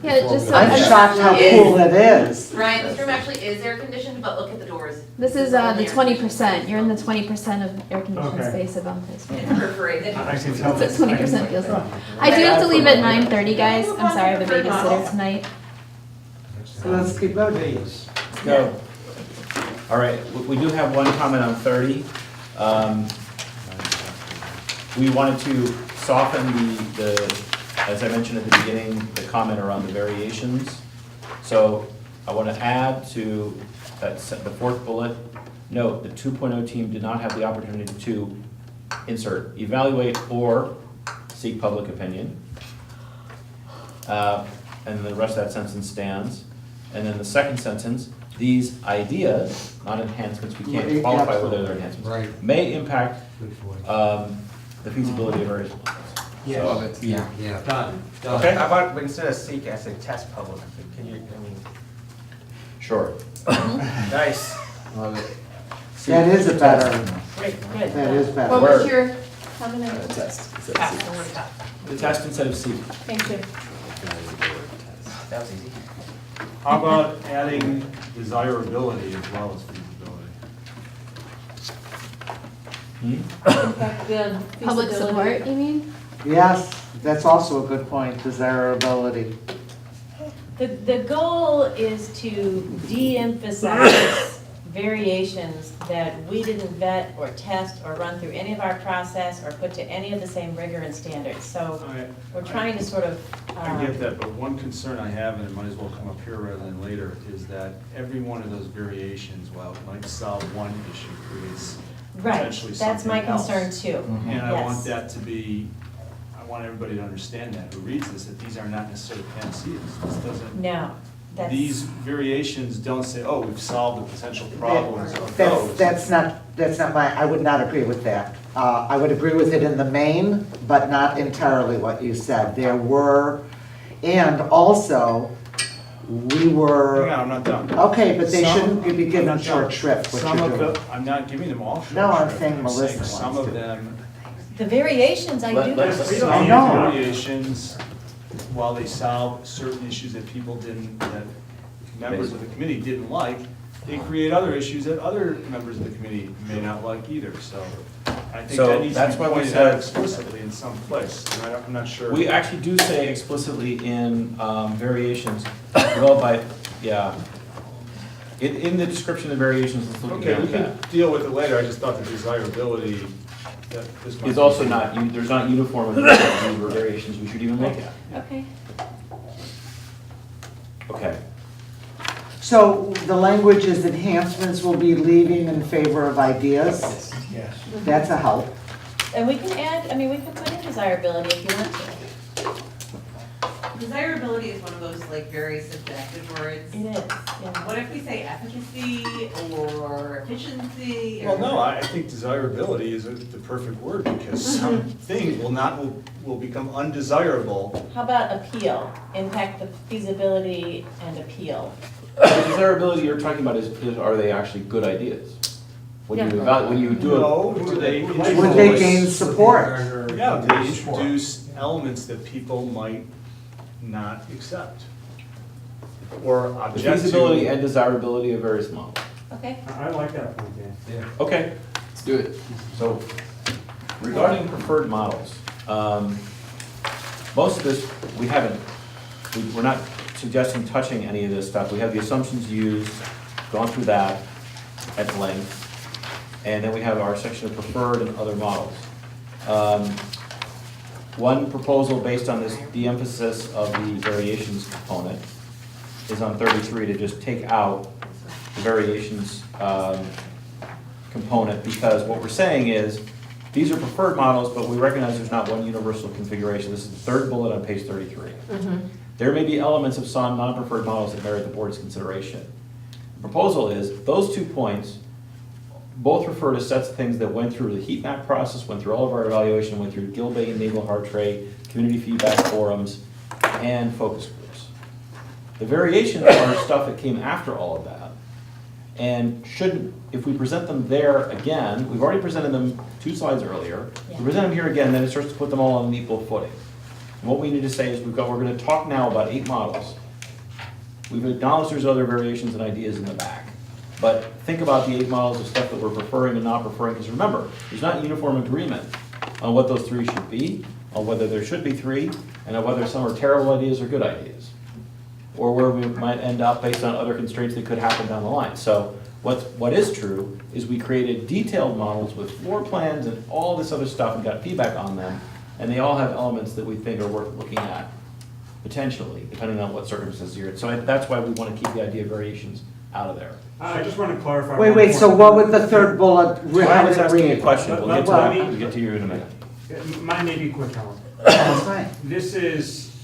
Yeah, just so. I'm shocked how cool it is. Ryan, this room actually is air conditioned, but look at the doors. This is the 20%, you're in the 20% of air conditioned Okay. space above this. It's perforated. I can tell. That's what 20% feels like. I do have to leave at 9:30, guys, I'm sorry, I have a babysitter tonight. So let's keep moving. Let's go. All right, we do have one comment on 30. We wanted to soften as I mentioned at the beginning, the comment around the variations. So I want to add to the fourth bullet, note the 2.0 team did not have the opportunity to insert, evaluate, or seek public opinion. And the rest of that sentence stands. And then the second sentence, these ideas, not enhancements, we can't qualify whether they're enhancements, Right. may impact Good point. the feasibility of various plans. Yeah. So, Yeah. Yeah. Done. Okay. How about, instead of seek, I say test public, can you, I mean, sure. nice. Love it. That is a better, Great, good. that is better. What Word. was your comment? Test. Pass the word test. The test instead of seek. Thank you. That was easy. How about adding desirability as well as feasibility? Impact the Public feasibility. support, you mean? Yes, that's also a good point, desirability. The goal is to de-emphasize variations that we didn't vet or test or run through any of our process or put to any of the same rigor and standards. So we're trying to sort of. I get that, but one concern I have, and it might as well come up here rather than later, is that every one of those variations, while it might solve one issue, creates Right, potentially that's my something else. concern too. And I want Yes. that to be, I want everybody to understand that, who reads this, that these are not necessarily panaceas. This doesn't, No, that's. these variations don't say, oh, we've solved the potential problems of That's, those. that's not my, I would not agree with that. I would agree with it in the main, but not entirely what you said. There were, and also, we were. Hang on, I'm not done. Okay, but they Some- shouldn't be I'm given not short done. shrift, what Some you're of doing. the, I'm not giving them all short shrift. No, I'm saying Melissa Some wants of to. them, The variations I do. some I know. variations, while they solve certain issues that people didn't, that members of the committee didn't like, they create other issues that other members of the committee may not like either, so I think So that needs to that's be why we pointed said- out explicitly in some place, and I'm not sure. We actually do say explicitly in variations, developed by, yeah. In the description of variations, let's look Okay, at we that. can deal with it later, I just thought the desirability, that this might. It's also not, there's not uniform or variations we should even look at. Okay. Okay. So the language is enhancements will be leading in favor of ideas. Yes. That's a help. And we can add, I mean, we can put in desirability if you want to. Desirability is one of those like very subjective words. It is, yeah. What if we say efficacy or efficiency? Well, or- no, I think desirability is the perfect word, because something will become undesirable. How about appeal? Impact the feasibility and appeal. The desirability you're talking about is are they actually good ideas? When you Yeah. when you do a. No, do they Would they introduce- gain support? Yeah, they introduce elements that people might not accept or The object to. feasibility and desirability of various models. Okay. I like that point, Dan. Okay, Let's do it. so regarding preferred models, most of this, we're not suggesting touching any of this stuff. We have the assumptions used, gone through that at length, and then we have our section of preferred and other models. One proposal based on this de-emphasis of the variations component is on 33 to just take out the variations component, because what we're saying is, these are preferred models, but we recognize there's not one universal configuration. This is the third bullet on page 33. There may be elements of some non-preferred models that merit the board's consideration. The proposal is, those 2 points both refer to sets of things that went through the heat map process, went through all of our evaluation, went through Gilbane, Nagel, Hartray, community feedback forums, and focus groups. The variations are stuff that came after all of that, and shouldn't, if we present them there again, we've already presented them 2 slides earlier, we present them here again, then it starts to put them all on an equal footing. And what we need to say is we're going to talk now about 8 models. We've acknowledged there's other variations and ideas in the back. But think about the 8 models of stuff that we're preferring and not preferring, because remember, there's not uniform agreement on what those 3 should be, on whether there should be 3, and on whether some are terrible ideas or good ideas, or where we might end up based on other constraints that could happen down the line. So what is true is we created detailed models with floor plans and all this other stuff and got feedback on them, and they all have elements that we think are worth looking at, potentially, depending on what circumstances you're in. So that's why we want to keep the idea of variations out of there. I just want to clarify. Wait, so what would the third bullet, I how was would it asking a read? question, we'll get to Well, that, we'll get to you in a minute. Mine may be quick, Helen. That's fine. This is,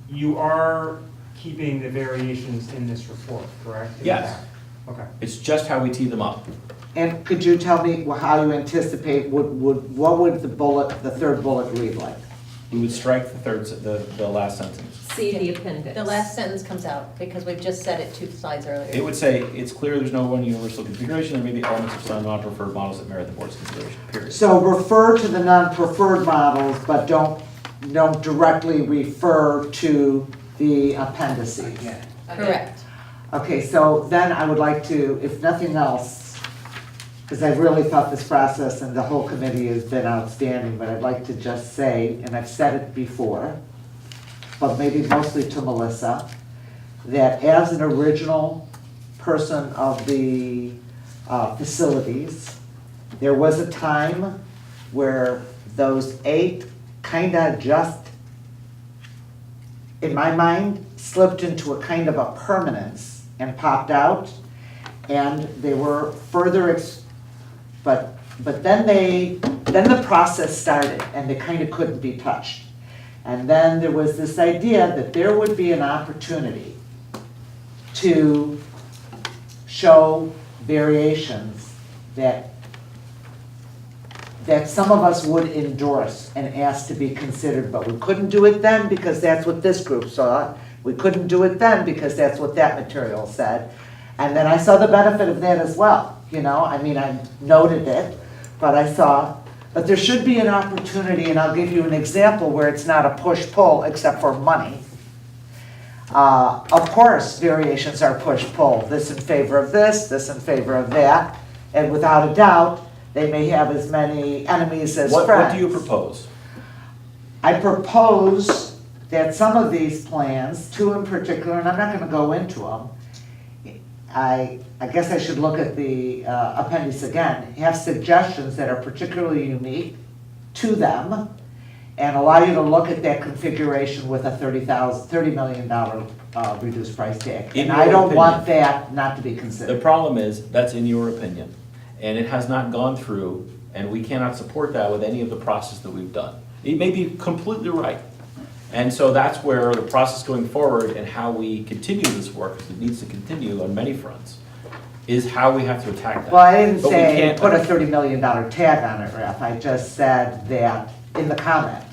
you are keeping the variations in this report, correct? In the Yes. back? Okay. It's just how we tee them up. And could you tell me how you anticipate, what would the third bullet read like? We would strike the last sentence. See the appendix. The last sentence comes out because we've just said it 2 slides earlier. It would say, it's clear there's no one universal configuration, there may be elements of some non-preferred models that merit the board's consideration, period. So refer to the non-preferred models, but don't directly refer to the appendices. Correct. Okay, so then I would like to, if nothing else, because I really thought this process and the whole committee has been outstanding, but I'd like to just say, and I've said it before, but maybe mostly to Melissa, that as an original person of the facilities, there was a time where those 8 kind of just, in my mind, slipped into a kind of a permanence and popped out, and they were further, but then the process started, and they kind of couldn't be touched. And then there was this idea that there would be an opportunity to show variations that some of us would endorse and ask to be considered, but we couldn't do it then because that's what this group saw. We couldn't do it then because that's what that material said. And then I saw the benefit of that as well, I mean, I noted it, but there should be an opportunity, and I'll give you an example where it's not a push-pull except for money. Of course, variations are push-pull, this in favor of this in favor of that, and without a doubt, they may have as many enemies as friends. What do you propose? I propose that some of these plans, 2 in particular, and I'm not gonna go into them, I guess I should look at the appendix again, have suggestions that are particularly unique to them and allow you to look at that configuration with a $30 million reduced price tag. In And I your don't opinion. want that not to be considered. The problem is, that's in your opinion, and it has not gone through, and we cannot support that with any of the process that we've done. It may be completely right, and so that's where the process going forward and how we continue this work, because it needs to continue on many fronts, is how we have to attack that. Well, I didn't But we say can't- put a $30 million tag on it, Ralph. I just said that in the comment.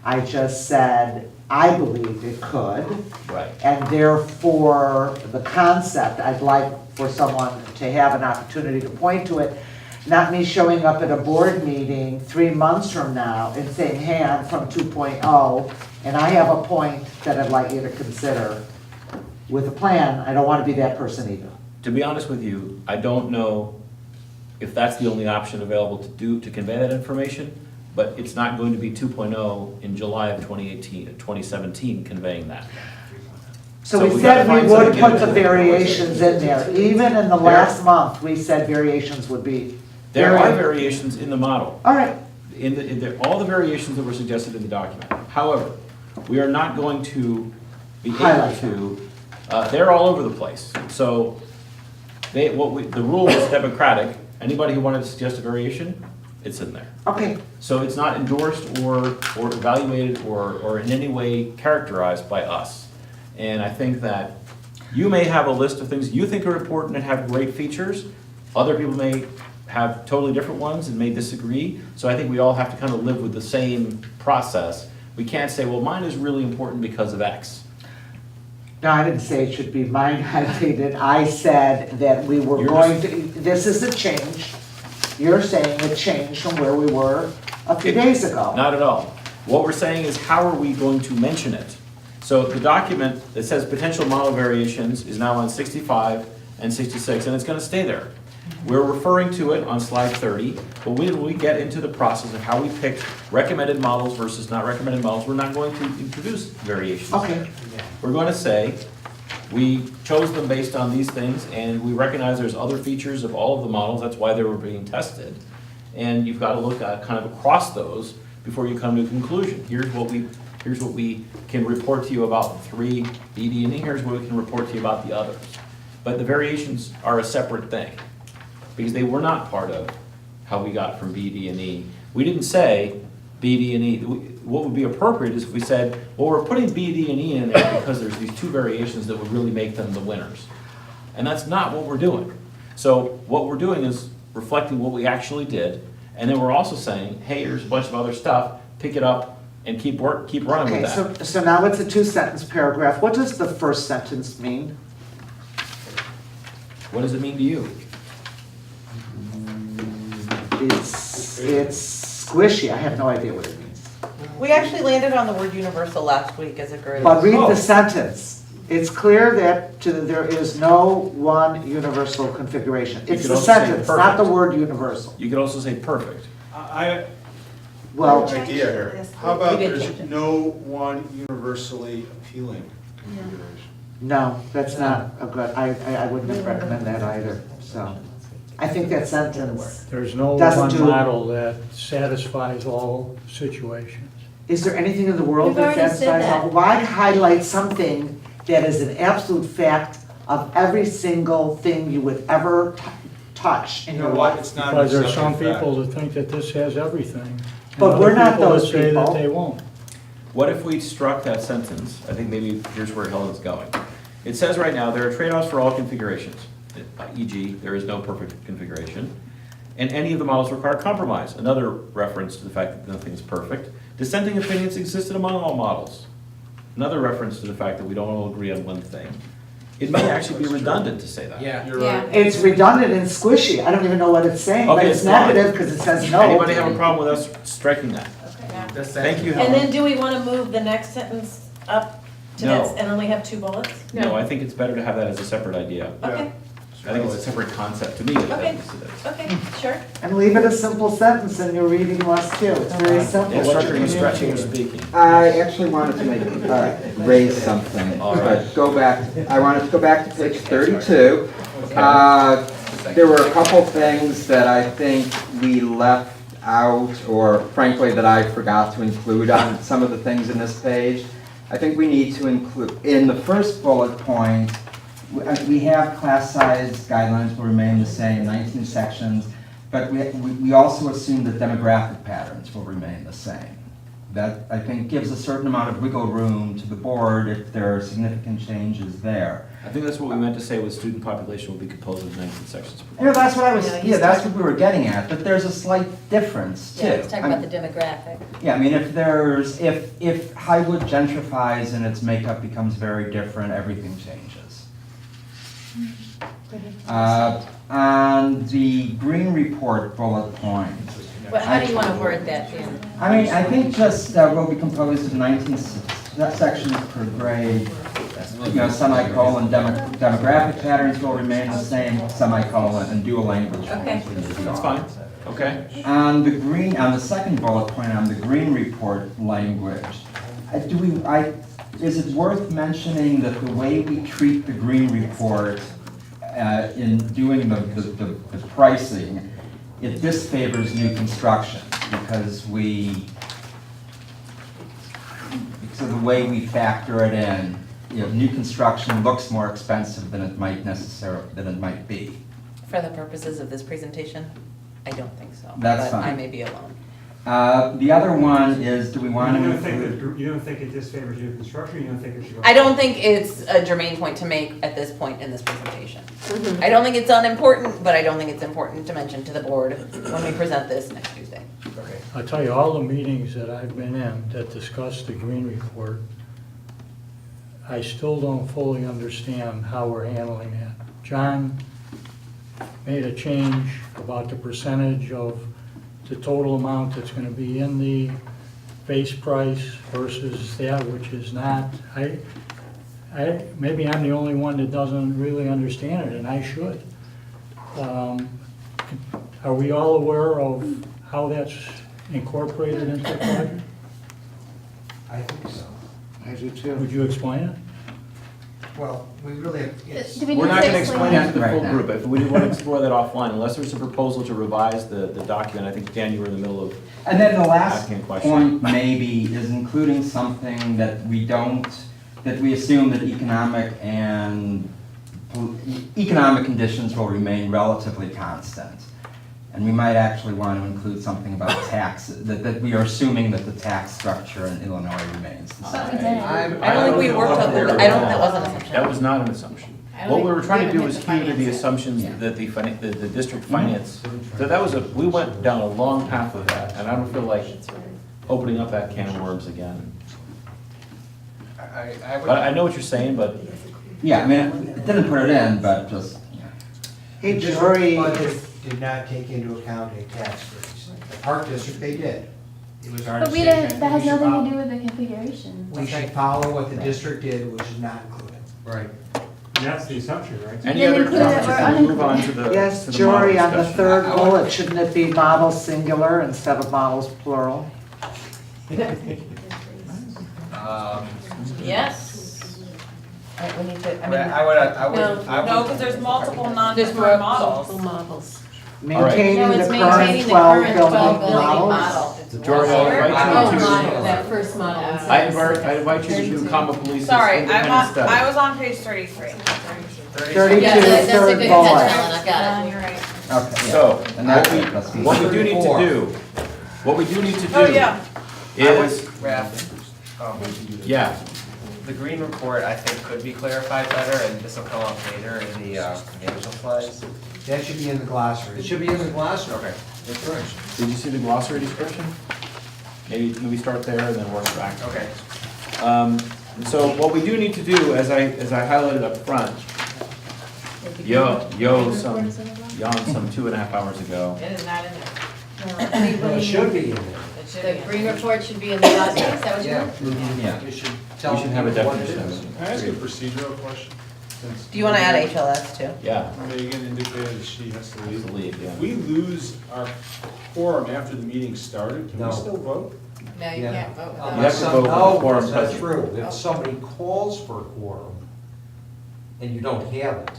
I just said I believed it could. Right. And therefore, the concept, I'd like for someone to have an opportunity to point to it. Not me showing up at a board meeting 3 months from now and saying, hey, I'm from 2.0, and I have a point that I'd like you to consider with a plan. I don't want to be that person either. To be honest with you, I don't know if that's the only option available to convey that information, but it's not going to be 2.0 in July of 2017 conveying that. So we we said gotta we find would something put in the there. variations in there. Even in the last month, we said variations would be. There are variations in the model. All right. All the variations that were suggested in the document. However, we are not going to be able Highlight to, they're all over the place. So the rule was democratic. Anybody who wanted to suggest a variation, it's in there. Okay. So it's not endorsed or evaluated or in any way characterized by us. And I think that you may have a list of things you think are important and have great features. Other people may have totally different ones and may disagree. So I think we all have to kind of live with the same process. We can't say, well, mine is really important because of X. No, I didn't say it should be mine highlighted. I said that we were going to, this is a change. You're saying a change from where we were a few days ago. Not at all. What we're saying is, how are we going to mention it? So the document that says potential model variations is now on 65 and 66, and it's going to stay there. We're referring to it on slide 30, but when we get into the process of how we picked recommended models versus not recommended models, we're not going to introduce variations. Okay. We're going to say, we chose them based on these things, and we recognize there's other features of all of the models, that's why they were being tested. And you've got to look at kind of across those before you come to a conclusion. Here's what we can report to you about 3 BD, and here's what we can report to you about the others. But the variations are a separate thing, because they were not part of how we got from B, D, and E. We didn't say B, D, and E. What would be appropriate is if we said, well, we're putting B, D, and E in there because there's these 2 variations that would really make them the winners. And that's not what we're doing. So what we're doing is reflecting what we actually did, and then we're also saying, hey, here's a bunch of other stuff, pick it up and keep running with that. Okay, so now it's a 2-sentence paragraph. What does the first sentence mean? What does it mean to you? It's squishy. I have no idea what it means. We actually landed on the word universal last week as a group. But read the sentence. It's clear that there is no one universal configuration. You It's could the also say sentence, not the perfect. word universal. You could also say perfect. Well, Idea here. How about We did there's change it. no one universally appealing configuration? no, that's not a good, I wouldn't recommend that either, so. I think that sentence, There's no Doesn't one do- model that satisfies all situations. is there anything in the world We've that already said satisfies all? that. Why highlight something that is an absolute fact of every single thing you would ever touch in You your know what, life? it's not an Because there's some accepted fact. people that think that this has everything. and But we're other not people that those say that people. they won't. What if we struck that sentence? I think maybe here's where Helen's going. It says right now, there are trade-offs for all configurations, e.g., there is no perfect configuration, and any of the models require compromise, another reference to the fact that nothing is perfect. Dissenting opinions existed among all models, another reference to the fact that we don't all agree on one thing. It may actually be redundant to say that. Yeah. You're right. It's redundant and squishy. I don't even know what it's saying, but Okay, it's it's fine. negative because it says no. Anybody have a problem with us striking that? The Thank you, And Helen. then do we want to move the next sentence up to No. this, and then we have 2 bullets? No, I think it's better to have that as a separate idea. Okay, I think it's a separate concept to me. Okay. okay, sure. And leave it a simple sentence in your reading list too. It's very simple. Yeah, Strucker, you stretching or speaking? I actually wanted to raise something, but I wanted to go back to page 32. There were a couple things that I think we left out, or frankly that I forgot to include on some of the things in this page. I think we need to include, in the first bullet point, we have class size guidelines will remain the same, 19 sections, but we also assume that demographic patterns will remain the same. That, I think, gives a certain amount of wiggle room to the board if there are significant changes there. I think that's what we meant to say with student population will be composed of 19 sections. Yeah, that's what I was, that's what we were getting at, but there's a slight difference too. Yeah, let's talk about the demographic. Yeah, I mean, if Highwood gentrifies and its makeup becomes very different, everything changes. on the green report bullet point. Well, how do you want to word that, Dan? I mean, I think just will be composed of 19 sections per grade. You know, semicolon, demographic patterns will remain the same, semicolon, and dual language. Okay. That's fine, okay. On the second bullet point, on the green report language, is it worth mentioning that the way we treat the green report in doing the pricing, it disfavors new construction because of the way we factor it in. You know, new construction looks more expensive than it might be. For the purposes of this presentation, I don't think so. That's But I fine. may be alone. The other one is, do we want to You include? don't think it disfavors new construction, you don't think it should go? I don't think it's a germane point to make at this point in this presentation. I don't think it's unimportant, but I don't think it's important to mention to the board when we present this next Tuesday. Okay. I'll tell you, all the meetings that I've been in that discuss the green report, I still don't fully understand how we're handling that. John made a change about the percentage of the total amount that's gonna be in the base price versus that which is not. Maybe I'm the only one that doesn't really understand it, and I should. Are we all aware of how that's incorporated into the project? I think so. I do too. Would you explain it? Well, we really, it's. Do we We're need not to gonna explain it to the Right full now. group, if we want to explore that offline, unless there's a proposal to revise the document, I think, Dan, you were in the middle of And then the last asking a question. point maybe is including something that we assume that economic conditions will remain relatively constant. And we might actually want to include something about taxes, that we are assuming that the tax structure in Illinois remains the But we same. did. I don't think we worked on that. I don't, that wasn't an assumption. That was not an assumption. I don't What we think were trying to we do haven't is hit the hew to the finance yet. assumptions that the district finance, we went down a long path with that, and I don't feel like opening up that can of worms again. I would. But I know what you're saying, but Yeah, I mean, it didn't put it in, but just, Hey, The district Jory, budget did not take into account a tax freeze. The park district, they did. It was our But we decision. didn't, that has We should nothing follow- to do with the configuration. We should follow what the district did, which is not included. Right. And that's the assumption, right? any Didn't other include it comments or before we move on to unincluded. the yes, to the Jory, model on the discussion? third bullet, shouldn't it be models singular instead of models plural? Yes. All right, we need to, I mean. I would. No, because there's multiple There's non-different multiple models. models. Maintaining No, the it's current maintaining the 12 current building 12 building models. model. George, I invite Oh, you to, model, that first model. I invite you to do comma police's Sorry, independent study. I was on page 33. 32, Yeah, that's a third good bullet. catch, Ellen, I got it. You're right. okay. So, And that's it, let's be- what we do need to do, Oh, yeah. I would, is, Raph, yeah, the green report, I think, could be clarified better, and this will come up later in the financial slides. That should be in the glossary. It should be in the glossary. Okay. That's right. did you see the glossary description? Maybe start there and then work back. Okay. And so what we do need to do, as I highlighted up front, some 2.5 hours ago. It is not in there. Well, it should be in there. It should The be in green there. report should be in the document, is that what you Yeah. meant? Yeah. We should We tell should have a people what it definition is. of Can I ask a procedural question? Since Do you want to add HLS too? Yeah, Megan indicated that she has to leave. to leave, yeah. If we lose our quorum after the meeting started, can No. we still vote? No, you Yeah. can't vote without. You have to vote with the No, quorum that's not present. true. If somebody calls for a quorum and you don't have it,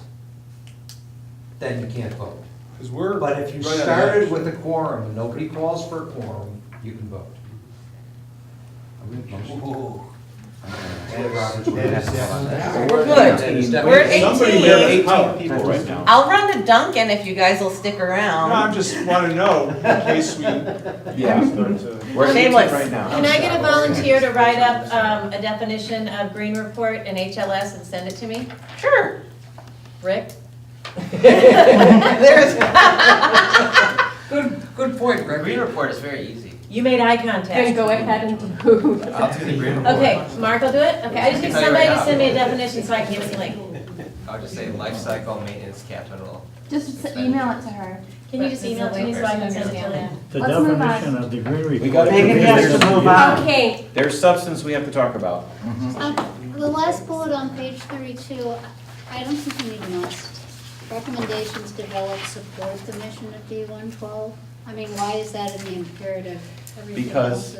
then you can't vote. Because we're. But if you right on started edge. with a quorum and nobody calls for a quorum, you can vote. We're good. We're at Somebody there 18. has power. People right now. I'll run to Duncan if you guys will stick No, around. I'm just want to know in case we Yeah. start to. We're at 18 Shameless. right now. Can I get a volunteer to write up a definition of green report and HLS and send it to me? Sure. Rick? There's, Good point, Rick. Green report is very easy. you made eye contact. Then go ahead and do. I'll do the green report. Okay, Mark will do it? Okay, I just need I'll tell you somebody right to now. send me a definition so I can give it to Link. I'll just say life cycle maintenance capital. Just email it to her. Can you just email it to me so I can send it to Lynn? The Let's move on. definition of the green report. We gotta Megan has to move on. Okay, There's substance we have to talk about. The last bullet on page 32, I don't think we need a must. Recommendations develop support the mission of D112. I mean, why is that in the imperative? Because-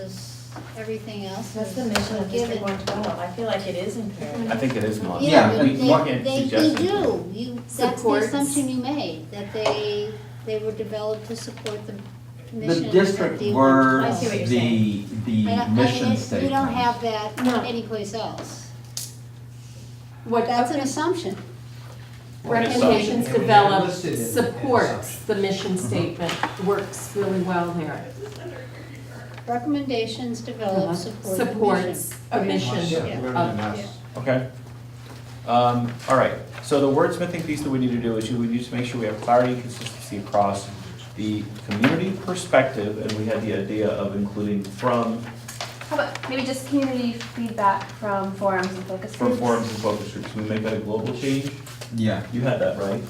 Everything else That's is the mission of District given. 112. I feel like it is imperative. I think it is must. Yeah, We- but we can't they suggest it. do. That's the Supports. assumption you made, that they were developed to support the mission The of district D112. words, I see what you're the mission statement. You don't have that No. anyplace else. what, That's an assumption. recommendations And we developed listed it in supports assumption. the mission statement, works really well there. Recommendations develop support the mission. Supports the mission Yeah. of, Okay. All right, so the wordsmithing piece that we need to do is we need to make sure we have clarity and consistency across the community perspective, and we had the idea of including from How about maybe just community feedback from forums and focus groups? forums and focus groups. Can we make that a global change? Yeah. You had that, right?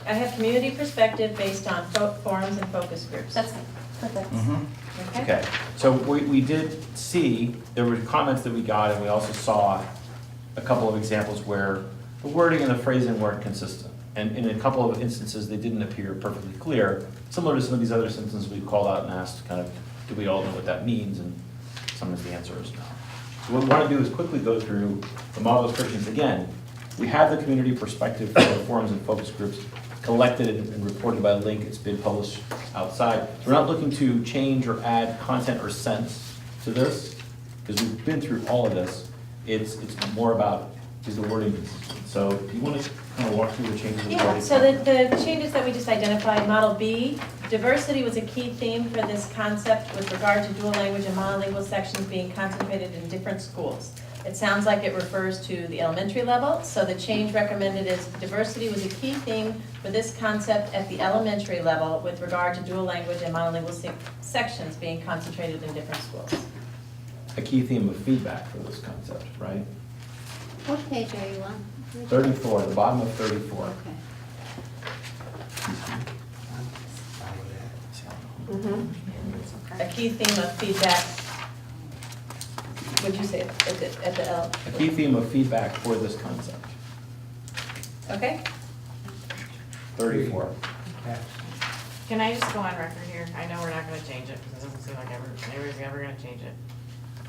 I have community perspective based on forums and focus groups. That's perfect. Okay, so we did see, there were comments that we got, and we also saw a couple of examples where the wording and the phrasing weren't consistent. And in a couple of instances, they didn't appear perfectly clear, similar to some of these other sentences we called out and asked kind of, do we all know what that means? And sometimes the answer is no. So what we want to do is quickly go through the model descriptions. Again, we have the community perspective for the forums and focus groups collected and reported by link. It's been published outside. So we're not looking to change or add content or sense to this, because we've been through all of this. It's more about, is the wording consistent? So do you want to kind of walk through the changes? we've Yeah, already so done? the changes that we just identified, Model B, diversity was a key theme for this concept with regard to dual language and monolingual sections being concentrated in different schools. It sounds like it refers to the elementary level, so the change recommended is diversity was a key theme for this concept at the elementary level with regard to dual language and monolingual sections being concentrated in different schools. A key theme of feedback for this concept, right? What page are you on? 34, the bottom of 34. Okay. A key theme of feedback, would you say at the L? A key theme of feedback for this concept, Okay? 34. Can I just go on record here? I know we're not gonna change it, because it doesn't seem like anybody's ever gonna change it.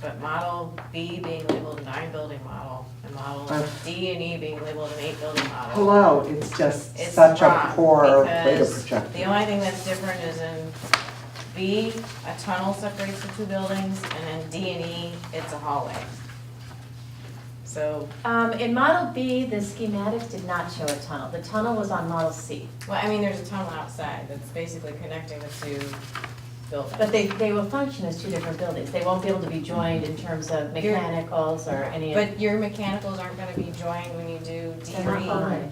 But model B being labeled a 9-building model, and model D and E being labeled an 8-building model. Hello, it's just It's such a wrong, poor way to because project. the only thing that's different is in B, a tunnel separates the two buildings, and in D and E, it's a hallway. So, In Model B, the schematics did not show a tunnel. The tunnel was on Model C. well, I mean, there's a tunnel outside that's basically connecting the two buildings. But they will function as two different buildings. They won't be able to be joined in terms of mechanicals or any of. But your mechanicals aren't gonna be joined when you do D They're or E. not mine.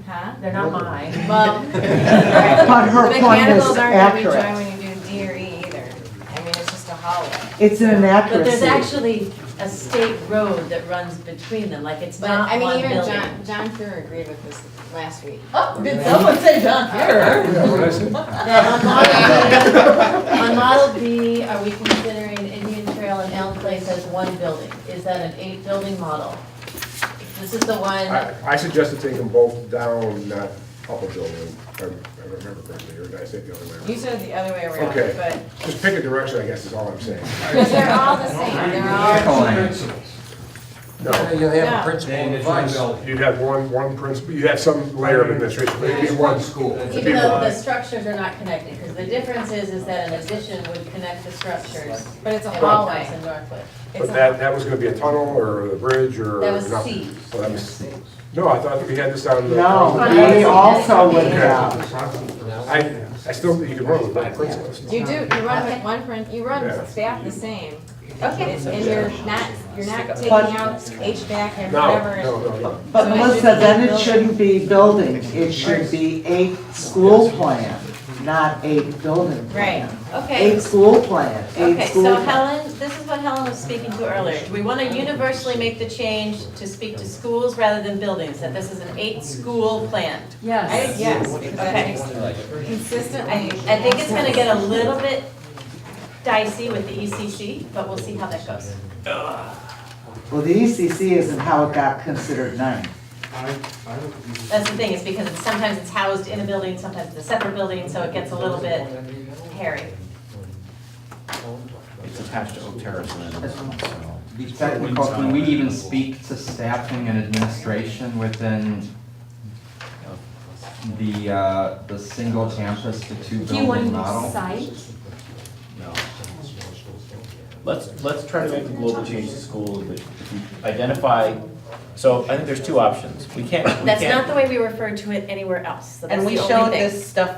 Huh? They're not mine. Well, But her the point is mechanicals aren't gonna be accurate. joined when you do D or E either. I mean, it's just a hallway. It's an But there's inaccuracy. actually a state road that runs between them, like it's But, not I mean, one even building. John Fuhrer agreed with this last week. Oh, did someone say John Fuhrer? On Model B, are we considering Indian Trail and Elm Place as one building? Is that an 8-building model? This is the one, I suggest to take them both down, not up a building, if I remember correctly, or did I say it the other way around? You said it the other way around, Okay. but, Just pick a direction, I guess, is all I'm saying. because they're all the same, they're all. No. You have No. a principal And and it's one vice. building. You'd have one principal, you'd have some layer of administration, but it'd be one school. even though the structures are not connected, because the difference is that an addition would connect the structures. But it's a at hallway. Oak House and Northwood. It's But a- that was gonna be a tunnel, or the bridge, or That was nothing. C. Well, that was, no, I thought that we had this on the. No, we also would have. I still think you can run with one principal. You do, you run with one print, you run Yeah. staff the same. Okay. And you're not taking But- out HVAC and No, whatever. no. But So it Melissa, should be then it building. shouldn't be building, it should be a school plan. not 8 building Right, plan. okay. 8 school plan, 8 Okay, school so plan. Helen, this is what Helen was speaking to earlier. Do we want to universally make the change to speak to schools rather than buildings? That this is an 8-school plan? Yes. Yes, because that Okay. makes consistent. I think it's gonna get a little bit dicey with the ECC, but we'll see how that goes. Well, the ECC isn't how it got considered 9. That's the thing, is because sometimes it's housed in a building, sometimes it's a separate building, so it gets a little bit hairy. It's attached to Oak Terrace and then, so. Be technical, can we even speak to staffing and administration within the single campus to 2 Do you want building to model? cite? No. Let's try to make the global change to schools, but if you identify, so I think there's 2 options. We can't. That's not the way we referred to it anywhere else, so that's And the we only showed thing. this stuff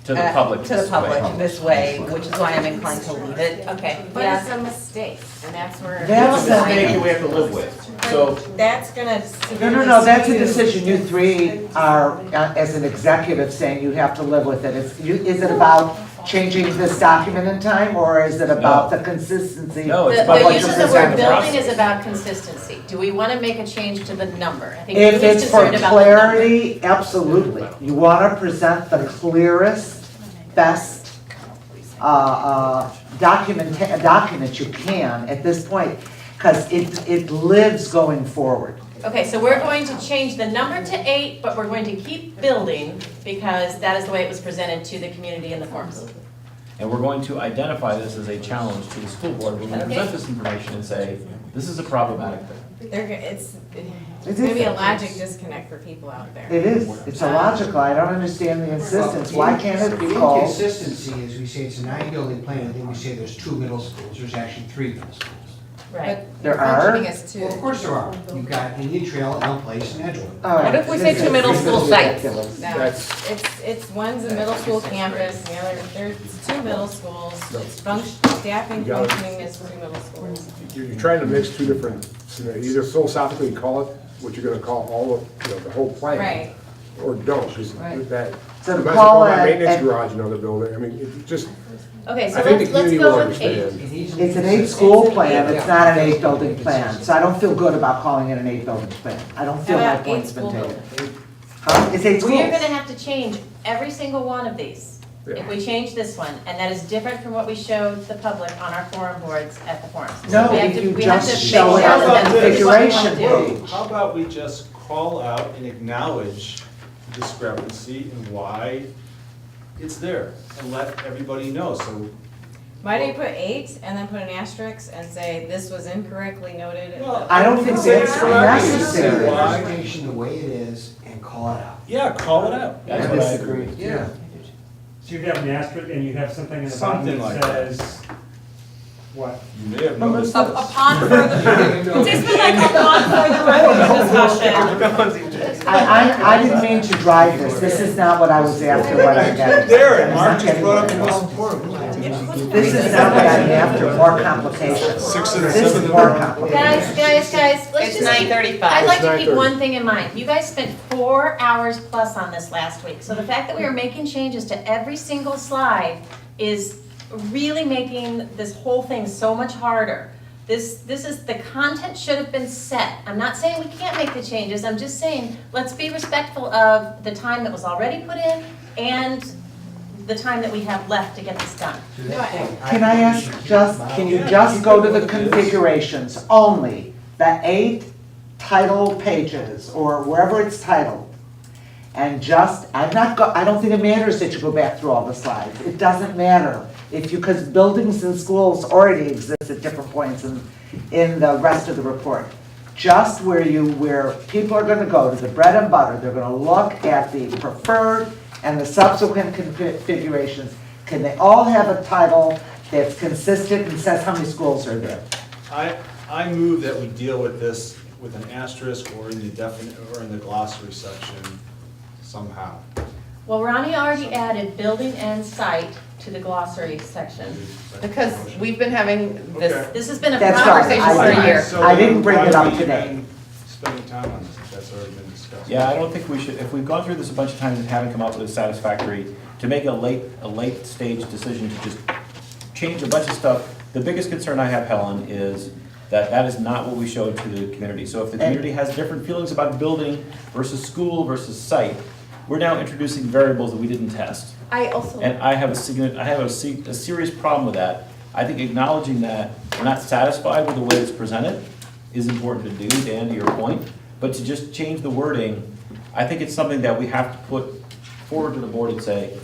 To the public to the this public way. this way, which is why I'm inclined to leave it. Okay, But yeah. it's a mistake, and that's where. That's It's a mistake that we have to live with. So, That's gonna. No, that's a decision you 3 are, as an executive, saying you have to live with it. Is it about changing this document in time, or is it about the consistency? No, it's of about The what use you're of the word presenting? building is about consistency. Do we want to make a change to the number? I think If Julie's it's for concerned about the number. clarity, absolutely. You want to present the clearest, best document you can at this point, because it lives going forward. Okay, so we're going to change the number to 8, but we're going to keep building because that is the way it was presented to the community in the forms. and we're going to identify this as a challenge to the school board when we present this information and say, this is a problematic thing. It's gonna be a logic disconnect for people out there. It is, it's illogical, I don't understand the insistence, why can't it be called? Inconsistency is we say it's a 9-building plan, and then we say there's 2 middle schools, there's actually 3 middle schools. Right. There are? Well, of course there are. You've got Indian Trail, Elm Place, and Edgewood. What if we say 2 middle school sites? No, it's one's a middle school campus, the other, there's 2 middle schools, it's staffing functioning as 2 middle schools. You're trying to mix 2 different, either philosophically call it what you're gonna call all of, the whole plan. Right. Or don't, because Right. that, So you might as well call call that it maintenance a- garage another building, I mean, it just, Okay, so I think the let's community go will with 8. understand. It's an 8-school plan, it's not an 8-building plan, so I don't feel good about calling it an 8-building plan. I don't feel How my about point's been 8 school taken. Huh? It's 8 schools. We are gonna have to change every single one of these. Yeah. If we change this one, and that is different from what we showed the public on our forum boards at the forums. So No, we have if to- you we have just to show make it sure on that the that's what we configuration wanna do. page. How about we just call out and acknowledge the discrepancy and why it's there, and let everybody know, so. Why do you put 8 and then put an asterisk and say this was incorrectly noted? I don't think that's necessary. Why information the way it is and call it out. Yeah, call it out. That's I what I disagree. agree. Yeah. So you have an asterisk and you have something in the bottom Something like that that. says, what? You may have noticed Upon further, it's been like upon further discussion. I didn't mean to drive this, this is not what I was after, what I'm getting. There, and I'm Mark not just getting brought up it the at most all. important. This is not what I'm after, more complications. 6 and a This 7 is in more a row. complicated. Guys, let's It's just keep, 9:35. I'd like to It's keep 9:30. one thing in mind. You guys spent 4 hours plus on this last week. So the fact that we are making changes to every single slide is really making this whole thing so much harder. This is, the content should have been set. I'm not saying we can't make the changes, I'm just saying, let's be respectful of the time that was already put in and the time that we have left to get this done. Can I ask, can you just go to the configurations only, the 8 title pages, or wherever it's titled, and just, I don't think it matters that you go back through all the slides, it doesn't matter. Because buildings and schools already exist at different points in the rest of the report. Just where people are gonna go to the bread and butter, they're gonna look at the preferred and the subsequent configurations. Can they all have a title that's consistent and says how many schools are there? I move that we deal with this with an asterisk or in the glossary section somehow. Well, Ronnie already added building and site to the glossary section. Because we've been having this, Okay. This has been a That's right. conversation for a year. So I didn't bring it why up are we today. even spending time on this if that's already been discussed? discuss. Yeah, I don't think we should, if we've gone through this a bunch of times and haven't come up with a satisfactory, to make a late stage decision to just change a bunch of stuff, the biggest concern I have, Helen, is that that is not what we showed to the community. So if the community has different feelings about building versus school versus site, we're now introducing variables that we didn't test. I also. And I have a serious problem with that. I think acknowledging that we're not satisfied with the way it's presented is important to do, Dan, to your point. But to just change the wording, I think it's something that we have to put forward to the board and say,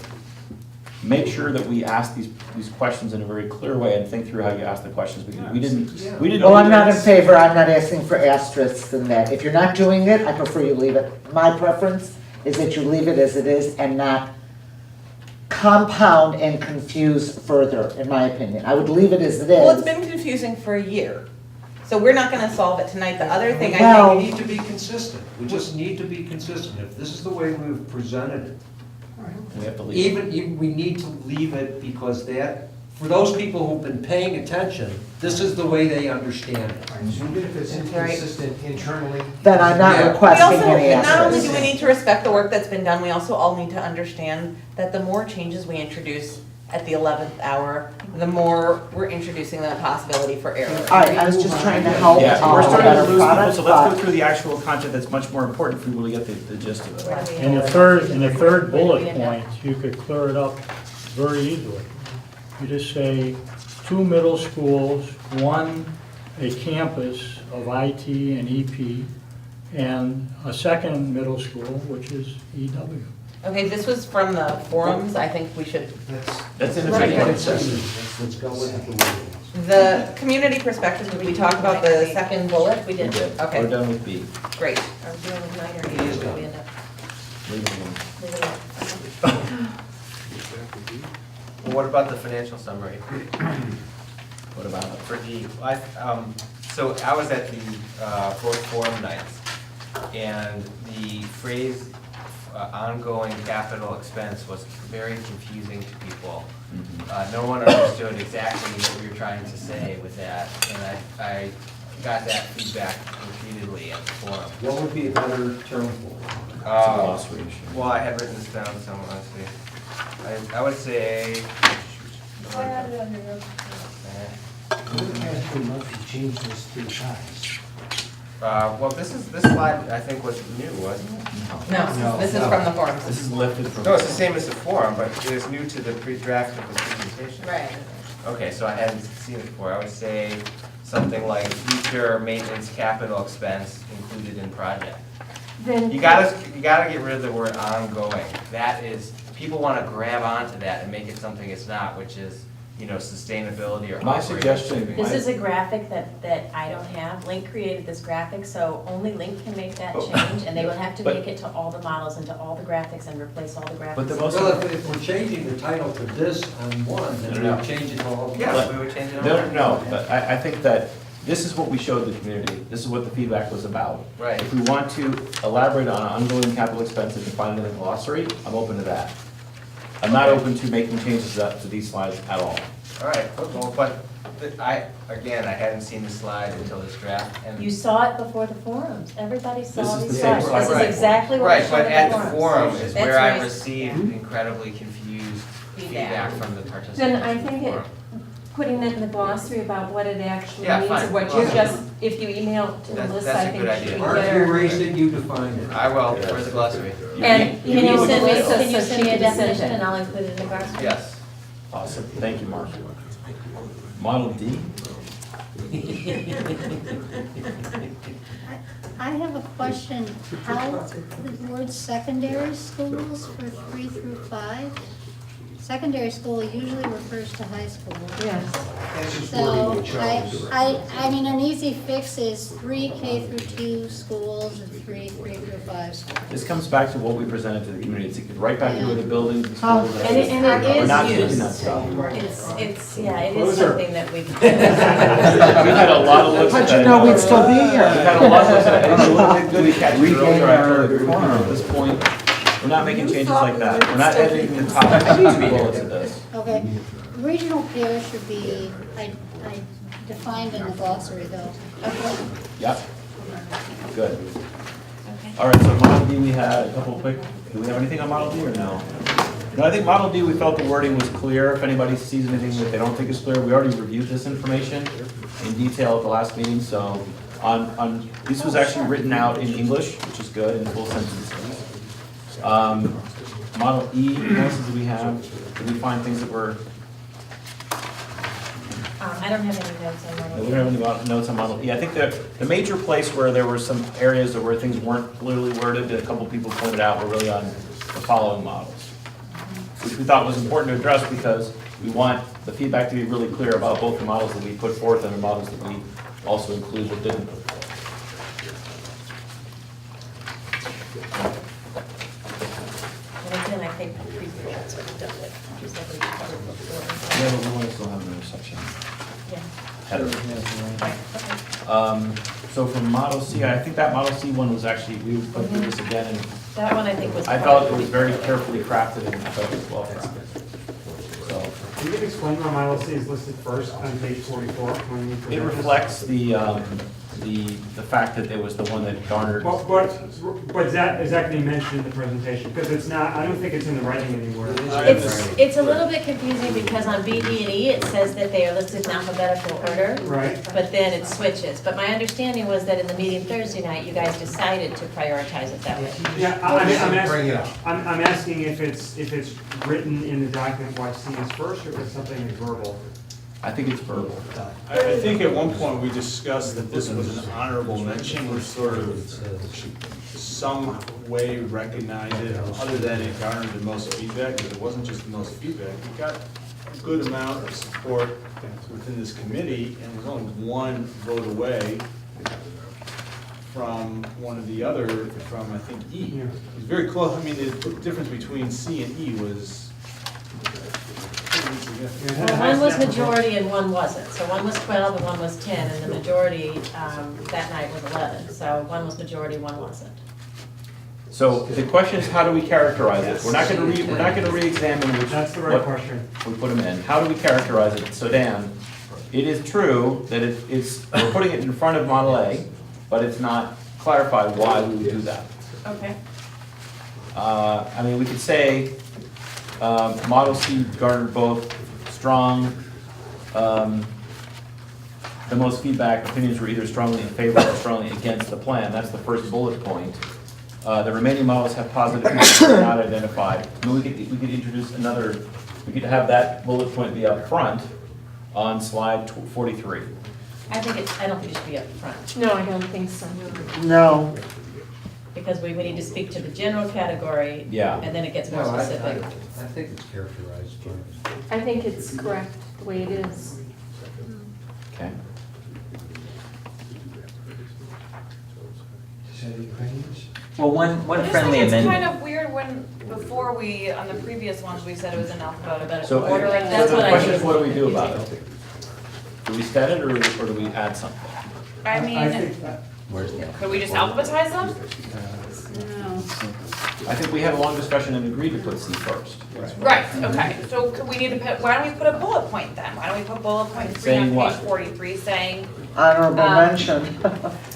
make sure that we ask these questions in a very clear way and think through how you ask the questions, because we didn't. Well, I'm not in favor, I'm not asking for asterisks in that. If you're not doing it, I prefer you leave it. My preference is that you leave it as it is and not compound and confuse further, in my opinion. I would leave it as it is. Well, it's been confusing for a year, so we're not gonna solve it tonight. The other thing I Well- think. We need to be consistent. We just need to be consistent. If this is the way we've presented it, We have to leave it. even, we need to leave it because that, for those people who've been paying attention, this is the way they understand it. Even if it's inconsistent internally. Then I'm not Yeah. We requesting also, any not only asterisks. do we need to respect the work that's been done, we also all need to understand that the more changes we introduce at the 11th hour, the more we're introducing the possibility for error. All right, I was just trying to help Yeah, all we're a starting better to lose people, product, so let's go but through the actual content that's much more important for people to get the gist of it. In the third bullet point, you could clear it up very easily. You just say, 2 middle schools, 1 a campus of IT and EP, and a second middle school, which is EW. Okay, this was from the forums, I think we should, That's in Right. effect. Let's go with the wording. the community perspective, did we talk about the second bullet? We did. Okay. We're done with B. Great. Are we dealing with 9 or 8? He is done. We end up Leave it alone. moving on. Well, what about the financial summary What about it? for E? So I was at the both forum nights, and the phrase ongoing capital expense was very confusing to people. No one understood exactly what we were trying to say with that, and I got that feedback repeatedly at the forum. What would be a better term for it? It's a glossary issue. Well, I had written this down somewhere, let's see. I would say. Change this to size. Well, this slide, I think, was new, wasn't it? No, this is from the forums. This is lifted from. No, it's the same as the forum, but it is new to the pre-draft of the presentation. Right. Okay, so I hadn't seen it before. I would say something like future maintenance capital expense included in project. Then. You gotta get rid of the word ongoing. That is, people wanna grab onto that and make it something it's not, which is, sustainability or My operating. suggestion. This is a graphic that I don't have. Link created this graphic, so only Link can make that change, and they would have to But- make it to all the models and to all the graphics and replace all the graphics. But the most. Well, if we're changing the title to this on one, then No. we change it to all. Yeah, we would change it on. No, but I think that this is what we showed the community. This is what the feedback was about. Right. If we want to elaborate on ongoing capital expense and define it in the glossary, I'm open to that. I'm not open to making changes to these slides at all. All right, well, but I hadn't seen the slide until this draft, and. You saw it before the forums. Everybody saw This is these the same slides. slide. This Right. is exactly what we Right, showed but at at the the forum forums. is That's where I right. received incredibly confused feedback from the participants. Then I of the think forum. putting that in the glossary about what it actually Yeah, means, fine. or what you Well, just, if you email it to That's- Melissa, that's I a think good she idea. can Mark, get you her. raised it, you defined it. I will, where's the glossary? And You can need you to send look Lisa at Can you so send she me a can send definition it? and I'll include it in the glossary? Yes. Awesome. Thank you, Mark. Model D? I have a question. How, the word secondary schools for 3 through 5? Secondary school usually refers to high school. Yes. That's just So wording we chose. I mean, an easy fix is 3 K through 2 schools and 3 through 5 schools. This comes back to what we presented to the community. It's right back to where the buildings, the Oh. schools. And it We're not is using that used. stuff. It is something that we've. We've had a lot of looks at how'd that. you know we'd still be We've here? had a lot of looks at it. It's really good to catch it Regain earlier. I our totally agree with you. quorum. At this point, we're not making changes like that. We're not editing the top two bullets of this. Okay, regional care should be, I defined in the glossary though. Yep. Good. Okay. All right, so Model D, we had a couple quick, do we have anything on Model D or no? No, I think Model D, we felt the wording was clear. If anybody sees anything that they don't think is clear, we already reviewed this information in detail at the last meeting, so this was actually written out in English, which is good, in full sentences. Model E, what else did we have? Did we find things that were, I don't have any notes on no, Model we don't have any notes on Model E. I think the major place where there were some areas where things weren't clearly worded, that a couple people pointed out, were really on the following models, which we thought was important to address because we want the feedback to be really clear about both the models that we put forth and the models that we also include but didn't put forth. And again, I think the previous sort of dealt with, just like we covered before. Yeah, but we want to still have another section. Yeah. Header. Right, okay. So from Model C, I think that Model C one was actually, we went through this again, and That one I think was. I felt it was very carefully crafted and I thought it was well crafted. So Can you explain why Model C is listed first on page 44? when you it present this? reflects the fact that it was the one that garnered. But is that exactly mentioned in the presentation? Because it's not, I don't think it's in the writing anywhere. It's a little bit confusing because on B, D, and E, it says that they are listed in alphabetical order. Right. But then it switches. But my understanding was that in the meeting Thursday night, you guys decided to prioritize it that way. Yeah, I'm asking if it's written in the document why C is first, or if it's something that's verbal. I think it's verbal. I think at one point we discussed that this was an honorable mention, which sort of some way recognized it, other than it garnered the most feedback, because it wasn't just the most feedback. We got a good amount of support within this committee, and was only one vote away from one of the other, from I think E. It was very close. I mean, the difference between C and E was. Well, one was majority and one wasn't. So one was 12 and one was 10, and the majority that night was 11. So one was majority, one wasn't. So the question is, how do we characterize it? We're not going to re-examine which. That's the right question. We put them in. How do we characterize it? So Dan, it is true that we're putting it in front of Model A, but it's not clarified why we would do that. Okay. I mean, we could say Model C garnered both strong, the most feedback, opinions were either strongly in favor or strongly against the plan. That's the first bullet point. The remaining models have positive feedback not identified. I mean, we could introduce another, we could have that bullet point be up front on slide 43. I don't think it should be up front. No, I don't think so. No. Because we need to speak to the general category. Yeah. And then it gets more No, specific. I think it's characterized, Jim. I think it's correct the way it is. Okay. Well, one friendly It's amendment. kind of weird when, before on the previous ones, we said it was in alphabetical So, order. so That's the what I question think. is, what do we do about it? Do we set it or do we add something? I mean, could we just alphabetize them? I think we had a long discussion and agreed to put C first. Right, okay, so could we need to put, why don't we put a bullet point then? Why don't we put bullet point 3 Saying on what? page 43, saying, Honorable mention.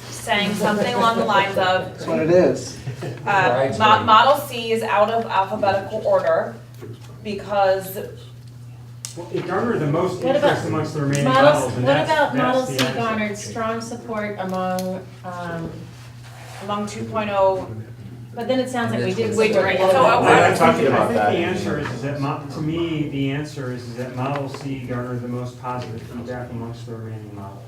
saying something along the lines of, That's what it is. Model C is out of alphabetical order because Well, it garnered the most What interest about amongst the remaining models? models, and What that's about Model the C answer. garnered strong support among 2.0. but then it sounds like we did. Wait, support right, the other so one. We're not talking about I that. think the answer is that, to me, the answer is that Model C garnered the most positive feedback amongst the remaining models.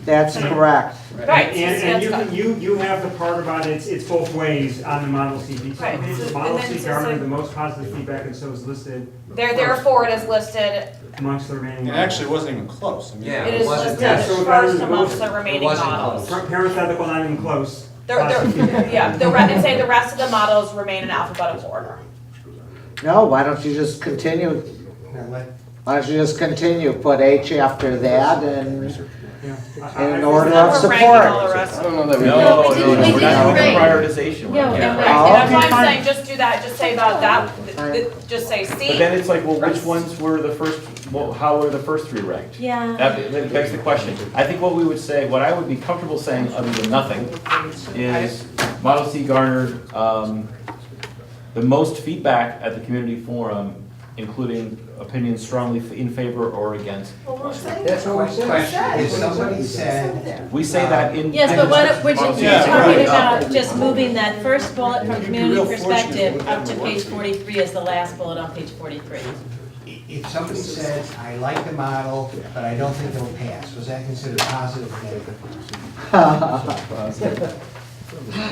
That's correct. Right, And you have the part about it's both ways on the Model C. Right, so- Model and then C so garnered say- the most positive feedback, and so is listed Therefore, it is listed, amongst the remaining It models. actually wasn't even close. I mean, it is listed Yeah, so it first garnered amongst the most- remaining models. Parenthetical, not even close. Yeah, and say the rest of the models remain in alphabetical order. No, why don't you just continue? Why don't you just continue, put H after that and in order of support? I don't know that we. No, we didn't we're not doing rank. prioritization. Yeah, We're yeah, not- right. And that's why I'm fine. saying, just do that, just say about that, just say C. But then it's like, well, which ones were the first, well, how were the first three ranked? Yeah. That begs the question. I think what we would say, what I would be comfortable saying, other than nothing, is Model C garnered the most feedback at the community forum, including opinions strongly in favor or against. That's what we said. If somebody said. We say that in. Yes, but what, we're Model C. talking about just moving that first bullet from community perspective up to page 43 as the last bullet on page 43. If somebody says, I like the model, but I don't think it'll pass, was that considered positive or negative?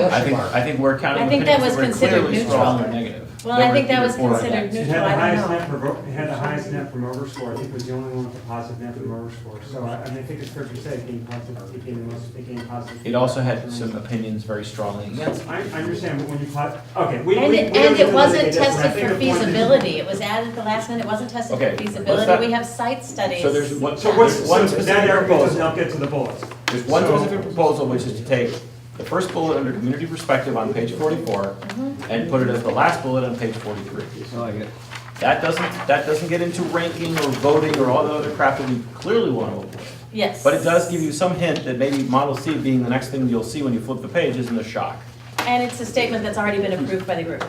I think we're counting I think that opinions was were considered clearly neutral. strong or negative. Well, I think that was They were either for or considered against. neutral, I don't know. It had the highest net promoter score, I think it was the only one with a positive net promoter score, so I think it's fair to say it gained positive, it gained positive. It also had some opinions very strongly against. I understand, but when you, okay, And it wasn't tested for feasibility, it was added at the last minute, it wasn't tested Okay, for let's feasibility, not- we have site studies. So there's one, So what's, one so that specific area doesn't proposal. help get to the bullets. There's one So- specific proposal, which is to take the first bullet under community perspective on page 44 and put it as the last bullet on page 43. I like it. That doesn't get into ranking or voting or all the other crap that we clearly want to avoid. Yes. But it does give you some hint that maybe Model C being the next thing you'll see when you flip the page isn't a shock. And it's a statement that's already been approved by the group.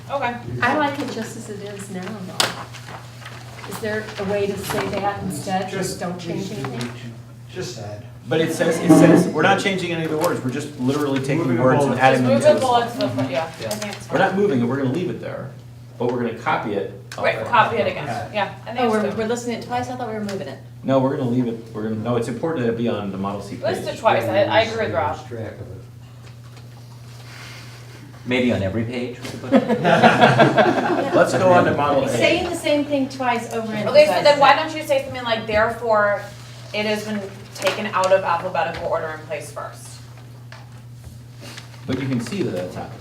Okay. I like it just as it is now, though. Is there a way to say that instead, just don't change anything? Just said. But it says, we're not changing any of the words, we're just literally taking Moving the words and bullets. adding them Move to the the bullets, slide. yeah, I think it's We're fine. not moving it, we're gonna leave it there, but we're gonna copy it. Right, copy it again, yeah. I think Oh, it's we're good. listing it twice, I thought we were moving it. No, we're gonna leave it, no, it's important that it be on the Model C page. List it twice, I agree with Rob. Track of it. Maybe on every page. we could put it. Let's go on to Model A. Saying the same thing twice over and Okay, so then why don't you say something like, therefore, it has been taken out of alphabetical order and placed first? But you can see that that's happened.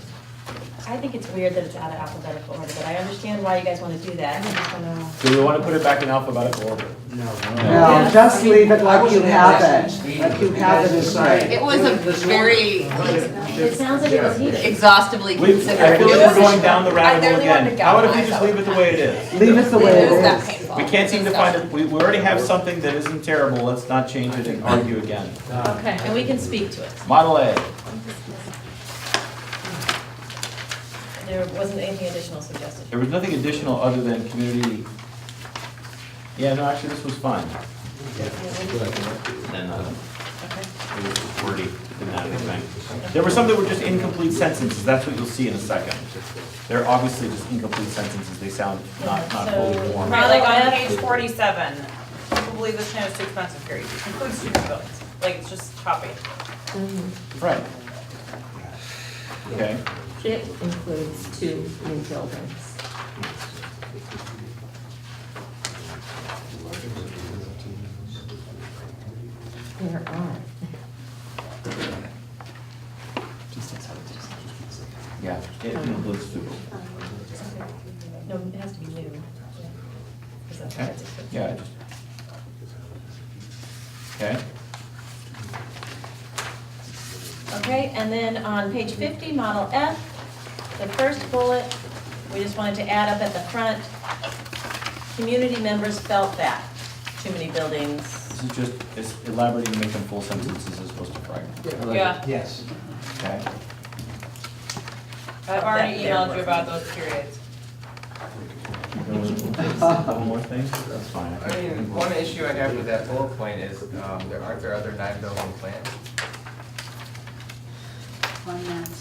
I think it's weird that it's out of alphabetical order, but I understand why you guys want to do that. I just don't know. Do we want to put it back in alphabetical order? No, just leave it like you have it, like you have it inside. It was a very It sounds like it was heated. exhaustively I feel considered. like we're going down the I rabbit hole really wanted again. to How about if we galvanize just leave it the way it is? Leave it the way it It was that is. painful. We can't seem to find it, we already have something that isn't terrible, let's not change it and argue again. Okay, and we can speak to it. Model A, There wasn't anything additional suggested. there was nothing additional other than community. Yeah, no, actually, this was fine. Then, Okay. it was just wordy, didn't add anything. There were some that were just incomplete sentences, that's what you'll see in a second. They're obviously just incomplete sentences, they sound not fully So- formed. Right, like on F. page 47, people believe this plan is too expensive, period. Includes student buildings, like it's just copy. Right. Okay, It includes 2 new buildings. There are. yeah, it includes two. No, it has to be new. Is that Okay, right? yeah, just. Okay, Okay, and then on page 50, Model F, the first bullet, we just wanted to add up at the front, community members felt that, too many buildings. this is just, it's elaborating to make them full sentences as opposed to fragments. Yeah, Yes. Okay, I've already emailed you about those periods. one more thing, that's fine. I mean, one issue I have with that bullet point is, aren't there other 9 building plans?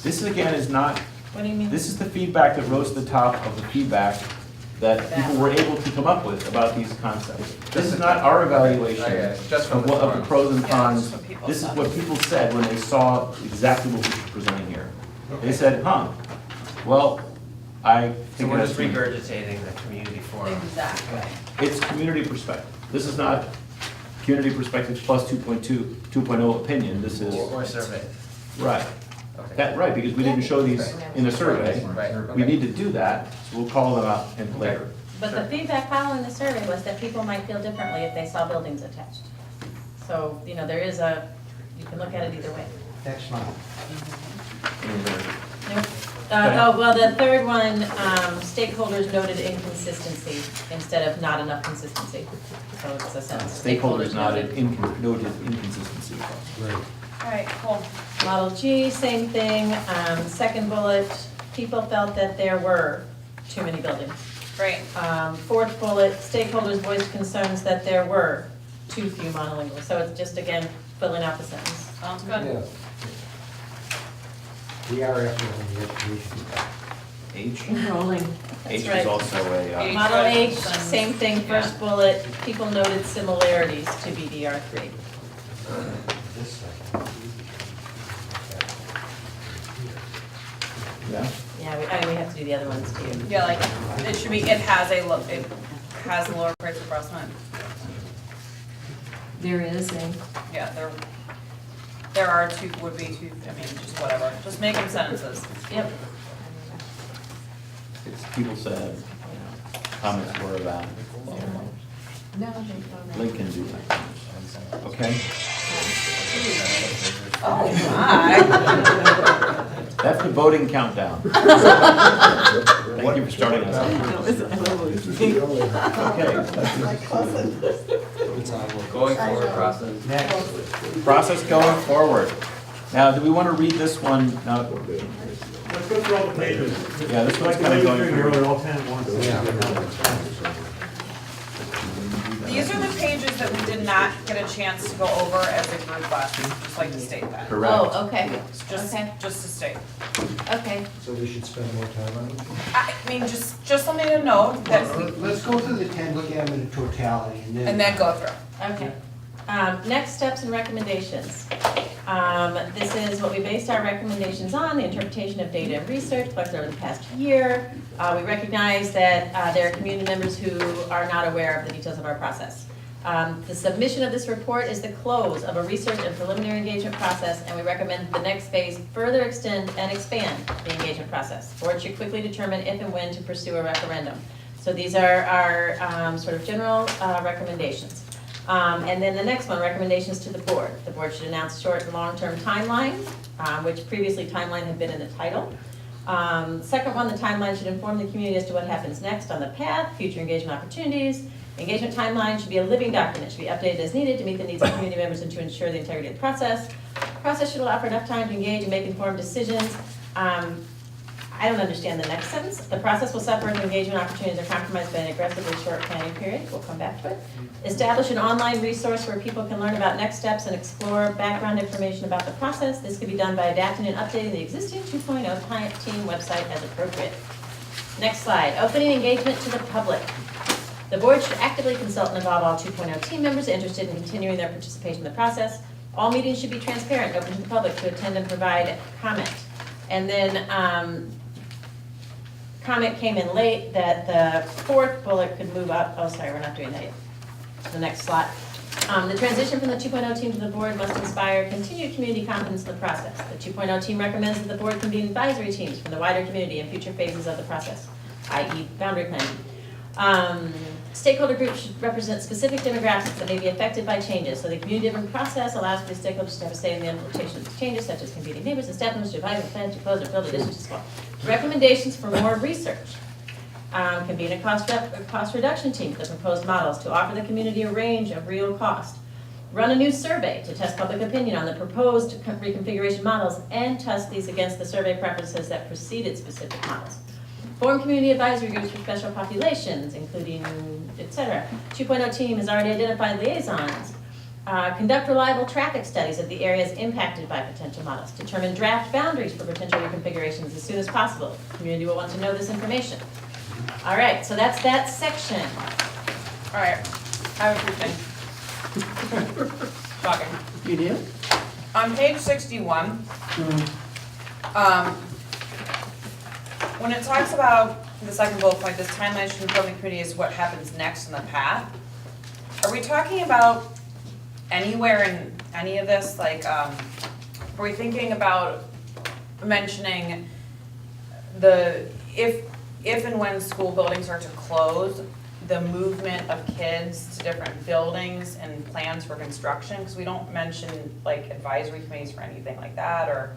This again is not, What do you mean? this is the feedback that rose to the top of the feedback that people were able to come up with about these concepts. This is not our evaluation Okay, just from of the what, of the forums. pros and Yeah, cons. this is what people This is said. what people said when they saw exactly what we were presenting here. They said, well, I So think we're that's. just regurgitating the community forum. Exactly. It's community perspective. This is not community perspective plus 2.0 opinion, this is. Or survey. Right. Okay. That, right, because we didn't show these in a survey. Right, We okay. need to do that, so we'll call them out in later. But the feedback following the survey was that people might feel differently if they saw buildings attached. So, you know, there is a, you can look at it either way. That's fine. Nope. Well, the third one, stakeholders noted inconsistency instead of not enough consistency. So it's a sentence. Stakeholders noted inconsistency. Great. All right, cool. Model G, same thing. Second bullet, people felt that there were too many buildings. Great. Fourth bullet, stakeholders voiced concerns that there were too few monolingual. So it's just, again, filling out the sentence. Sounds good. Yeah. We are after the education. H? Enrolling. H That's right. is also a, Model H, same thing, first bullet, people noted similarities to BDR3. yeah. Yeah, we have to do the other ones too. Yeah, like, it should be, it has a lower price adjustment. There is a. Yeah, there are two, would be two, I mean, just whatever, just make them sentences. Yep. It's, people said, comments were about, Lincoln do that. Okay? Oh, my. That's the voting countdown. Thank you for starting us off. Okay. Going forward process. Process going forward. Now, do we want to read this one? Now, Let's go through all the pages. yeah, this one's Like kind of I was doing going earlier, through. all 10 at once. These are the pages that we did not get a chance to go over as a group last week, just like to state that. Correct. Oh, okay, Just, okay, just to state. okay. So we should spend more time on it? I mean, just something to note that we, Let's go through the 10, look at them in totality, and then go through. Okay. Next steps and recommendations. This is what we based our recommendations on, the interpretation of data and research collected over the past year. We recognize that there are community members who are not aware of the details of our process. The submission of this report is the close of a research and preliminary engagement process, and we recommend the next phase further extend and expand the engagement process. Board should quickly determine if and when to pursue a referendum. So these are our sort of general recommendations. And then the next one, recommendations to the board. The board should announce short and long-term timelines, which previously timeline had been in the title. Second one, the timeline should inform the community as to what happens next on the path, future engagement opportunities. Engagement timeline should be a living document, should be updated as needed to meet the needs of community members and to ensure the integrity of the process. The process should allow for enough time to engage and make informed decisions. I don't understand the next sentence. The process will suffer if engagement opportunities are compromised by an aggressively short planning period. We'll come back to it. Establish an online resource where people can learn about next steps and explore background information about the process. This can be done by adapting and updating the existing 2.0 client team website as appropriate. Next slide, opening engagement to the public. The board should actively consult and involve all 2.0 team members interested in continuing their participation in the process. All meetings should be transparent, open to the public to attend and provide comment. And then comment came in late that the fourth bullet could move up. Oh, sorry, we're not doing that yet. The next slide. The transition from the 2.0 team to the board must inspire continued community confidence in the process. The 2.0 team recommends that the board convene advisory teams from the wider community in future phases of the process, i.e. boundary planning. Stakeholder groups should represent specific demographics that may be affected by changes. So the community-driven process allows for the stakeholders to have a say in the implementation of these changes, such as competing neighbors and staff members to advise and plan to close or build additions to school. Recommendations for more research. Convene a cost reduction team for the proposed models to offer the community a range of real cost. Run a new survey to test public opinion on the proposed reconfiguration models and test these against the survey preferences that preceded specific models. Form community advisory groups for special populations, including, et cetera. 2.0 team has already identified liaisons. Conduct reliable traffic studies of the areas impacted by potential models. Determine draft boundaries for potential reconfigurations as soon as possible. The community will want to know this information. All right, so that's that section. All right, I have a few things. Shocking. You do? On page 61, when it talks about the second bullet point, this timeline should inform the community is what happens next in the path. Are we talking about anywhere in any of this? Like, are we thinking about mentioning if and when school buildings are to close, the movement of kids to different buildings and plans for construction? Because we don't mention like advisory committees for anything like that, or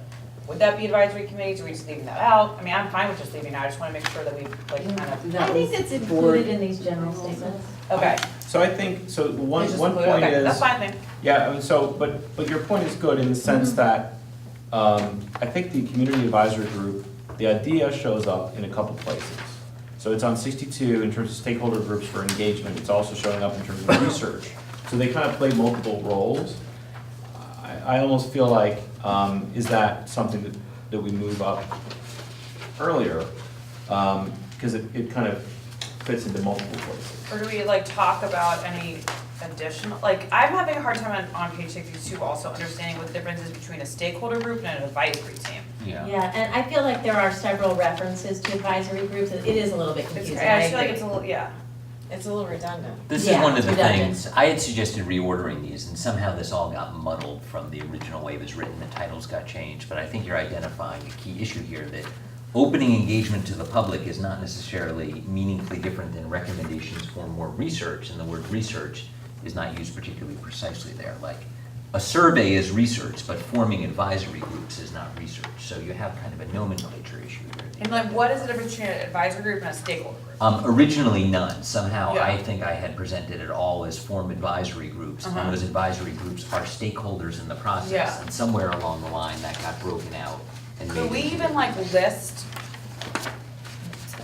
would that be advisory committees, are we just leaving that out? I mean, I'm fine with just leaving it out, I just wanna make sure that we like kind of. I think that's included in these general statements. Okay. So I think, so one It's just point included. Okay, is. that's fine then. Yeah, I mean, so, but your point is good in the sense that, I think the community advisory group, the idea shows up in a couple places. So it's on 62 in terms of stakeholder groups for engagement, it's also showing up in terms of research. So they kind of play multiple roles. I almost feel like, is that something that we move up earlier? Because it kind of fits into multiple places. Or do we like talk about any additional, like, I'm having a hard time on page 62 also understanding what the difference is between a stakeholder group and an advisory team. Yeah, and I feel like there are several references to advisory groups, it is a little bit confusing, I just feel like agree. it's a little, yeah. It's a little redundant. This is Yeah, one of it's the redundant. things, I had suggested reordering these, and somehow this all got muddled from the original way it was written, the titles got changed, but I think you're identifying a key issue here, that opening engagement to the public is not necessarily meaningfully different than recommendations for more research, and the word research is not used particularly precisely there. Like, a survey is research, but forming advisory groups is not research, so you have kind of a nomenclature issue here. And like, what is the difference between an advisory group and a stakeholder group? Originally none. Somehow, Yeah. I think I had presented it all as form advisory groups, and those advisory groups are stakeholders in the process. Yeah. And somewhere along the line, that got broken out and made Could we into even like list,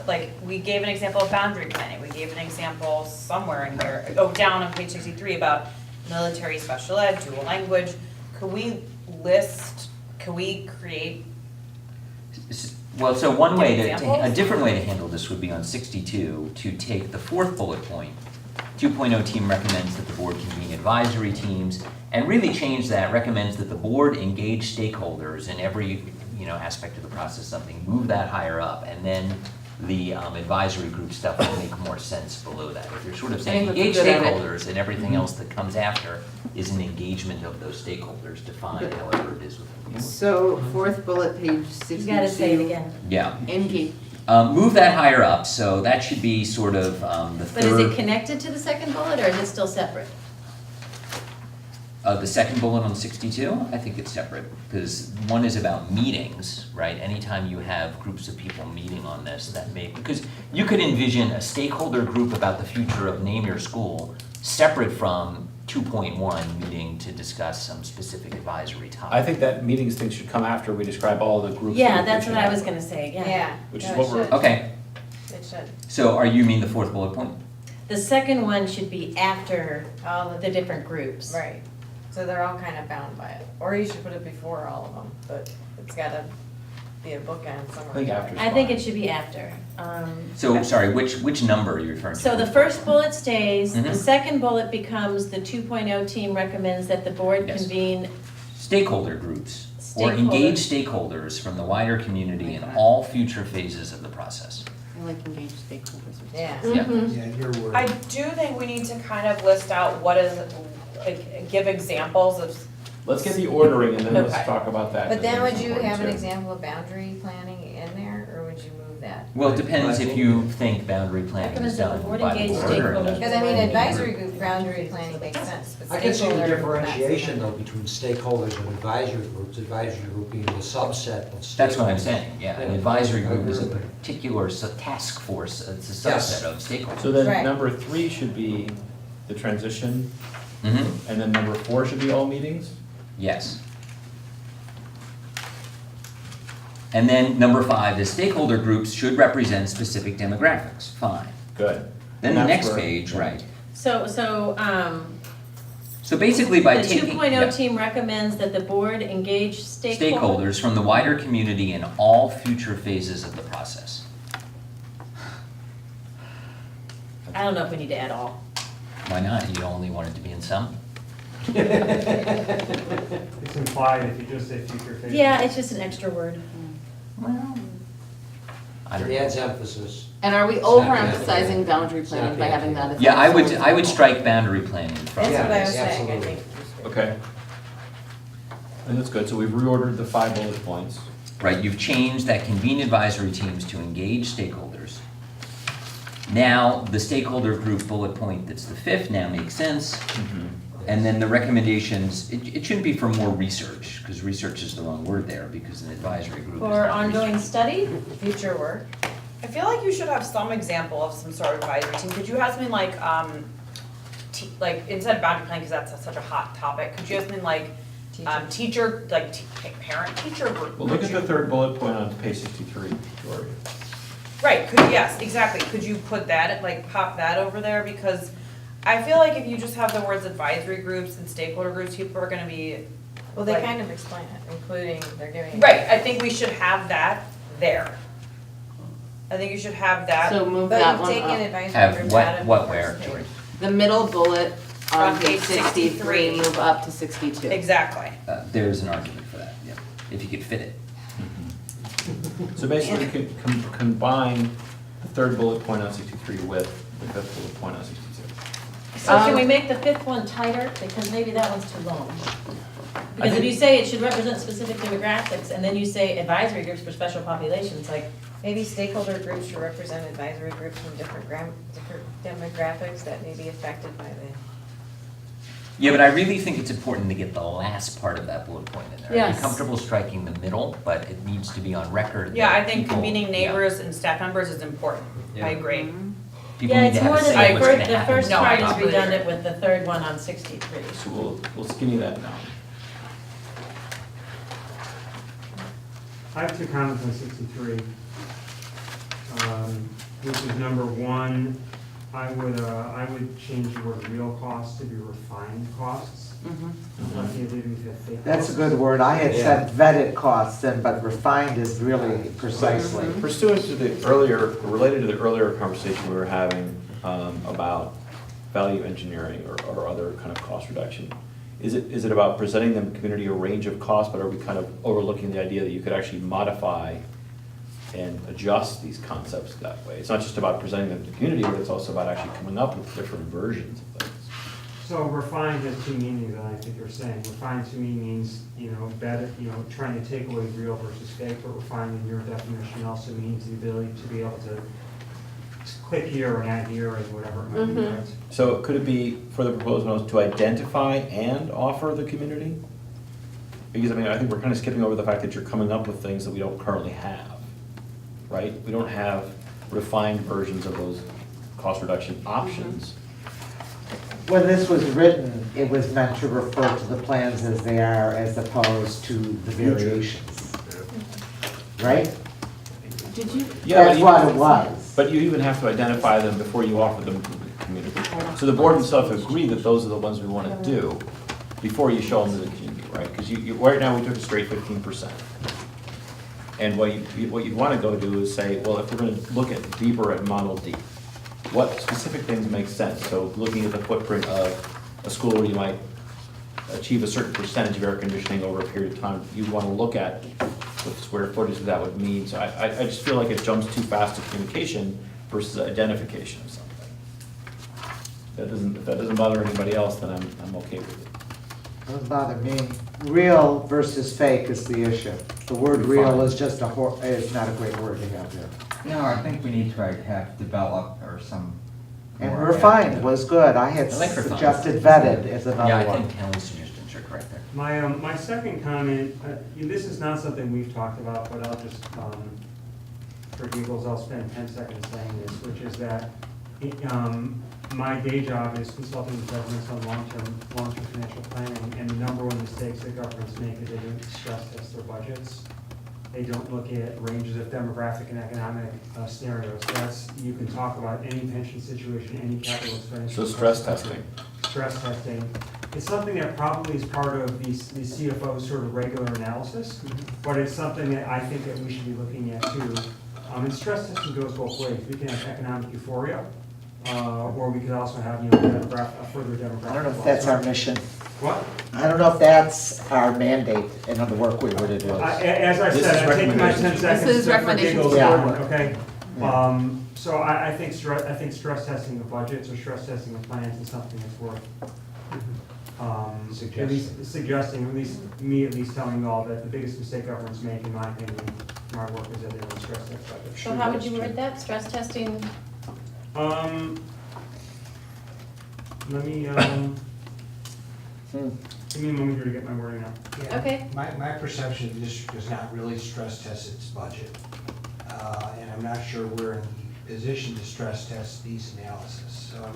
like, we gave an example of boundary planning, we gave an example somewhere in here, down on page 63 about military special ed, dual language. Could we create, Well, so one way Give a examples? different way to handle this would be on 62, to take the fourth bullet point. 2.0 team recommends that the board convene advisory teams, and really change that, recommends that the board engage stakeholders in every, aspect of the process, something, move that higher up, and then the advisory group stuff will make more sense below that. If you're sort of saying I think engage that's a good idea. stakeholders, and everything else that comes after is an engagement of those stakeholders, defined however it is within the board. So, fourth bullet, page 62. You gotta say it again. Yeah. Engage. Move that higher up, so that should be sort of the But is it third, connected to the second bullet, or is it still separate? the second bullet on 62, I think it's separate, because one is about meetings, right? Anytime you have groups of people meeting on this, because you could envision a stakeholder group about the future of Name Your School separate from 2.1 meeting to discuss some specific advisory topic. I think that meetings thing should come after we describe all the groups. Yeah, that we that's should what I have. was gonna say, yeah. Yeah. Which is no, what it we're- should. Okay, It should. so you mean the fourth bullet point? The second one should be after All the different groups. Right. So they're all kind of bound by it. Or you should put it before all of them, but it's gotta be a bookend somewhere. I think after is I think fine. it should be after. So, sorry, which number are you referring to? So the first bullet stays, the Mhm. second bullet becomes the 2.0 team recommends that the board Yes. convene. Stakeholder groups, or engage stakeholders from the wider community in all future phases of the process. I like engaged stakeholders. Yeah. Yeah. Yeah, your word. I do think we need to kind of list out what is, like, give examples of. Let's get the ordering and then let's Okay. talk about that. But then because would it's you important have an too. example of boundary planning in there, or would you move that? Well, it depends if you think boundary planning is Recommends that done the board by the engage board or stakeholders. not. Because I mean, advisory group boundary planning makes sense, but I can see the stakeholder, not so differentiation much. though between stakeholders and advisory group being the subset of stakeholders. That's what I'm saying, yeah, an Yeah. advisory I group is a agree with you. particular task force, it's a Yes. subset of stakeholders. So then Right. number 3 should be the transition, Mhm. and then number 4 should be all meetings? Yes. And then number 5, the stakeholder groups should represent specific demographics, fine. Good. Then the And that's next where- page, right. So, So basically by the taking. 2.0 yeah. team recommends that the board engage stakeholders. Stakeholders from the wider community in all future phases of the process. I don't know if we need to add all. Why not? You only want it to be in some? It's implied if you just say future phases. Yeah, it's just an extra word. I don't It know. adds emphasis. And are we It's not overemphasizing bad. boundary It's not planning by bad. having that as? Yeah, I also- would strike boundary planning from. That's what I was Yeah, saying, I absolutely. think. Okay. And that's good, so we've reordered the 5 bullet points. Right, you've changed that convene advisory teams to engage stakeholders. Now, the stakeholder group bullet point that's the 5th now makes sense. And then the recommendations, it shouldn't be for more research, because research is the wrong word there, because an advisory group is For not ongoing research. study? Future work. I feel like you should have some example of some sort of advisory team. Could you have something like, like instead of boundary planning, because that's such a hot topic, could you have something like teacher, like parent-teacher group? Well, look at the third bullet point on page 63, Gloria. Right, yes, exactly. Could you put that, like pop that over there? Because I feel like if you just have the words advisory groups and stakeholder groups, people are gonna be. Well, they like- kind of explain it, including they're giving. Right, I think we should have that there. I think you should have that. So move But that you've one taken up. advisory Have groups what- out of what the where, first page. George? The middle bullet on On page page 63, move up to 62. Exactly. There's an argument for that, yeah, if you could fit it. So basically, you could combine the third bullet point on 63 with the fifth bullet point on 62. So can we make the fifth one tighter, because maybe that one's too long? Because if you say it should represent specific demographics, and then you say advisory groups for special populations, like, Maybe stakeholder groups should represent advisory groups from different demographics that may be affected by the. Yeah, but I really think it's important to get the last part of that bullet point in there. I'd Yes. be comfortable striking the middle, but it needs to be on record. Yeah, that I think people- convening yeah. neighbors and staff members is important. I agree. People yeah, need it's to have more a than, say in what's gonna the happen. first No, I part is completely redundant with the third one on 63. So we'll skinny that down. I have 2 comments on 63. Which is number 1, I would change the word real costs to be refined costs. Like the idea we've had fake That's a costs. good word. I had said vetted costs, but refined is really precisely. Pursuant to the earlier, related to the earlier conversation we were having about value engineering or other kind of cost reduction, is it about presenting the community a range of costs, but are we kind of overlooking the idea that you could actually modify and adjust these concepts that way? It's not just about presenting them to the community, but it's also about actually coming up with different versions of things. So refined has 2 meanings, and I think you're saying. Refined to me means, better, trying to take away real versus fake, but refined in your definition also means the ability to be able to click here and add here and whatever it might be, right? So could it be for the proposed ones to identify and offer the community? Because I think we're kind of skipping over the fact that you're coming up with things that we don't currently have, right? We don't have refined versions of those cost reduction options. When this was written, it was meant to refer to the plans as they are as opposed to the variations. Right? Did you? Yeah, That's what it was. But you even have to identify them before you offer them to the community. So the board and stuff agree that those are the ones we want to do before you show them to the community, right? Because right now, we took a straight 15%. And what you'd want to go do is say, well, if we're going to look at deeper at Model D, what specific things make sense? So looking at the footprint of a school where you might achieve a certain percentage of air conditioning over a period of time, you want to look at what the square footage that would mean. So I just feel like it jumps too fast to communication versus identification of something. If that doesn't bother anybody else, then I'm okay with it. Doesn't bother me. Real versus fake is the issue. The word real is just is not a great word to have there. No, I think we need to have developed or some. And more refined active- was good. I had I like refined. suggested vetted as Yeah, another I one. think Kelly's suggestions are correct there. My second comment, this is not something we've talked about, but I'll just, for giggles, I'll spend 10 seconds saying this, which is that my day job is consulting with governments on long-term financial planning, and the number 1 mistakes that governments make is they don't stress test their budgets. They don't look at ranges of demographic and economic scenarios. You can talk about any pension situation, any capital expenditure. So stress testing. Stress testing. It's something that probably is part of the CFO's sort of regular analysis, but it's something that I think that we should be looking at too. And stress testing goes both ways. We can have economic euphoria, or we could also have, a further demographic. I don't know if that's our mission. What? I don't know if that's our mandate in the work we were to do. As I This said, is I'm taking my 10 recommendations. seconds. This is for recommendations giggles, to the board. Okay? Yeah. So I think stress testing of budgets or stress testing of plans is something that's worth at least suggesting, at least telling you all that the biggest mistake governments make, in my opinion, from our work, is that they don't stress test budgets. So how would you word that? Stress testing? Let me, Give me a moment here to get my wording up. Yeah, Okay. My perception of the district does not really stress test its budget. And I'm not sure we're in the position to stress test these analysis. So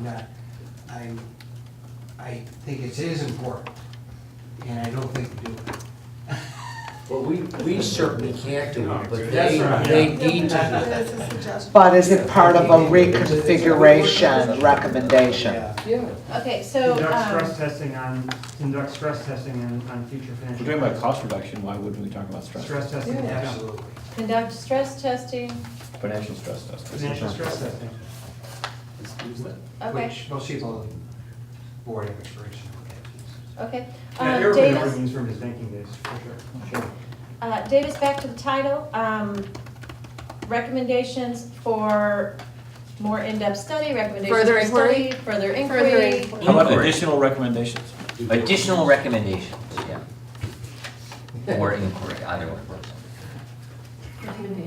I think it is important, and I don't think we do it. Well, we certainly can't do it, but That's right. they need to. But is it part of a reconfiguration recommendation? Yeah. Okay, so, Conduct stress testing on future If financial. we're talking about cost reduction, why wouldn't we talk about stress? Stress testing, yeah. Absolutely. conduct stress testing, Financial stress testing. Financial stress testing. okay, Which most people in the board have experience in. okay. Yeah, everybody knows what it Davis, means from his banking days, for sure. Davis, back to the title, recommendations for more in-depth study, recommendations Further for inquiry? study, further inquiry. How about Inquiry. additional recommendations? Additional recommendations, yeah. Or inquiry, either one.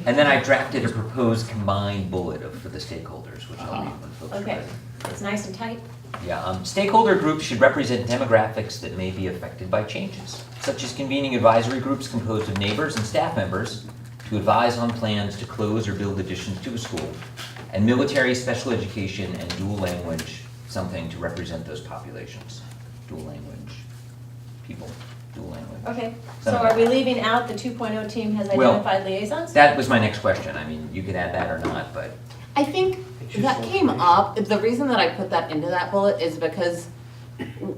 And then I drafted a proposed combined bullet for the stakeholders, which I'll read when folks are Okay, ready. it's nice and tight. Yeah, stakeholder groups should represent demographics that may be affected by changes, such as convening advisory groups composed of neighbors and staff members to advise on plans to close or build additions to a school, and military, special education, and dual language, something to represent those populations. Dual language, people, dual language. Okay, so are we leaving out the 2.0 team has Well, identified liaisons? That was my next question. I mean, you could add that or not, but I think that came up, the reason that I put that into that bullet is because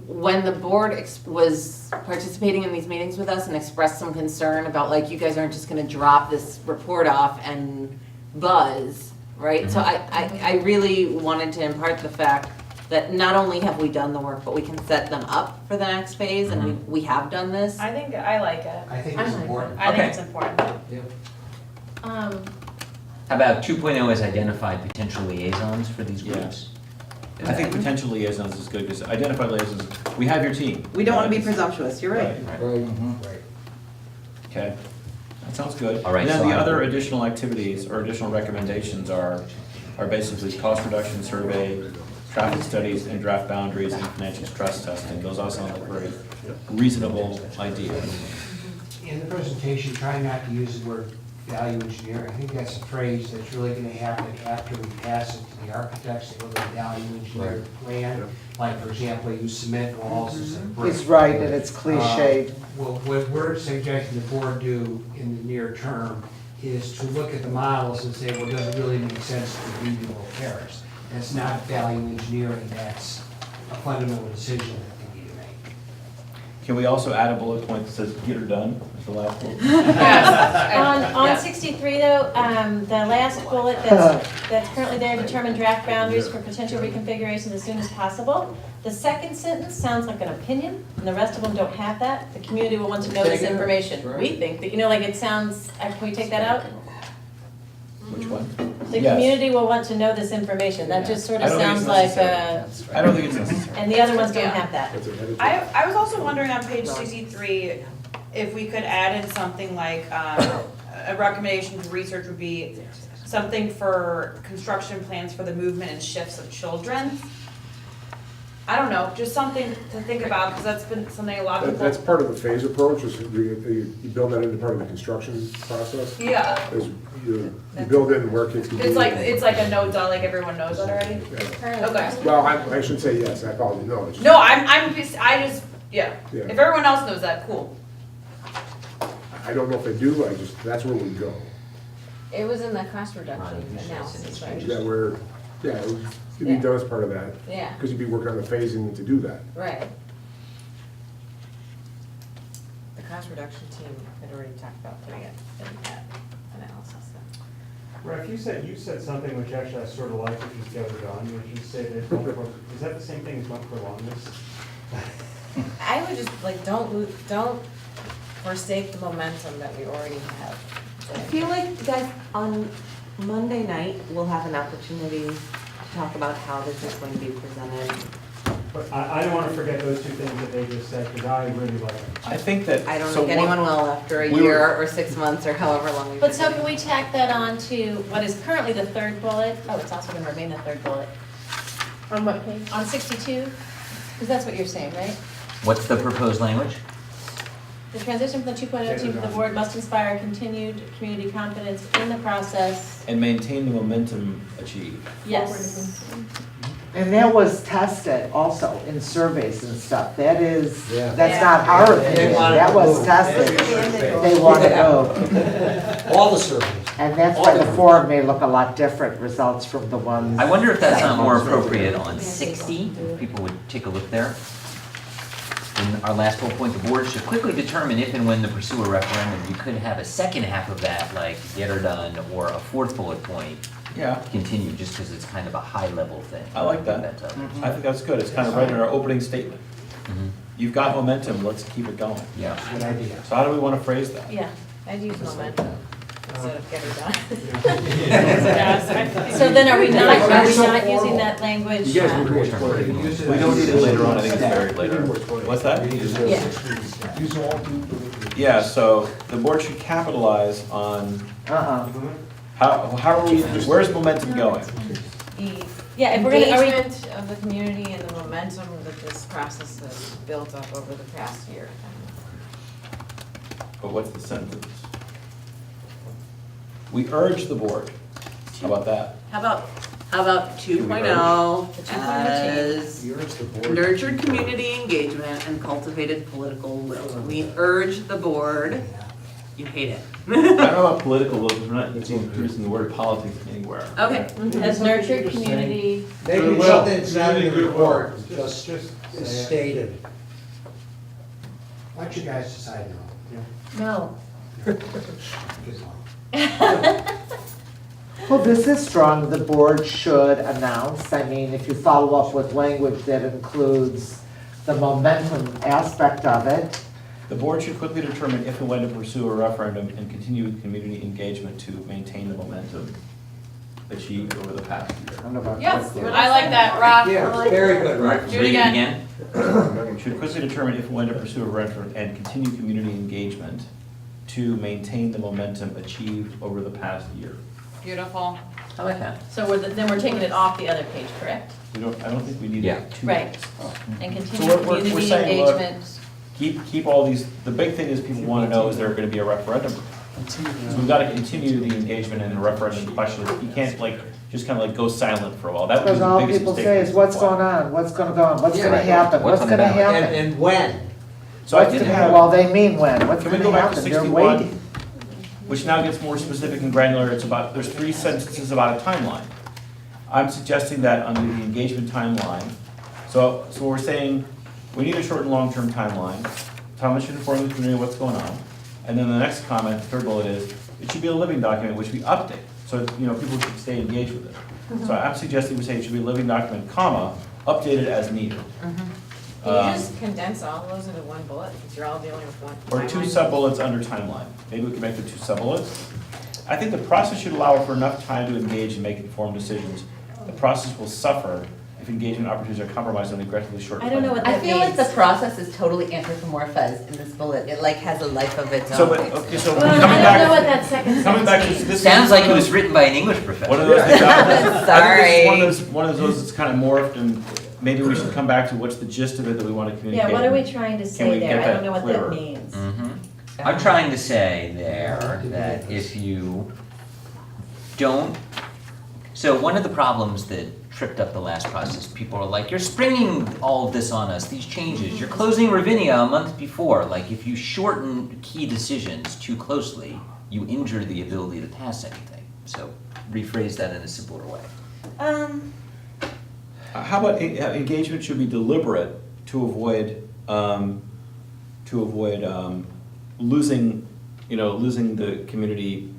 when the board was participating in these meetings with us and expressed some concern about like, you guys aren't just gonna drop this report off and buzz, right? So I really wanted to impart the fact that not only have we done the work, but we can set them up for the next phase, and we have done this. I think, I like it. I think it's I like important. I think Okay. it's important. how about 2.0 has identified potential liaisons for these groups? I think potential liaisons is good, because identified liaisons, we have your team. We don't want to be presumptuous, you're right. Right. Okay, that sounds good. All right, And then so the I- other additional activities or additional recommendations are basically cost reduction survey, traffic studies, and draft boundaries, and financial stress testing. Those all sound like very reasonable ideas. In the presentation, try not to use the word value engineering. I think that's a phrase that's really gonna happen after we pass it to the architects, they will value engineer the plan. Like, for example, use cement walls instead of brick. He's right, and it's cliched. Well, what we're suggesting the board do in the near term is to look at the models and say, well, does it really make sense to redo repairs? That's not value engineering, that's a fundamental decision that they need to make. Can we also add a bullet point that says get her done as the last bullet? On 63 though, the last bullet that's currently there, determine draft boundaries for potential reconfigurations as soon as possible. The second sentence sounds like an opinion, and the rest of them don't have that. The community will want to know this information. We think that, like it sounds, can we take that out? Which one? The Yes. community will want to know this information. That just sort I of don't think sounds it's like, necessary. I don't think it's necessary. and the other ones don't have that. I was also wondering on page 63, if we could add in something like, a recommendation for research would be something for construction plans for the movement and shifts of children. I don't know, just something to think about, because that's been something a lot of people. That's part of the phase approach, is you build that into part of the construction process. Yeah. Is you build in where kids can do. It's like a no duh, like everyone knows that already? Okay. Well, I should say yes, I probably know. It's- No, I just, yeah. Yeah. If everyone else knows that, cool. I don't know if they do, that's where we go. It was in the cost reduction analysis, right? That where, yeah, it would be done as part of that. Yeah. Because you'd be working on the phasing to do that. Right. The cost reduction team had already talked about putting it in that analysis. Right, you said something which actually I sort of like, which is get it done, which you say that, is that the same thing as don't prolong this? I would just, like, don't forsake the momentum that we already have. I feel like, guys, on Monday night, we'll have an opportunity to talk about how this is going to be presented. But I don't want to forget those two things that they just said, because I really like them. I think that. I don't so think anyone one- will after a we year were- or 6 months or however long we've But been so doing can it. we tack that on to what is currently the third bullet? Oh, it's also going to remain the third bullet. On what page? On 62? Because that's what you're saying, right? What's the proposed language? The transition from the 2.0 team to the board must inspire continued community confidence in the process. And maintain the momentum achieved. Yes. And that was tested also in surveys and stuff. That is, Yeah. that's not our opinion, that was tested. They want to move. All the surveys. And that's why the form may look a lot different, results from the ones. I wonder if that's not more appropriate on 60, if people would take a look there. In our last bullet point, the board should quickly determine if and when to pursue a referendum. You could have a second half of that, like get her done, or a fourth bullet point, Yeah, continue, just because it's kind of a high-level thing. I like that. I think that's good. It's kind of right in our opening statement. Mhm. You've got momentum, let's keep it going. Yeah. Good idea. So how do we want to phrase that? Yeah, I'd use momentum instead of get her done. So then are we not using that language? You guys were We don't need it later on, I think it's buried later. What's that? Yeah, so the board should capitalize on, how are we, where's momentum going? The Yeah, if we're gonna, are we, engagement of the community and the momentum that this process has built up over the past year. But what's the sentence? We urge the board. How about that? How about 2.0 as nurtured community engagement and cultivated political will? We urge the board, you hate it. I don't know about political will, because we're not introducing the word politics anywhere. Okay. as nurtured community, Maybe something that's not in the report, just is stated. Why don't you guys decide now? no. Well, this is strong, the board should announce, I mean, if you follow up with language that includes the momentum aspect of it. The board should quickly determine if and when to pursue a referendum and continue with community engagement to maintain the momentum achieved over the past year. I don't know about Yes, that. I like that, Rob. Yeah, very good, right? Do it again. Should quickly determine if and when to pursue a referendum and continue community engagement to maintain the momentum achieved over the past year. Beautiful. I like that. So then we're taking it off the other page, correct? I don't think we need Yeah. two. Right. And So continue we're community saying, look, engagement. Keep all these, the big thing is people want to know, is there going to be a referendum? So we've got to continue the engagement in the referendum question. You can't just kind of go silent for a while. That would be Because the all biggest people mistake. say is, what's going on, what's gonna go on, what's Yeah, gonna right. happen, What's what's on the gonna ballot? happen? And when? So I What's did gonna- have. Well, they mean when, what's Can we gonna go back to happen, they're 61? waiting. Which now gets more specific and granular. It's about, there's 3 sentences about a timeline. I'm suggesting that under the engagement timeline, so we're saying, we need a short and long-term timeline. Thomas should inform the community what's going on. And then the next comment, third bullet is, it should be a living document which we update. So, people should stay engaged with it. So I'm suggesting we say it should be a living document, comma, updated as needed. Can you just condense all of those into one bullet, because you're all dealing with one Or 2 timeline? sub-bullets under timeline. Maybe we can make the 2 sub-bullets. I think the process should allow for enough time to engage and make informed decisions. The process will suffer if engagement opportunities are compromised on the aggressively short. I don't know what I that feel like means. the process is totally anthropomorphized in this bullet. It has a life of its own. So, so Well, coming I don't know what back, that second coming back sentence to means. this. Sounds like it was written by an English professor. One of those things. I Sorry. think this is one of those that's kind of morphed, and maybe we should come back to what's the gist of it that we want to communicate. Yeah, what are we trying to Can say we there? get I don't know that what that clearer? means. I'm trying to say there that if you don't, so one of the problems that tripped up the last process, people are like, you're springing all of this on us, these changes, you're closing Ravinia a month before. Like, if you shorten key decisions too closely, you injure the ability to pass anything. So rephrase that in a simpler way. How about engagement should be deliberate to avoid losing the community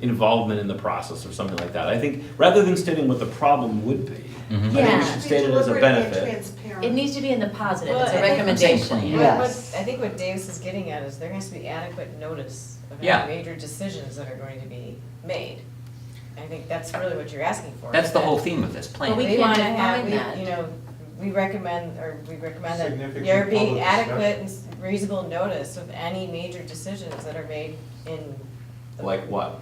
involvement in the process or something like that. I think rather than stating what the problem would be, I think we Yeah. should state it as a benefit. It needs to be in the positive, it's Well, a I think- recommendation. Yes. I think what Davis is getting at is there has to be adequate notice of any Yeah. major decisions that are going to be made. I think that's really what you're asking for. That's is the that whole theme of this plan. But we We can't wanna define have, that. we recommend that Significant there be public adequate and reasonable notice of any major decisions that are made in. the- Like what?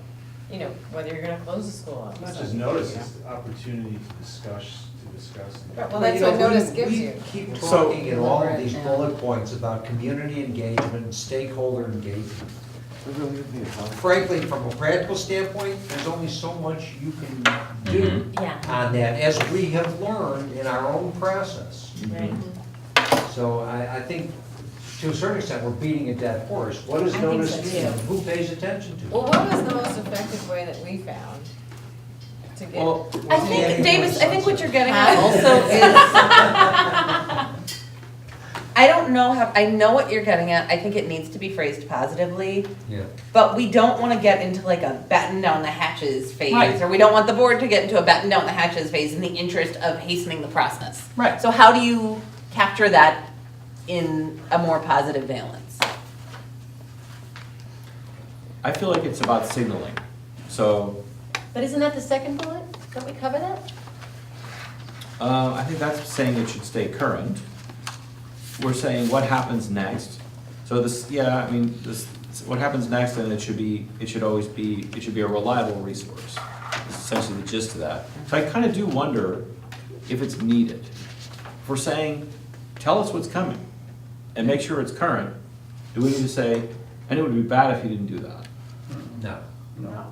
you know, whether you're gonna close the school up. Not so, just notice, you it's the opportunity to discuss. Well, that's what notice gives you. Keep So- talking in all of these bullet points about community engagement, stakeholder engagement. Frankly, from a practical standpoint, there's only so much you can do Yeah. on that, as we have learned in our own process. Right. So I think, to a certain extent, we're beating a dead horse. What is I think notice so, mean? too. Who pays attention to it? Well, what was the most effective way that we found to get? Well, I think, Davis, I think what you're getting at also is, I don't know how, I know what you're getting at, I think it needs to be phrased positively, Yeah. but we don't wanna get into like a batten down the hatches phase, Right. or we don't want the board to get into a batten down the hatches phase in the interest of hastening the process. Right. So how do you capture that in a more positive valence? I feel like it's about signaling. So, But isn't that the second bullet? Don't we cover that? I think that's saying it should stay current. We're saying what happens next. So this, yeah, I mean, this, what happens next, and it should always be, it should be a reliable resource. Is essentially the gist of that. So I kind of do wonder if it's needed. If we're saying, tell us what's coming and make sure it's current, do we need to say, and it would be bad if you didn't do that? No. No.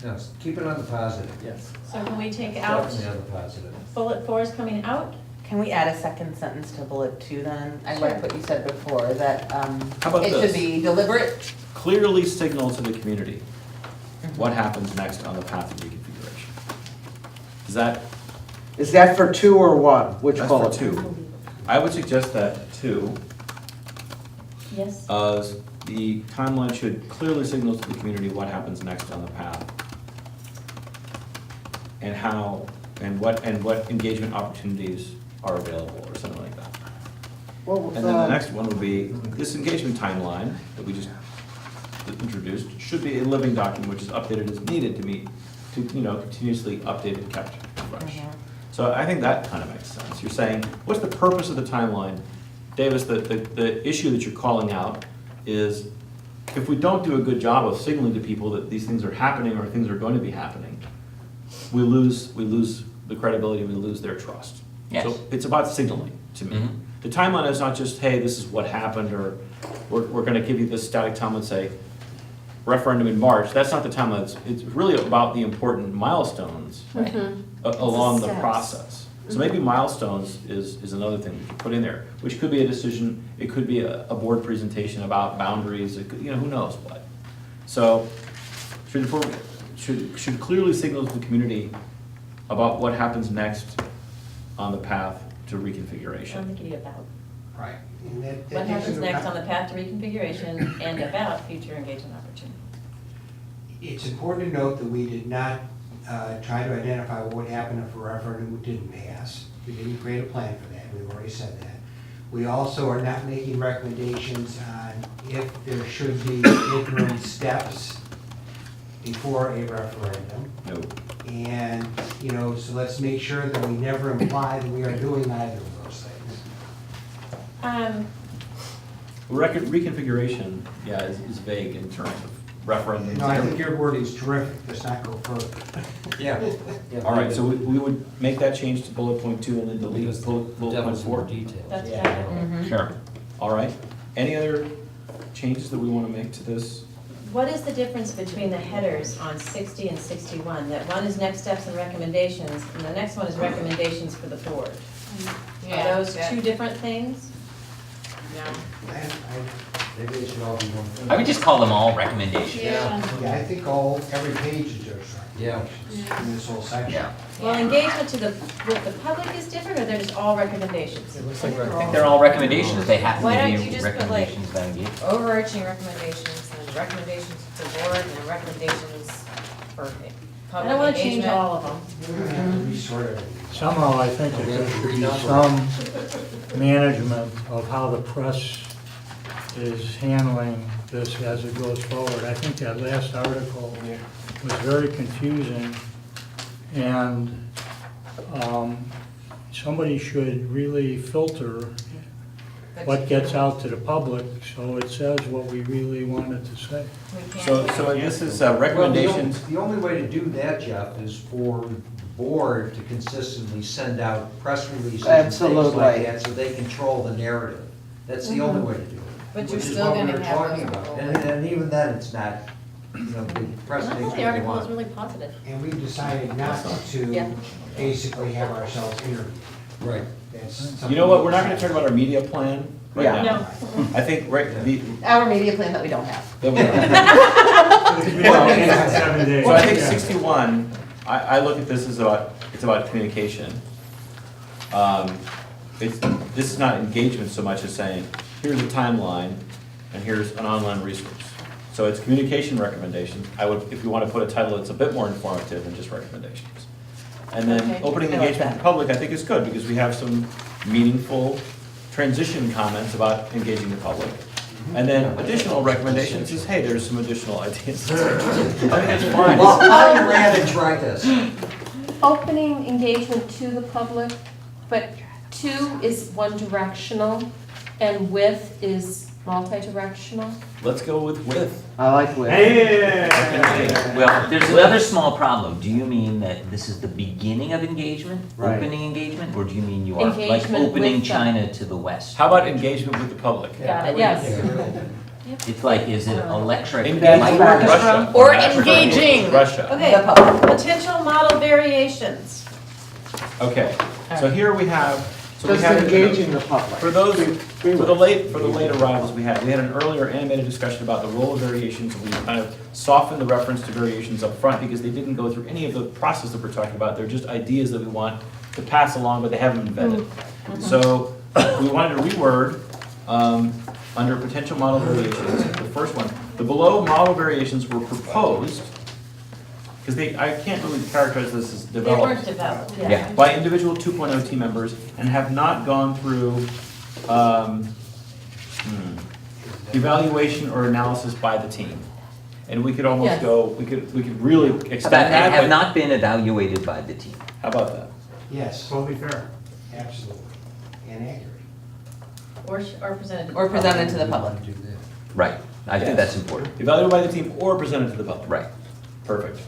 No, keep it on the positive. Yes. So can we take out Definitely on the positive. bullet 4 is coming out? Can we add a second sentence to bullet 2 then? I Sure. like what you said before, that, How about it this? should be deliberate. Clearly signal to the community what happens next on the path of reconfiguration. Is that for 2 or 1? Which That's for bullet? 2. I would suggest that 2, Yes. the timeline should clearly signal to the community what happens next on the path. And how, and what engagement opportunities are available, or something like that. Well, And then the next one would be, this engagement timeline that we just introduced should be a living document which is updated as needed to meet, continuously updated, kept fresh. So I think that kind of makes sense. You're saying, what's the purpose of the timeline? Davis, the issue that you're calling out is, if we don't do a good job of signaling to people that these things are happening or things are going to be happening, we lose the credibility, we lose their trust. Yes. So it's about signaling to me. Mhm. The timeline is not just, hey, this is what happened, or we're gonna give you this static timeline, say, referendum in March. That's not the timeline. It's really about the important milestones along the steps. process. So maybe milestones is another thing we could put in there, which could be a decision, it could be a board presentation about boundaries, it could, who knows what. So should clearly signal to the community about what happens next on the path to I don't reconfiguration. think you need about. Right. And that What takes happens into next account- on the path to reconfiguration and about future engagement opportunities? It's important to note that we did not try to identify what would happen if a referendum didn't pass. We didn't create a plan for that, we've already said that. We also are not making recommendations on if there should be interim steps before a referendum. No. And, so let's make sure that we never imply that we are doing either of those things. Reconfiguration, yeah, is vague in terms of referendums. No, I think your wording is terrific, let's not go further. Yeah. All right, so we would make that change to bullet point 2 and then delete bullet point Devil's 4. in the details. That's Yeah. better. Sure. All right. Any other changes that we want to make to this? What is the difference between the headers on 60 and 61? That one is next steps and recommendations, and the next one is recommendations for the board. Are those two different things? Maybe it should all be one thing. I would just call them all recommendations. Yeah, I think every page is just recommendations in this whole section. Yeah. Well, engagement with the public is different, or they're just all recommendations? I think they're all recommendations, they have Why to don't be you just put, like, recommendations about engagement. overarching recommendations, and then recommendations to board, and then recommendations for I public don't want to change engagement. all of them. We're gonna have to resort everything. Somehow, I think that there should be some management of how the press is handling this as it goes forward. I think that last article was very confusing, and somebody should really filter what gets out to the public, so it says what we really wanted to say. So this is recommendations. Well, the only way to do that, Jeff, is for the board to consistently send out press releases and things Absolutely. like that, so they control the narrative. That's the only way to do it. But you're which is still what we gonna were have talking those about. little- And even then, it's not, the press I makes thought what the they article was want. really positive. And we've decided not Yeah. to basically have ourselves interviewed. Right. That's You know what, we're not gonna talk about our media plan right Yeah. now. I think, Our media plan that we don't have. So I think 61, I look at this as it's about communication. This is not engagement so much as saying, here's a timeline, and here's an online resource. So it's communication recommendations. If you want to put a title that's a bit more informative than just recommendations. And then Okay. opening I like engagement with that. the public, I think is good, because we have some meaningful transition comments about engaging the public. And then additional recommendations is, hey, there's some additional ideas. I think that's fine. Well, how you ran and try this. Opening engagement to the public, but to is one directional and with is multi-directional. Let's go with width. I like with. Well, there's another small problem. Do you mean that this is the beginning of engagement, Right. opening engagement, or do you mean you are like Engagement opening with the- China to the west? How about engagement with the public? Got it, yes. It's like, is it electric? Engagement light with orchestra? Russia. Or Actually, engaging. Russia. Okay, potential model variations. Okay, so here we have, so we Just have. engaging the public. For those, for the late arrivals we had an earlier animated discussion about the role of variations, and we kind of softened the reference to variations up front because they didn't go through any of the process that we're talking about. They're just ideas that we want to pass along, but they haven't been vetted. So we wanted to reword, under potential model variations, the first one, the below model variations were proposed, because I can't really characterize this as They developed. weren't developed, yeah. Yeah. By individual 2.0 team members and have not gone through evaluation or analysis by the team. And we could almost Yes. go, we could really How extend about, that. and have but- not been evaluated by the team? How about that? Yes, Totally fair. absolutely, and accurate. Or presented to. Or presented to the public. Right, I think Yes. that's important. Evaluated by the team or presented to the public. Right, Perfect.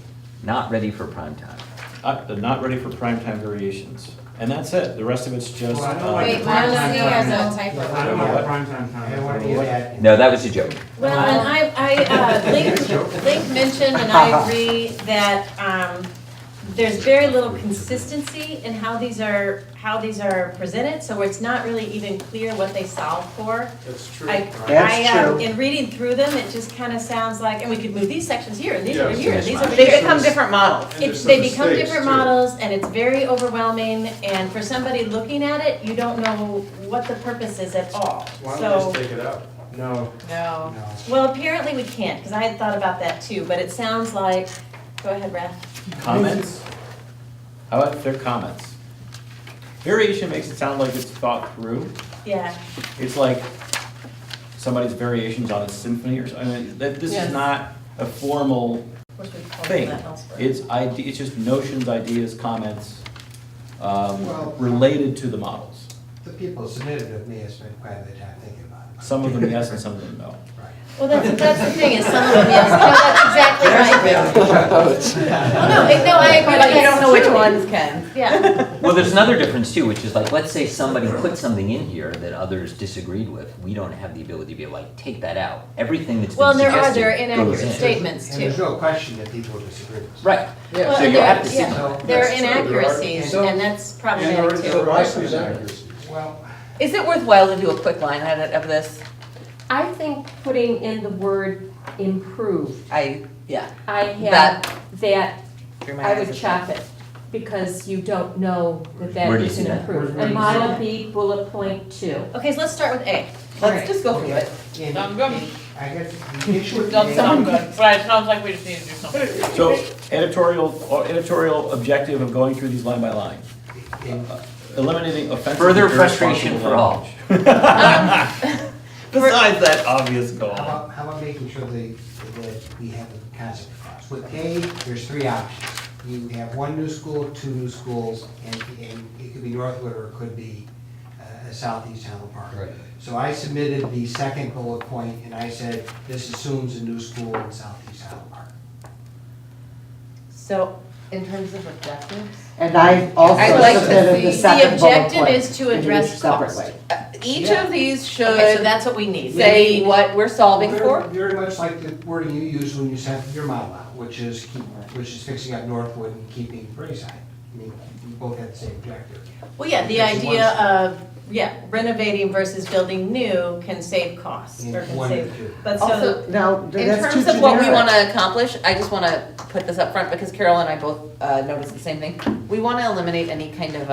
not ready for prime time. Not ready for primetime variations. And that's it. The rest of it's just. Well, I don't like Wait, the mine primetime only has time. a typo. I don't like the primetime time. I don't want to hear that. No, that was a joke. Well, and Link mentioned, and I agree, that there's very little consistency in how these are presented, so it's not really even clear what they solve for. That's true. That's true. In reading through them, it just kind of sounds like, and we could move these sections here, and these over Yes. here, and these over They here. become different models. And there's some They become mistakes, different too. models, and it's very overwhelming, and for somebody looking at it, you don't know what the purpose is at all. Why don't we So, just take it out? No, No. No. well, apparently we can't, because I had thought about that too, but it sounds like, go ahead, Raph. Comments? How about their comments? Variation makes it sound like it's thought through. Yeah, It's like somebody's variations on a symphony or something. I mean, this Yes. is not a formal of course we've called thing. that elsewhere. It's just notions, ideas, comments, Well- related to the models. The people submitted it may have spent quite a bit of time thinking about it. Some of them yes and some of them no. Right. Well, that's the thing, is some of them, yes, no, that's exactly right. No, I agree, But you don't know which true. ones can. Yeah, Well, there's another difference too, which is like, let's say somebody put something in here that others disagreed with. We don't have the ability to be like, take that out. Everything that's well, been and there are suggested inaccurate goes in. statements And too. there's no question that people disagree with us. Right. Well, So and you there- have to see. yeah, there are That's true. inaccuracies, So- and that's problematic There too. are some inaccuracies. Well, Is it worthwhile to do a quick line edit of this? I think putting in the word improve, Yeah. I have That- that, Through my I eyes would is- chop it, because you don't know that Where that do you is see an that? improve. Where do And you see model that? B, bullet point 2. Okay, so let's start with A. Let's just go through it. and Sounds good. I guess the issue with Doesn't sound the good, but it sounds like we just need to do something. So editorial objective of going through these line by line. Eliminating offensive. Further and frustration irresponsible for all. language. Besides that obvious goal. How about making sure that we have the concept across? With A, there's three options. You have one new school, two new schools, and it could be Northwood or it could be Southeast Highland Park. Right. So I submitted the second bullet point, and I said, this assumes a new school in Southeast Highland Park. So, in terms of objectives? And I also I'd like to submitted the see- second bullet objective point is to address each separate cost. way. Each Yeah. of these should Okay, so that's what we need. We say need- what we're solving for? Very much like the wording you used when you sent your model out, which is fixing up Northwood and keeping Brayside. I mean, you both have the same objective. Well, yeah, the It's idea one- of, renovating versus building new can save costs, or can One save, and two. but so, Also, now, In that's too terms of what we generic. want to accomplish, I just want to put this up front because Carol and I both noticed the same thing. We want to eliminate any kind of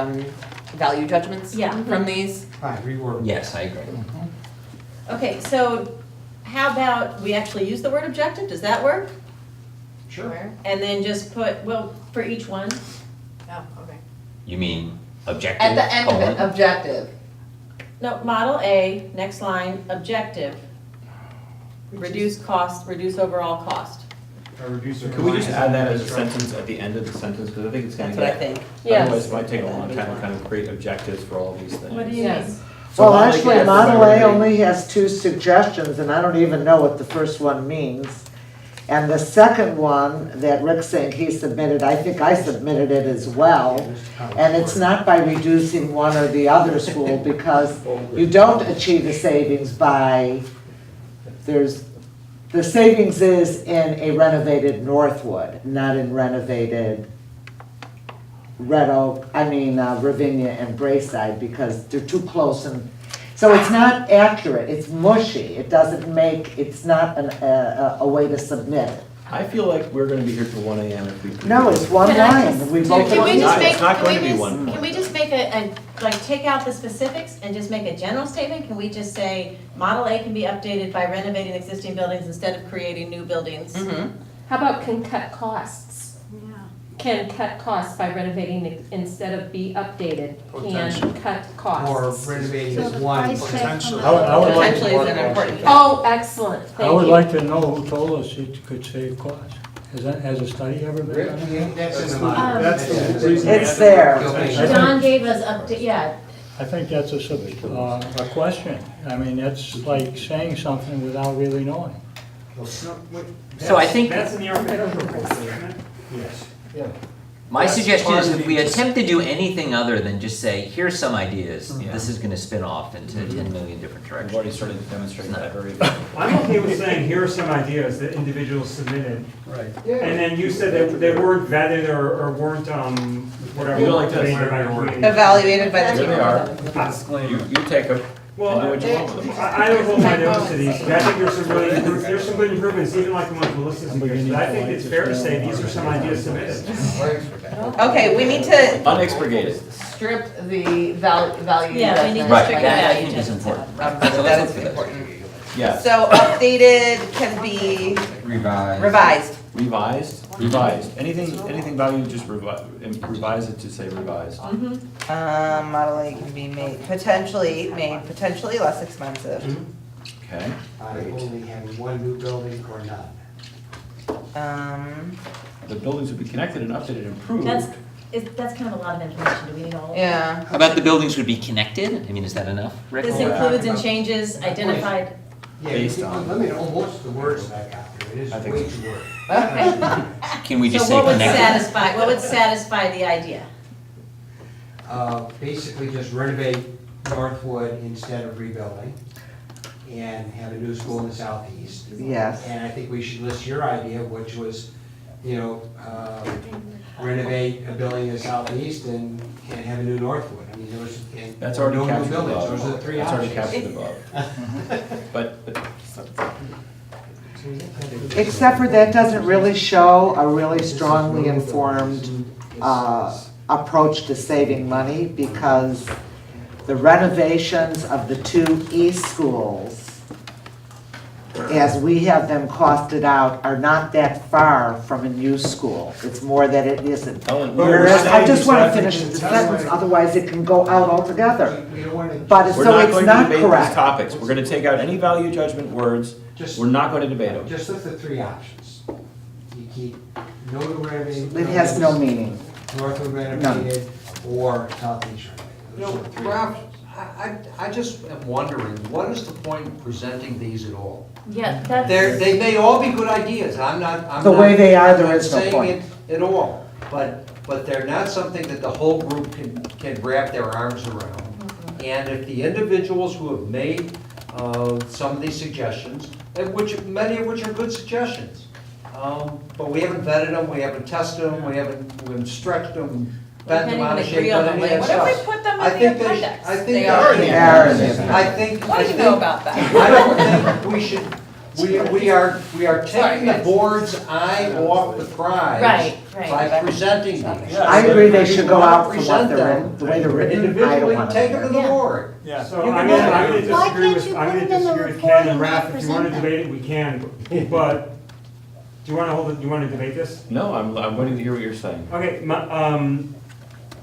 value judgments Yeah. from these. Fine, reword. Yes, I agree. okay, so how about we actually use the word objective, does that work? Sure. And then just put, well, for each one? Oh, okay. You mean objective, At the end of it, colon? objective. No, model A, next line, objective. Reduce cost, reduce overall cost. Can we just add that as a sentence at the end of the sentence, because I think it's gonna That's what I get, think. otherwise it might take a long time to kind of create objectives for all these things. What do you Yes. mean? So Well, Model A actually, gets Model A everybody- only has 2 suggestions, and I don't even know what the first one means. And the second one that Rick's saying he submitted, I think I submitted it as well. And it's not by reducing one or the other school, because you don't achieve the savings by, the savings is in a renovated Northwood, not in renovated Ravinia and Brayside, because they're too close, and, so it's not accurate, it's mushy, it doesn't make, it's not a way to submit it. I feel like we're gonna be here till 1 AM if we. No, it's one Can I line, just- we Can voted we on It's just not- it. make, it's not can going we to be just, one can we just make like, take out the specifics and just make a general statement? Can we just say, Model A can be updated by renovating existing buildings instead of creating new buildings? Mm-hmm. How about can cut costs? Yeah. Can cut costs by renovating it instead of be updated, can Potential. cut Or costs. renovating So is the one. price tag Potentially. come out. I would like Potentially is an important. Oh, excellent, I thank would you. like to know who told us it could save costs. Has a study ever been done? That's in the Um, model. That's the reason. It's there. John gave us update, I think that's a question. I mean, that's like saying something without really knowing. So I think- That's in the architectural report, isn't it? Yes. Yeah. My That's suggestion is part of if we the- attempt to do anything other than just say, here's some ideas, Yeah. this is gonna spin off into 10 million different I've already directions. started demonstrating that very. I'm okay with saying, here are some ideas that individuals submitted, Right. and then you said that they weren't vetted or weren't, whatever. You go like this. debated by your committee. Evaluated by the There team. they are. Disclaimer. You take them Well, and do what you want with them. I don't hold my nose to these, but I think there's some really, there's some good improvements, even like the ones Melissa suggested. But I think it's fair to say these are some ideas submitted. Okay, we need to Unexpurgated. strip the value Yeah, we need to judgment. Right, strike that I value think is judgments important. out. So let's That look is for those. important. Yes. So updated can be Revised. revised. Revised. Anything value, just revise it to say revised. Model A can be made potentially less expensive. Okay. Only having one new building or none. The buildings would be connected and updated and improved. That's kind of a lot of information, do we need all of that? Yeah. How about the buildings would be connected? I mean, is that enough, Rick? This includes and changes identified, Yeah, Based you on- can limit almost the words that I got there. It is I think way so. too word. Can we just so say what would connected? satisfy the idea? Basically just renovate Northwood instead of rebuilding and have a new school in the southeast. Yes. And I think we should list your idea, which was, renovate a building in the southeast and have a new Northwood. I mean, there was, and That's already no new captured buildings. above. Those are the three That's already options. captured above. But Except for that doesn't really show a really strongly informed approach to saving money, because the renovations of the 2 east schools, as we have them costed out, are not that far from a new school. It's more that it isn't. Ellen, Whereas, I just want to I think finish the it's sentence, right. otherwise it can go out altogether. We don't want to. But we're so not it's going to not debate these correct. topics. We're gonna take out any value judgment words. We're not going to debate them. Just look at the 3 options. You keep no new renovated. It has no meaning. Northwood renovated or southeast renovated. Those are the 3 options. I just am wondering, what is the point of presenting these at all? Yeah, that's. They may all be good ideas, I'm not The way they are, there I'm not is no saying point. it at all, but they're not something that the whole group can wrap their arms around. And if the individuals who have made some of these suggestions, many of which are good suggestions, but we haven't vetted them, we haven't tested them, we haven't stretched them, bent them out of shape, done any of that What stuff. if we put them I in think the they should- appendix? I think They they are are in the appendix. What do you know about that? I don't think we should, we are taking the board's eye off the prize Right. by presenting these. I agree they should go out from what Present they're them written, the way they're written, I don't individually, want take them them to there. the board. Yeah. So You I'm can gonna do it. Why disagree can't with, you I'm put gonna it in the disagree with report Ken and and not Raph. If you wanna present debate it, we can, but, do you wanna hold it, do you wanna debate this? No, I'm waiting to hear what you're saying. Okay,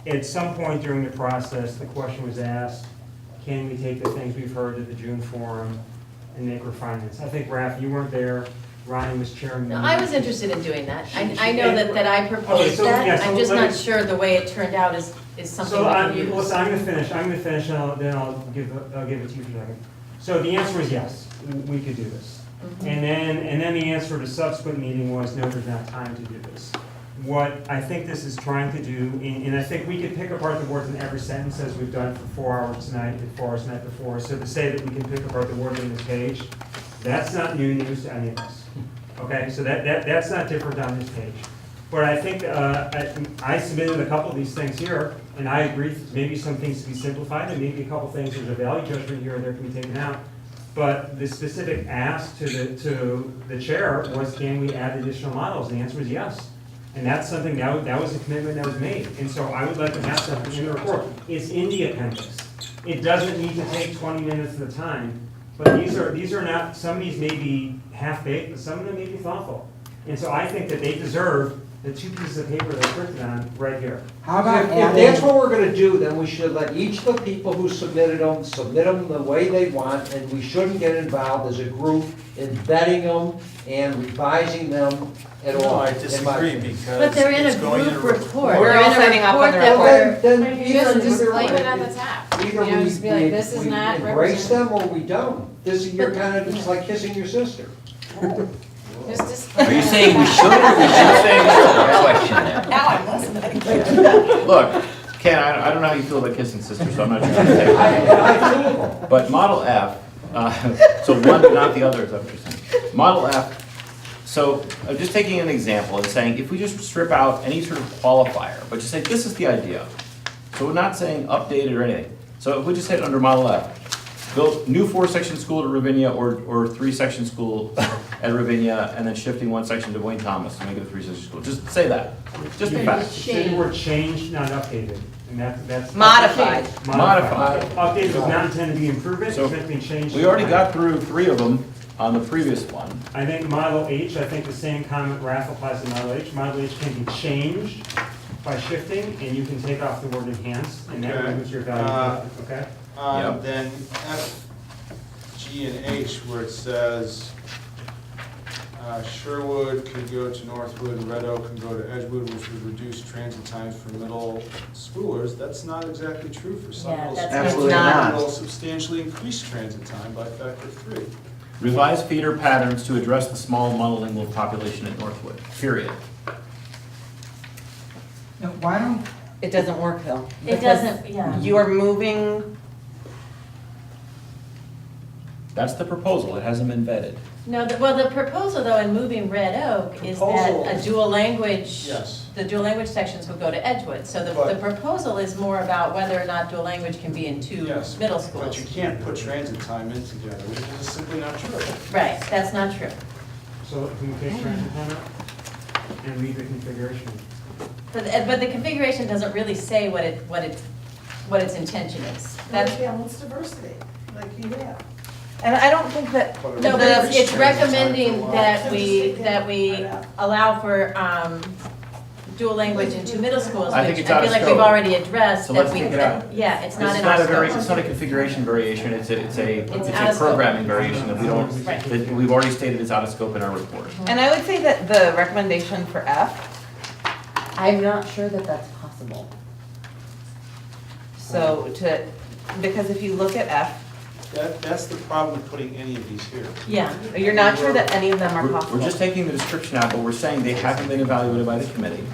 at some point during the process, the question was asked, can we take the things we've heard at the June forum and make refinements? I think, Raph, you weren't there, Ronnie was chairing the No, meeting. I was interested in doing that. She- I know that I Okay, proposed so, yeah, that. so I'm just let not me- sure the way it turned out is something So we I'm, can use. listen, I'm gonna finish, and then I'll give it to you for a second. So the answer is yes, we could do this. Mhm. And then the answer to subsequent meeting was, no, there's not time to do this. What I think this is trying to do, and I think we could pick apart the words in every sentence as we've done for 4 hours tonight and 4 hours tonight before. So to say that we can pick apart the word in this page, that's not new news to any of us. Okay, so that's not different on this page. But I think, I submitted a couple of these things here, and I agree, maybe some things to be simplified, and maybe a couple things, there's a value judgment here or there can be taken out. But the specific ask to the chair was, can we add additional models? And the answer was yes. And that's something, that was a commitment that was made. And so I would like to have something in the report. It's in the appendix. It doesn't need to take 20 minutes at a time. But these are not, some of these may be half-baked, but some of them may be thoughtful. And so I think that they deserve the 2 pieces of paper they're printed on right here. How about If that's adding, what we're gonna do, then we should let each of the people who submit them the way they want, and we shouldn't get involved as a group in vetting them and revising them at all. No, I in my disagree opinion. because But they're in a it's going in a group report. We're They're all in a signing off on the that report. we're- Then either Just either leave way, it on the top. either You know, just be like, this is we not embrace represented. them or we don't. This is, you're kind of, it's like kissing your sister. Are you saying we should or we should say no? Question there. Now I'm listening. Look, Ken, I don't know how you feel about kissing sisters, so I'm not trying to take I feel But Model F, so one but not the other, is that what you're saying? Model F, so I'm just taking an example and saying, if we just strip out any sort of qualifier, but just say, this is the idea. So we're not saying updated or anything. So if we just said under Model F, build new 4-section school to Ravinia or 3-section school at Ravinia, and then shifting 1 section to Wayne Thomas to make it a 3-section school. Just say that. Just the fact. Say the word changed, not updated. And that's. Modified. Modified. Updated was not intended to be improvement, it was meant to be changed. We already got through 3 of them on the previous one. I think Model H, I think the same comment Raph applies to Model H. Model H can be changed by shifting, and you can take off the word enhanced, and that Okay. removes your value, okay? Yep. Then F, G, and H, where it says Sherwood could go to Northwood, Red Oak can go to Edgewood, which would reduce transit times for middle schoolers. That's not exactly true for some Yeah, middle that's schools. Absolutely not. It will substantially increase transit time by a factor of 3. Revise feeder patterns to address the small monolingual population at Northwood, period. Now, why don't, It doesn't work though. It because doesn't, yeah. You are moving, That's the proposal, it hasn't been vetted. No, well, the proposal though in moving Red Oak is Proposal that a is- dual language, Yes. the dual language sections would go to Edgewood. So the But- proposal is more about whether or not dual language can be in 2 Yes, middle But schools. you can't put transit time in together, which is simply not true. Right, that's not true. So can we take transit time out and leave the configuration? But the configuration doesn't really say what its intention is. That's, What's diversity, like you have? And I don't think that, no, but it's recommending that we Right. allow for, dual language in 2 middle schools, I think which it's I out feel of like we've scope. already addressed. So that let's we- take it out. Yeah, it's not It's in not our a very, scope. it's not a configuration variation, it's a out of scope. programming variation that we don't, Right. that we've already stated is out of scope in our report. and I would say that the recommendation for F, I'm not sure that that's possible. so to because if you look at F, That's the problem with putting any of these here. yeah, you're not sure that any of them are possible. We're just taking the description out, but we're saying they haven't been evaluated by the committee.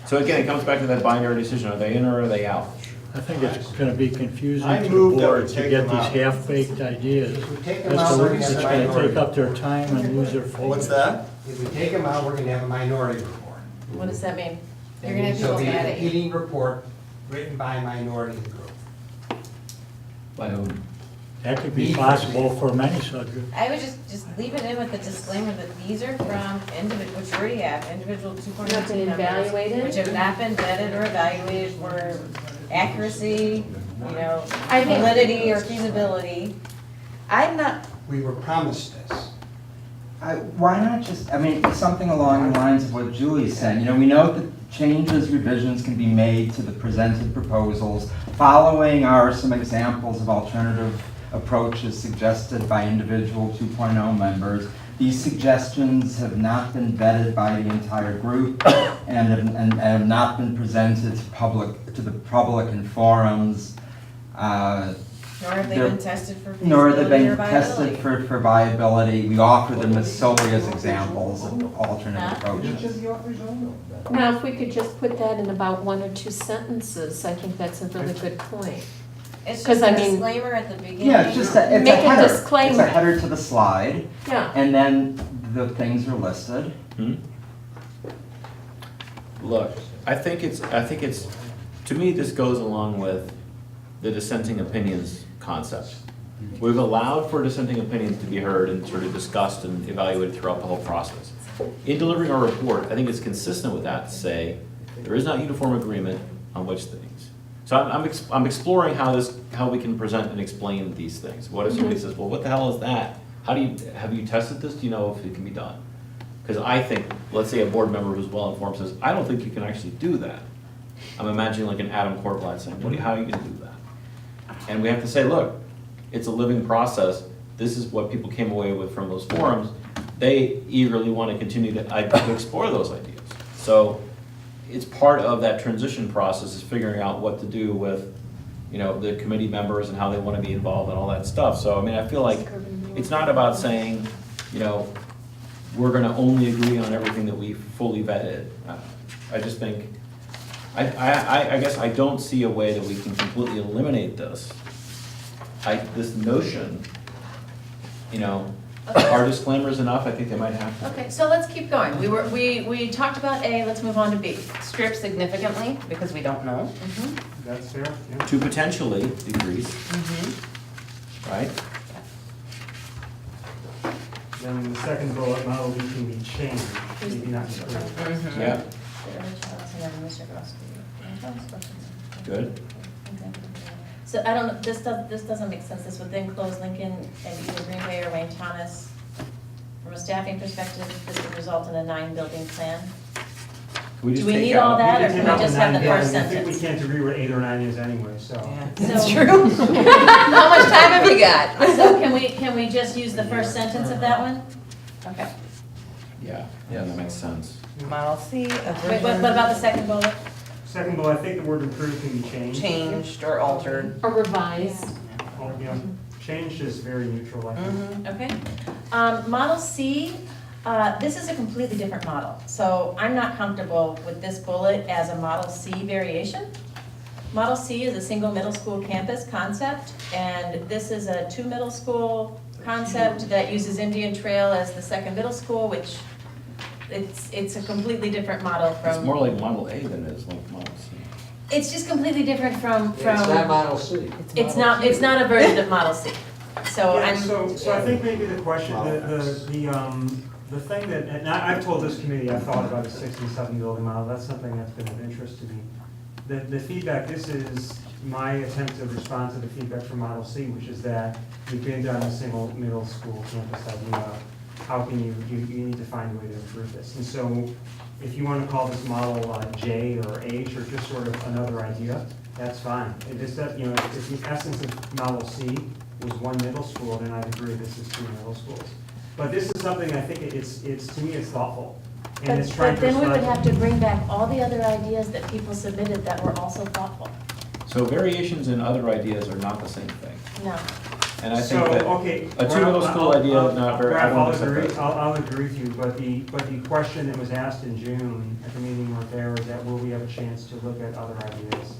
So again, it comes back to that binary decision, are they in or are they out? I think it's gonna be confusing I to the move that we board to take get them these out. half-baked ideas. If we take them It's out, we're gonna it's have a gonna minority. take up their time and lose their focus. What's that? If we take them out, we're gonna have a minority report. What does that mean? You're gonna have So it'll be people a mad at you. competing report written by a minority of the group. By whom? That could be possible for many subjects. I would just leave it in with the disclaimer that these are from individual, which we already have, individual 2.0 Not been team members, evaluated? which have not been vetted or evaluated for accuracy, you know, I think- validity or feasibility. I'm not, We were promised this. Why not just, I mean, something along the lines of what Julie's saying, you know, we know that changes, revisions can be made to the presented proposals. Following are some examples of alternative approaches suggested by individual 2.0 members. These suggestions have not been vetted by the entire group and have not been presented to the public in forums. Nor have they They're- been tested for Nor have they feasibility or been tested viability. for viability. We offer them as solely as examples of alternate approaches. Now, if we could just put that in about 1 or 2 sentences, I think that's a really good point. It's 'Cause just I a mean- disclaimer at the beginning. Yeah, it's just a, it's a Make a header. It's disclaimer. a header to the slide, Yeah. and then the things are listed. Look, I think it's, to me, this goes along with the dissenting opinions concept. We've allowed for dissenting opinions to be heard and sort of discussed and evaluated throughout the whole process. In delivering our report, I think it's consistent with that to say, there is not uniform agreement on which things. So I'm exploring how we can present and explain these things. What if somebody says, well, what the hell is that? Have you tested this? Do you know if it can be done? Because I think, let's say a board member who's well informed says, I don't think you can actually do that. I'm imagining like an Adam Courtline saying, how are you gonna do that? And we have to say, look, it's a living process. This is what people came away with from those forums. They eagerly want to continue to explore those ideas. So it's part of that transition process is figuring out what to do with, you know, the committee members and how they want to be involved and all that stuff. So, I mean, I feel like it's not about saying, you know, we're going to only agree on everything that we fully vetted. I just think, I guess I don't see a way that we can completely eliminate this. This notion, you know, are disclaimers enough? I think they might have to. Okay, so let's keep going. We talked about A, let's move on to B. strip significantly, because we don't know. That's fair, yeah. To potentially decrease, right? Then the second bullet, model B can be changed, maybe not improved. Yeah, good. So I don't, this doesn't make sense. This would then close Lincoln and either Green Bay or Wayne Thomas. From a staffing perspective, this would result in a 9-building plan. Can we just Do we take need all out- that, or We can take we out just have the 9 first buildings. I think we sentence? can't agree what 8 or 9 is anyway, so. That's So- true. How much time have we got? So can we just use the first sentence of that one? Okay. Yeah, that makes sense. Model C, a Wait, what about the second bullet? Second bullet, I think the word improved can be changed. changed or altered. Or revised. Oh, yeah, changed is very neutral, I think. Okay. Model C, this is a completely different model. So I'm not comfortable with this bullet as a Model C variation. Model C is a single middle school campus concept, and this is a 2 middle school concept that uses Indian Trail as the second middle school, which it's a completely different model It's from. more like Model A than it is like Model C. It's just completely different from. It's not Model C. It's not a version of Model C. So Yeah, I'm. so I think maybe the question, the thing that, and I've told this committee, I've thought about a 6 and 7 building model, that's something that's been of interest to me. The feedback, this is my attempt to respond to the feedback from Model C, which is that we've been down a single middle school campus idea. How can you need to find a way to improve this? And so if you want to call this model J or H or just sort of another idea, that's fine. It just, you know, if the essence of Model C was 1 middle school, then I'd agree this is 2 middle schools. But this is something I think it's to me, it's thoughtful. And it's trying But to then we would respond have to bring back all the other ideas that people submitted that were also thoughtful. So variations and other ideas are not the same thing. No. And I So, think that okay, a two well, middle school idea is not very, I Ralph, don't I'll accept agree, that. I'll agree with you, but the question that was asked in June at the meeting we were there is that will we have a chance to look at other ideas?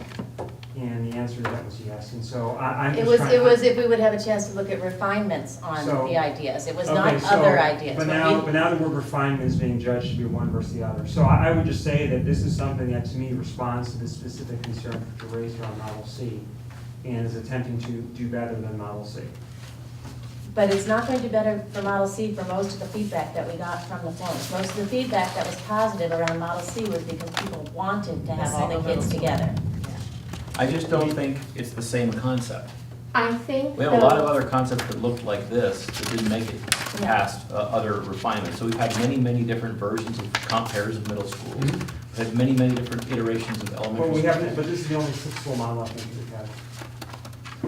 And the answer to that was yes, and so I'm It just was, trying. it was if we would have a chance to look at refinements on So- the ideas. It was Okay, not so- other ideas. But When now, we- but now the word refinement is being judged to be one versus the other. So I would just say that this is something that to me responds to the specific concern that you raised around Model C and is attempting to do better than Model C. But it's not going to be better for Model C for most of the feedback that we got from the phones. Most of the feedback that was positive around Model C was because people wanted to have all the kids together. I just don't think it's the same concept. I think. We have a lot of other concepts that looked like this that didn't make it Yeah. past other refinements. So we've had many, many different versions of compares of middle schools. We've had many, many different iterations of But elementary we schools. haven't, but this is the only six-school model I think we've had.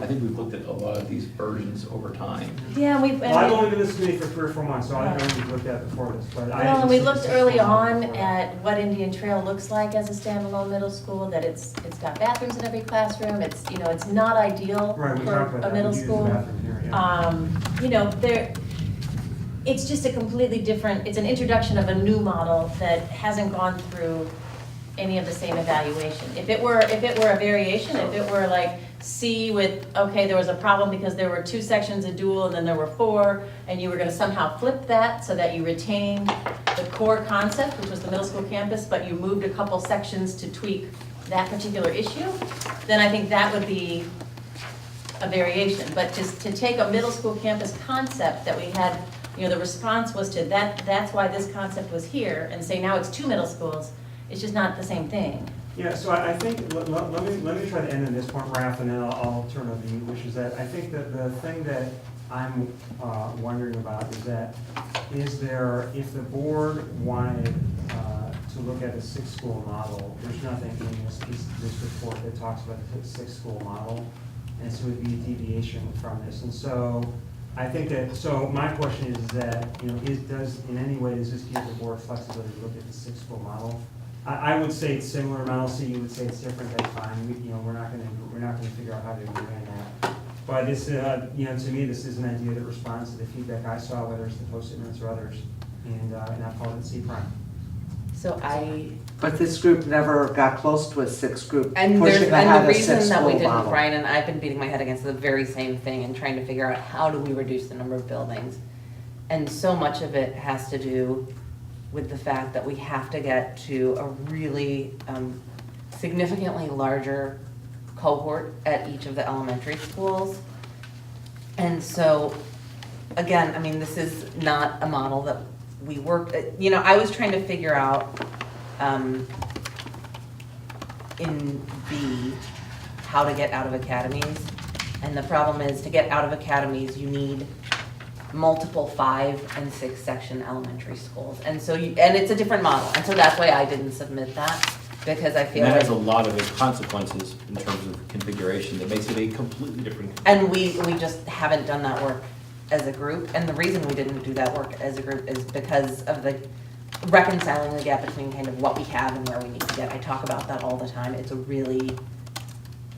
I think we've looked at a lot of these versions over time. Yeah, we've. Well, I've only been in this committee for 3 or 4 months, so I don't know what we've looked at before this, but I. Well, and we haven't looked seen early six-school model on before. at what Indian Trail looks like as a standalone middle school, that it's got bathrooms in every classroom, it's, you know, it's not ideal Right, we for talked about a that. middle We used the school. bathroom here, yeah. You know, it's just a completely different, it's an introduction of a new model that hasn't gone through any of the same evaluation. If it were a variation, if it were like C with, okay, there was a problem because there were 2 sections of dual and then there were 4, and you were gonna somehow flip that so that you retained the core concept, which was the middle school campus, but you moved a couple sections to tweak that particular issue, then I think that would be a variation. But just to take a middle school campus concept that we had, you know, the response was to that's why this concept was here, and say now it's 2 middle schools, it's just not the same thing. Yeah, so I think, let me try to end on this point, Raph, and then I'll turn over to you, which is that I think that the thing that I'm wondering about is that, if the board wanted to look at a 6-school model, there's nothing in this report that talks about the 6-school model, and so it would be a deviation from this. And so I think that, so my question is that, you know, in any way, does this give the board flexibility to look at the 6-school model? I would say it's similar to Model C, you would say it's different, that's fine, we're not gonna figure out how to agree on that. But this, you know, to me, this is an idea that responds to the feedback I saw, whether it's the Post-it notes or others, and I called it C prime. So But this group never got close to a 6 group and pushing the ahead a reason that we 6-school didn't, model. Brian and I've been beating my head against the very same thing and trying to figure out how do we reduce the number of buildings. And so much of it has to do with the fact that we have to get to a really significantly larger cohort at each of the elementary schools. And so, again, I mean, this is not a model that we worked, you know, I was trying to figure out in B, how to get out of academies. And the problem is, to get out of academies, you need multiple 5 and 6 section elementary schools. And so, and it's a different model, and so that's why I didn't submit that, because I feel And that like. has a lot of consequences in terms of configuration that makes it a completely different. And we just haven't done that work as a group, and the reason we didn't do that work as a group is because of the reconciling the gap between kind of what we have and where we need to get. I talk about that all the time, it's a really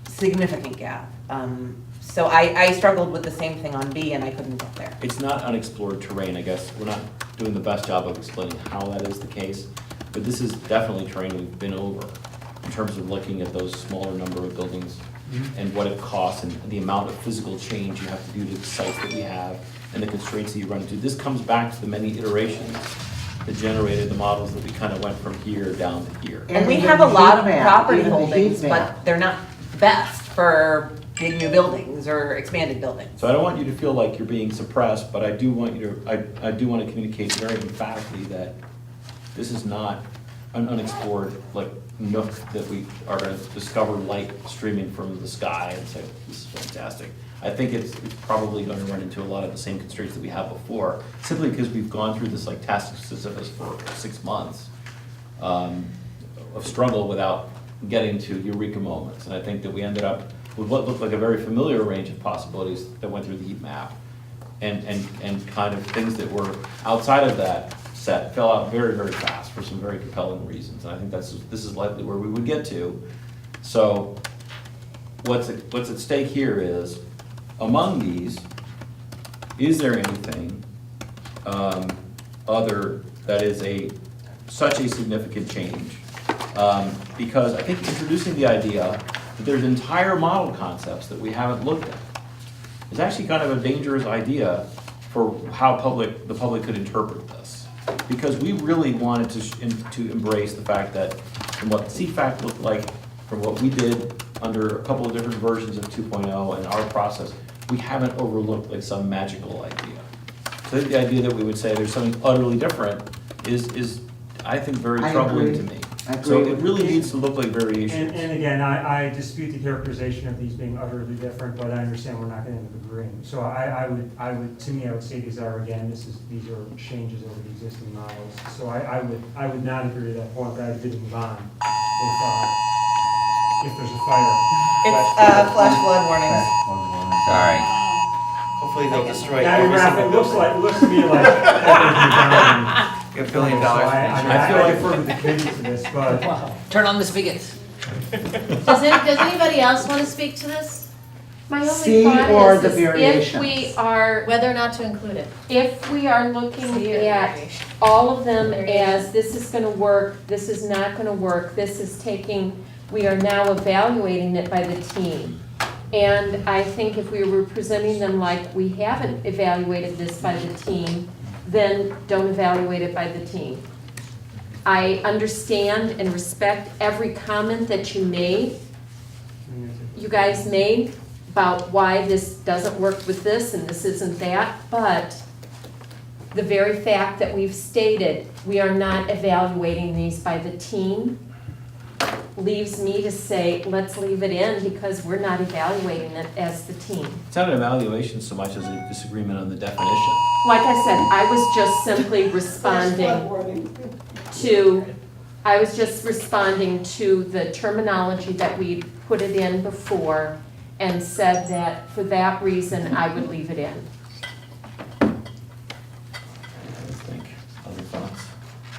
significant gap. So I struggled with the same thing on B and I couldn't get there. It's not unexplored terrain, I guess. We're not doing the best job of explaining how that is the case, but this is definitely terrain we've been over in terms of looking at those smaller number of buildings and what it costs and the amount of physical change you have to do to the sites that we have and the constraints that you run into. This comes back to the many iterations that generated the models that we kind of went from here down to here. And we even have a the lot heat of map, property even the heat holdings, map. but they're not best for big new buildings or expanded buildings. So I don't want you to feel like you're being suppressed, but I do want you to, I do want to communicate very emphatically that this is not an unexplored like nook that we are going to discover light streaming from the sky and say, this is fantastic. I think it's probably going to run into a lot of the same constraints that we have before, simply because we've gone through this like task Sisyphus for 6 months of struggle without getting to eureka moments. And I think that we ended up with what looked like a very familiar range of possibilities that went through the heat map. And kind of things that were outside of that set fell out very, very fast for some very compelling reasons. And I think this is likely where we would get to. So what's at stake here is, among these, is there anything other that is such a significant change? Because I think introducing the idea that there's entire model concepts that we haven't looked at is actually kind of a dangerous idea for how the public could interpret this. Because we really wanted to embrace the fact that from what CFAC looked like, from what we did under a couple of different versions of 2.0 and our process, we haven't overlooked like some magical idea. So I think the idea that we would say there's something utterly different is I think, very I troubling agree. to me. I agree So it with really you. needs to look like variations. And again, I dispute the characterization of these being utterly different, but I understand we're not gonna end up agreeing. So I would, to me, I would say these are, again, these are changes over the existing models. So I would not agree to that point, but I would move on if there's a fire. It's, flash flood warnings. Sorry. Hopefully they'll destroy Now, every Raph, single it looks building. like, it looks to me like everything's down. $1 billion. So I feel like- defer to the committee to this, but. Turn on the spigots. Does anybody else want to speak to this? My only C thought or the is if variations. we are, Whether or not to include it? if we are looking at all of them as this is gonna work, this is not gonna work, this is taking, we are now evaluating it by the team. And I think if we were presenting them like we haven't evaluated this by the team, then don't evaluate it by the team. I understand and respect every comment that you guys made about why this doesn't work with this and this isn't that, but the very fact that we've stated we are not evaluating these by the team leaves me to say, let's leave it in because we're not evaluating it as the team. It's not an evaluation so much as a disagreement on the definition. Like I said, I was just simply responding to the terminology that we put it in before and said that for that reason, I would leave it in. I think, other thoughts?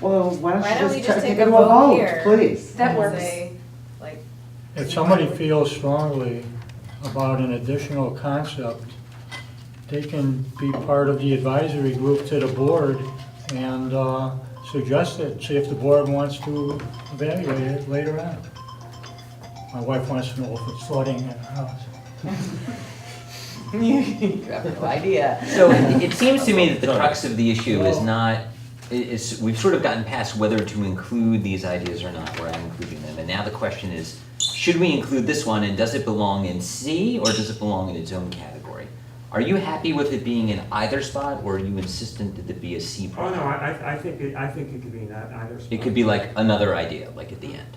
Well, why Why don't don't you we just just take take it a to a vote vote, here? please? That And works. say, like, If somebody feels strongly about an additional concept, they can be part of the advisory group to the board and suggest it, see if the board wants to evaluate it later on. My wife wants to know if it's flooding in the house. You have no idea. So it seems to me that the crux of the issue is not, we've sort of gotten past whether to include these ideas or not, where I'm including them. And now the question is, should we include this one and does it belong in C or does it belong in its own category? Are you happy with it being in either spot or are you insistent that it be a C Oh, product? no, I think it could be in either spot. It could be like another idea, like at the end.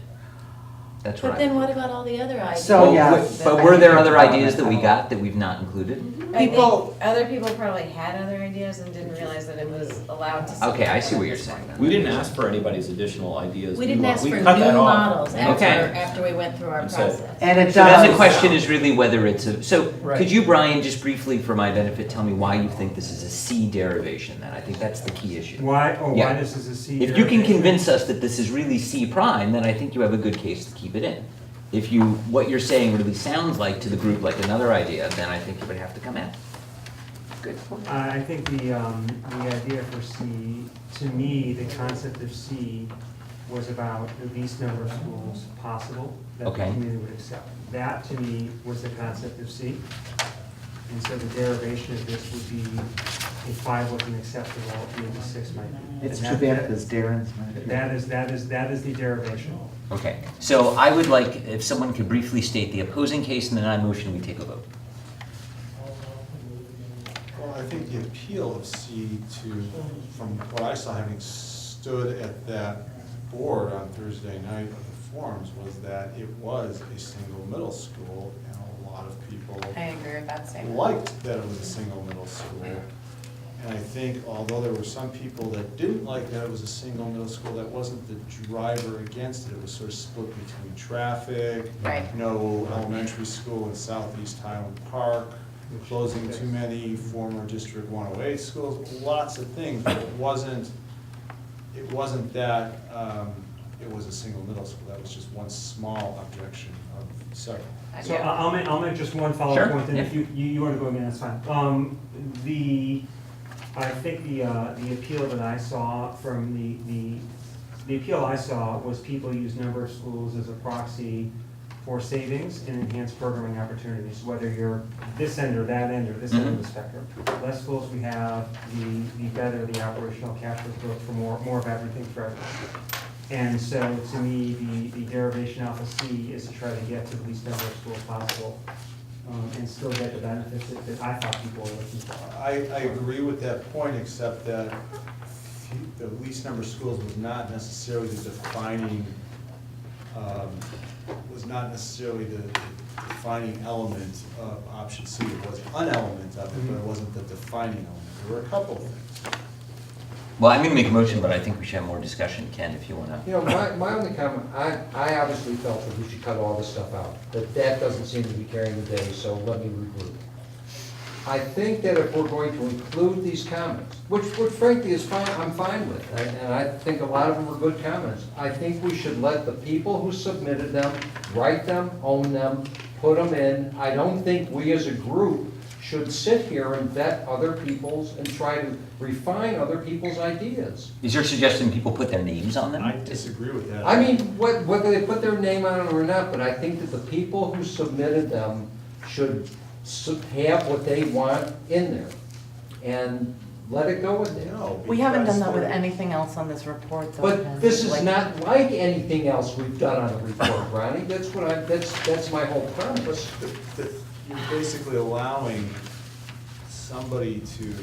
That's what But I. then what about all the other ideas? So, Well, yeah. But were there other ideas that we got that we've not included? I think People- other people probably had other ideas and didn't realize that it was allowed to. Okay, I see what you're saying then. We didn't ask for anybody's additional ideas. We didn't ask for We new cut that off. models after, Okay. after we went through our And said- process. And it So then the does. question is really whether it's a, so Right. could you, Brian, just briefly for my benefit, tell me why you think this is a C derivation then? I think that's the key issue. Why Yeah. this is a C? If you can derivation? convince us that this is really C prime, then I think you have a good case to keep it in. If you, what you're saying really sounds like to the group like another idea, then I think it would have to come out. Good point. I think the idea for C, to me, the concept of C was about the least number of schools possible that the Okay. community would accept. That, to me, was the concept of C. And so the derivation of this would be if 5 wasn't acceptable, maybe 6 might be. It's And too that- bad because Darren's not here. That is the derivation. Okay, so I would like, if someone could briefly state the opposing case and then I motion we take a vote. Well, I think the appeal of C to, from what I saw having stood at that board on Thursday night of the forums, was that it was a single middle school, and a lot of people I agree with that statement. liked that it was a single middle school. And I think although there were some people that didn't like that it was a single middle school, that wasn't the driver against it. It was sort of split between traffic, Right. no elementary school in Southeast Highland Park, closing too many former District 108 schools, lots of things, but it wasn't that it was a single middle school. That was just one small objection of Sorry. So I'll make just one follow-up Sure, point, and if yeah. you want to go again, that's fine. I think the appeal that I saw from the appeal I saw was people use number of schools as a proxy for savings and enhanced programming opportunities, whether you're this end or that end or this end of the spectrum. The less schools we have, the better the operational cash flow growth for more of everything for everyone. And so to me, the derivation alpha C is to try to get to the least number of schools possible, and still get the benefits that I thought people were looking for. I agree with that point, except that the least number of schools was not necessarily the defining, element of option C. It was an element of it, but it wasn't the defining element. There were a couple of things. Well, I'm gonna make a motion, but I think we should have more discussion, Ken, if you wanna. You know, my only comment, I obviously felt that we should cut all this stuff out, that doesn't seem to be carrying the day, so let me regroup. I think that if we're going to include these comments, which frankly is fine, I'm fine with, and I think a lot of them are good comments, I think we should let the people who submitted them, write them, own them, put them in. I don't think we as a group should sit here and vet other people's and try to refine other people's ideas. Is your suggestion people put their names on them? I disagree with that. I mean, whether they put their name on it or not, but I think that the people who submitted them should have what they want in there and let it go with it. No, We haven't done because that with they're- anything else on this report, though. But this is not like anything else we've done on a report, Ronnie. That's my whole premise. You're basically allowing somebody to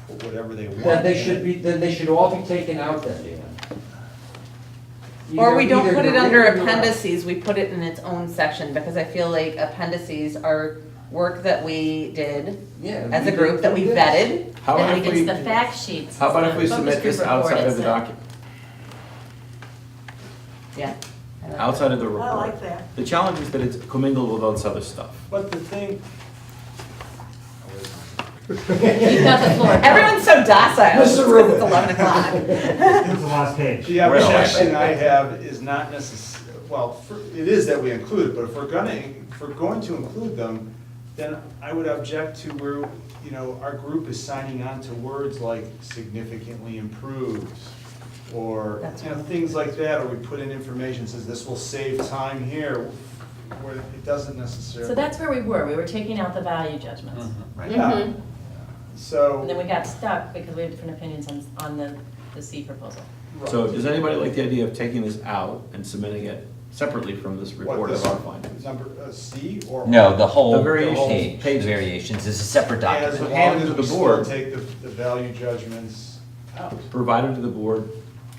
put whatever they want. Then they should all be taken out then, Dan. Or we don't Either put it you're under in or not. appendices, we put it in its own section, because I feel like appendices are work that we did Yeah, as a we group, that we did this. vetted. How about if It's we, the fact sheets. how about it's if we the focus submit this group report, outside of it's the document? Yeah. Outside of the I report? like that. The challenge is that it's commingled with all this other stuff. But the thing, You've got the floor. Everyone's so docile, Mr. because Rubin. it's 11 o'clock. It's the last page. the objection I have is not it is that we include it, but if we're going to include them, then I would object to where, our group is signing on to words like significantly improved, or, things like that, or we put in information, says this will save time here, where it doesn't necessarily. So that's where we were taking out the value judgments. Right. Yeah, so. And then we got stuck because we had different opinions on the C proposal. So does anybody like the idea of taking this out and submitting it separately from this report of our findings? Number C or? No, the whole The variations page, the pages. variations is a separate As document. long to as the we still board. take the value judgments out. Provided to the board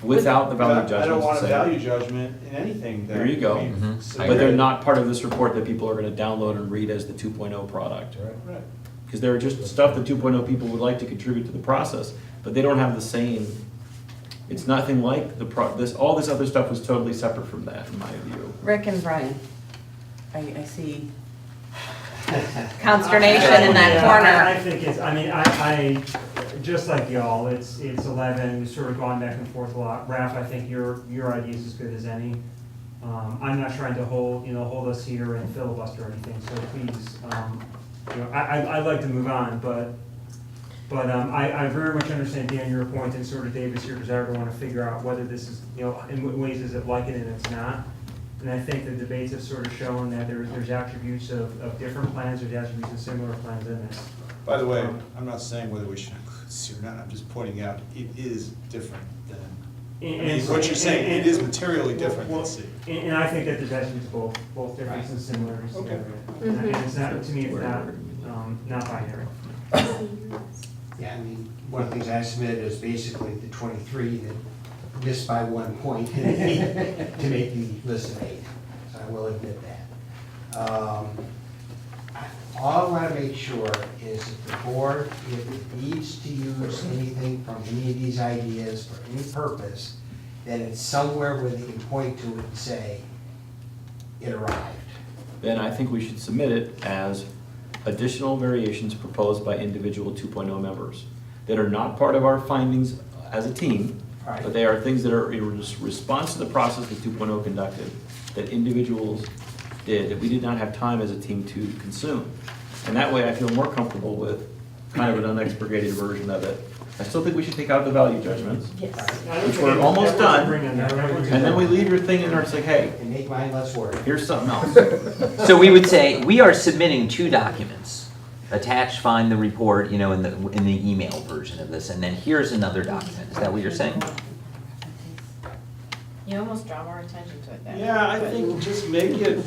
without the value judgments. I don't want a to say- value judgment in anything that. There you go. we've Mhm. submitted. But they're not part of this report that people are gonna download and read as the 2.0 product. Right. Because they're just stuff that 2.0 people would like to contribute to the process, but they don't have the same, it's nothing like all this other stuff was totally separate from that, in my view. Rick and Brian, I see consternation in that I corner. think I just like y'all, it's 11, we've sort of gone back and forth a lot. Raph, I think your idea is as good as any. I'm not trying to hold us here and filibuster or anything, so please, I'd like to move on, but I very much understand, Dan, your point, and sort of Davis, your desire to want to figure out whether this is, in what ways is it like it and it's not. And I think the debates have sort of shown that there's attributes of different plans, there's attributes of similar plans in this. By the way, I'm not saying whether we should include C or not, I'm just pointing out it is different than, what you're saying, it is materially different than C. And I think that there's attributes of both differences and similarities Okay. together. And it's not, to me, it's not binary. Yeah, one of the things I submitted is basically the 23 that missed by 1 point to make the list of 8. So I will admit that. All I want to make sure is that the board, if it needs to use anything from any of these ideas for any purpose, that it's somewhere where they can point to it and say, it arrived. Then I think we should submit it as additional variations proposed by individual 2.0 members that are not part of our findings as a team, Right. but they are things that are in response to the process that 2.0 conducted, that individuals did that we did not have time as a team to consume. And that way I feel more comfortable with kind of an unexpurgated version of it. I still think we should take out the value judgments, Yes. which we're almost done, and then we leave your thing in there, it's like, hey, And make mine less work. here's something else. So we would say, we are submitting 2 documents. Attach, find the report, you know, in the email version of this, and then here's another document. Is that what you're saying? You almost draw more attention to it then. Yeah, I think just make it,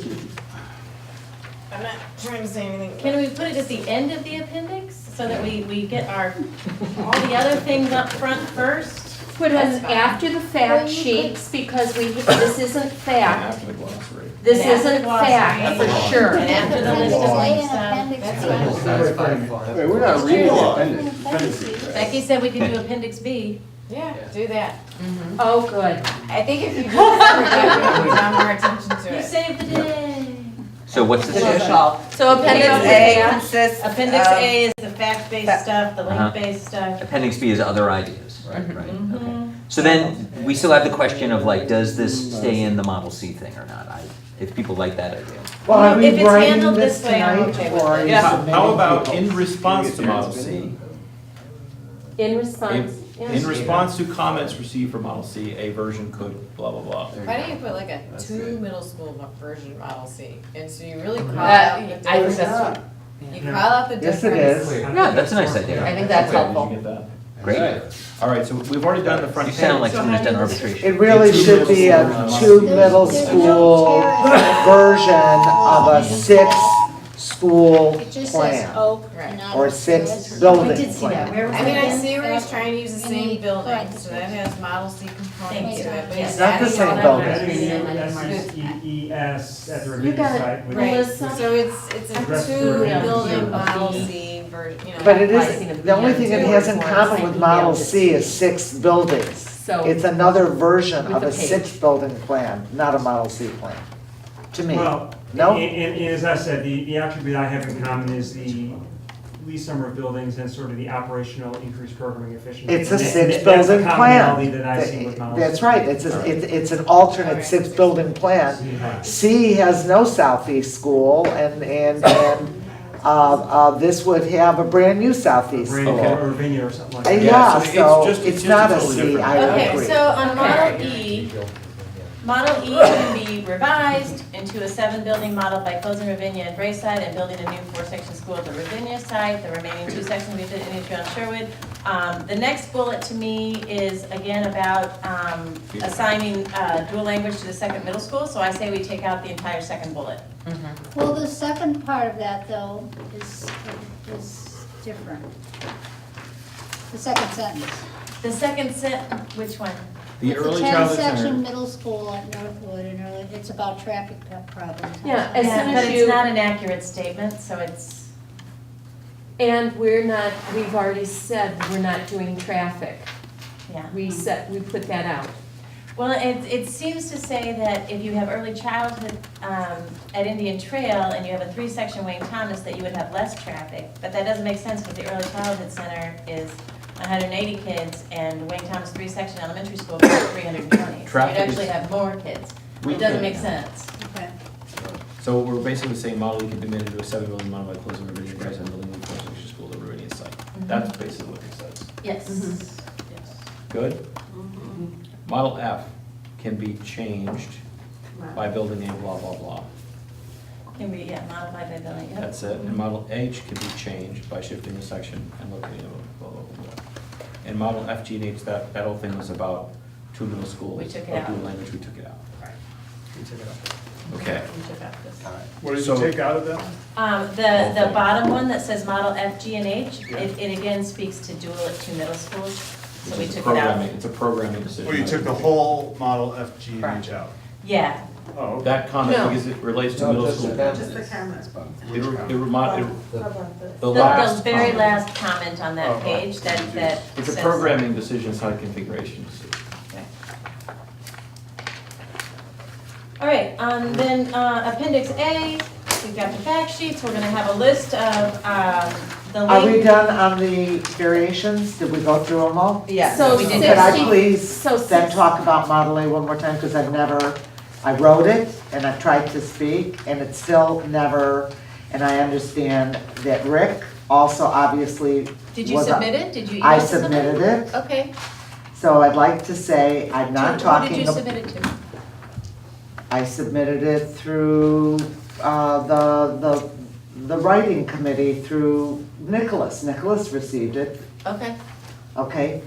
I'm not trying to say anything. Can we put it at the end of the appendix so that we get all the other things up front first? Put That's them fine. after the fact sheets, because this isn't fact. After the glossary. This And after isn't the glossary. fact, for sure. And after the list of Appendix A like and stuff. Appendix That's B. fine. Wait, we're not reading the appendix. Becky said we could do appendix B. Yeah, do that. Oh, good. I think if you do that, we draw more attention to You it. saved the day. So what's the So appendix A consists Appendix of- A is the fact-based stuff, the link-based stuff. Appendix B is other ideas, right? Okay. So then, we still have the question of like, does this stay in the Model C thing or not? If people like that idea. Well, are If we it's writing handled this this way, I'm tonight, okay with or are it. you How submitting about people? in response to Model C? In response, In response to comments received from Model C, a version could blah, blah, blah. Why don't you put like a middle school version Model C? And so you really call That- out the I think difference. that's- You call out the Yes, difference. it is. Yeah, that's a nice idea. I think that's Okay, helpful. Did you get that? Great. All right, so we've already done the front You page. sound like someone who's done arbitration. It really should be a 2 middle school version of a 6 school It just says plan, oak, Right. not. or 6 carrots. building We did see that. plan. Where was I mean, I that? see where he's trying to use the Any same building, parentheses. so that has Model C components Thank to you. it, but Yes. he's Not the adding same all that building. rest. Adding new SES at the You revision got it. site. which- Right, Melissa? so it's Address a the 2-building revision. Model C version, you know. But it Like, you know, is, the only thing it has in common with Model C is 6 buildings. so. It's another version With of a a page. 6-building plan, not a Model C plan, to me. Well, No? and as I said, the attribute I have in common is the least number of buildings and sort of the operational increased programming efficiency. It's a And that- 6-building That's a commonality plan. that I see with Model C. That's right, it's an alternate Alright. 6-building plan. Right. C has no southeast school, and this would have a brand-new southeast Brand school. or Virginia or something like that. Yeah, so so it's it's just not a totally C, different. I Okay, agree. so on Model E can be revised into a 7-building model by closing Ravinia and Braeside and building a new 4-section school at the Ravinia site. The remaining 2 sections we did in East Sherwood. The next bullet to me is again about assigning dual language to the second middle school. So I say we take out the entire second bullet. Well, the second part of that, though, is different. The second sentence. The second sentence, which one? The It's early a childhood 10-section center. middle school at Northwood, and it's about traffic problems. Yeah, as Yeah, soon but as it's you, not an accurate statement, so it's, and we've already said we're not doing traffic. yeah. We put that out. Well, it seems to say that if you have early childhood at Indian Trail and you have a 3-section Wayne Thomas, that you would have less traffic. But that doesn't make sense because the Early Childhood Center is 180 kids and Wayne Thomas 3-section elementary school is 320. So you'd Traffic is- actually have more kids. We It doesn't can- make sense. Okay. So we're basically saying Model E can be made into a 7-building model by closing Ravinia Price and building a new 4-section school at the Ravinia site. That's basically what it says. Yes. Mm-hmm. Good? Model F can be changed by building a blah, blah, blah. Can be, yeah, modified by building, yep. That's it. And Model H can be changed by shifting the section and locating a blah, blah, blah, blah. And Model F, G, and H, that whole thing was about 2 middle schools. We took it of out. dual language, we took it out. We took it out. Okay. We took out this. what did So- you take out of that? The bottom one that says Model F, G, and H, it again speaks to dual at 2 middle schools, so we It's a took it out. programming- It's a programming decision. Well, you took the whole model F, G, and Correct. H out. Yeah, Oh, okay. That comment, No. because it relates to No, middle just school. the Just the comment. The the last very comment. last comment on that Oh, page that It's a says- programming decision, it's not a configuration decision. All right, then Appendix A, we've got the fact sheets, we're gonna have a list of the Are we link. done on the variations? Did we go through them all? Yeah. So we did Could I 60 please so then 60 talk about Model A one more time, because I've never I wrote it and I tried to speak and it's still never, and I understand that Rick also obviously Did you was a- submit it? Did you email I it to somebody? submitted it, Okay. so I'd like to say I'm not talking. Who did you submit it to? I submitted it through the writing committee through Nicholas. Nicholas received it. Okay. Okay,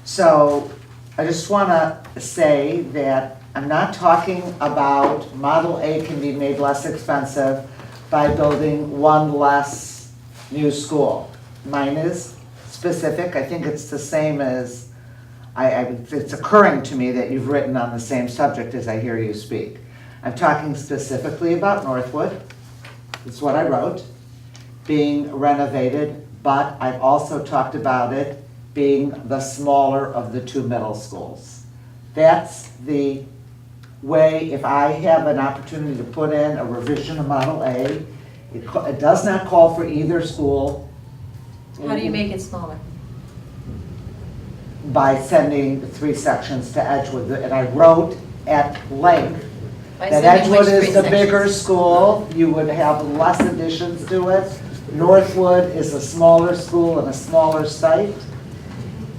so I just want to say that I'm not talking about Model A can be made less expensive by building one less new school. Mine is specific, I think it's the same as, it's occurring to me that you've written on the same subject as I hear you speak. I'm talking specifically about Northwood, that's what I wrote, being renovated, but I've also talked about it being the smaller of the two middle schools. That's the way, if I have an opportunity to put in a revision of Model A, it does not call for either school. How do you make it smaller? By sending 3 sections to Edgewood, and I wrote at length By that sending which Edgewood is 3 the bigger sections? school, you would have less additions to it. Northwood is a smaller school and a smaller site.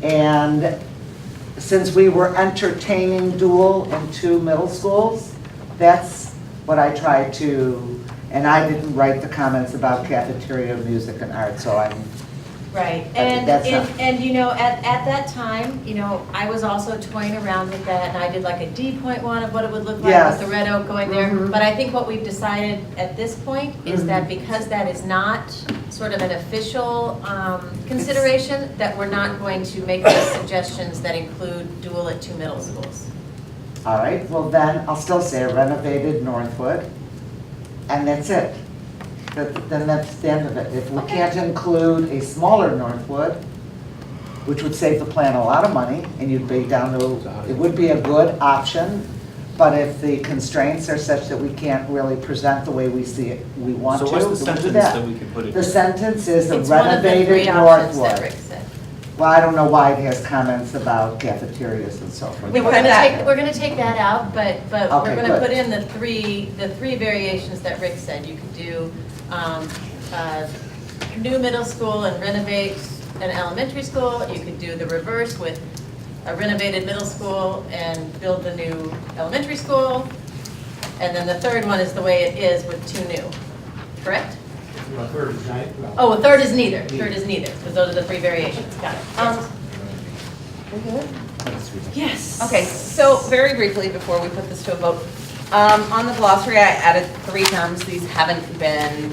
And since we were entertaining dual in 2 middle schools, that's what I tried to, and I didn't write the comments about cafeteria, music, and art, so I'm, Right, That's not- and you know, at that time, you know, I was also toying around with that, and I did like a D.1 of what it would look like Yes. with the red oak going there. Mhm. But I think what we've decided at this point is that because that is not sort of an official consideration, that we're not going to make those suggestions that include dual at 2 middle schools. all right, well then, I'll still say renovated Northwood, and that's it. Then that's the end of it. If we can't include a smaller Northwood, which would save the plan a lot of money, and you'd be down to, it would be a good option, but if the constraints are such that we can't really present the way we see it, we want to, So what's the we'll do sentence that. that we can put it? The sentence is a It's one of the 3 renovated options that Northwood. Rick said. Well, I don't know why it has comments about cafeterias and so forth. We're gonna take that out, but we're Okay, gonna good. put in the three variations that Rick said. You could do, new middle school and renovate an elementary school. You could do the reverse with a renovated middle school and build the new elementary school. And then the third one is the way it is with 2 new, correct? Well, third is not, well. Oh, a third is neither, because those are the 3 variations, got it. Yes. We good? Yes. Okay, so very briefly before we put this to a vote, on the glossary, I added 3 terms. These haven't been,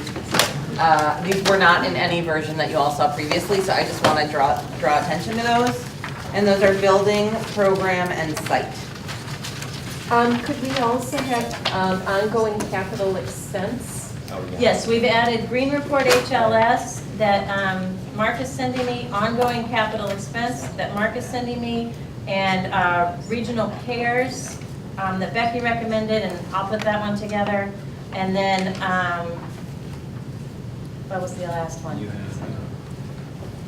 these were not in any version that you all saw previously, so I just want to draw attention to those. And those are building, program, and site. Could we also have ongoing capital expense? Yes, we've added Green Report HLS that Mark is sending me, ongoing capital expense that Mark is sending me, and regional cares that Becky recommended, and I'll put that one together. And then, what was the last one?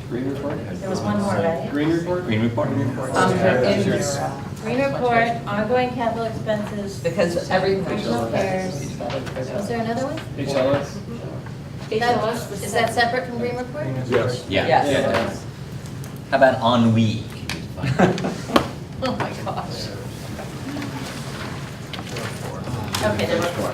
Green report? There was one more, right? Green report? Green report? Green Report, ongoing capital expenses. Because every Regional cares. Was there another one? HLS? Is that separate from Green Report? Yes. Yeah. Yes. Yeah. How about ennui? Oh my gosh. Okay, there were 4.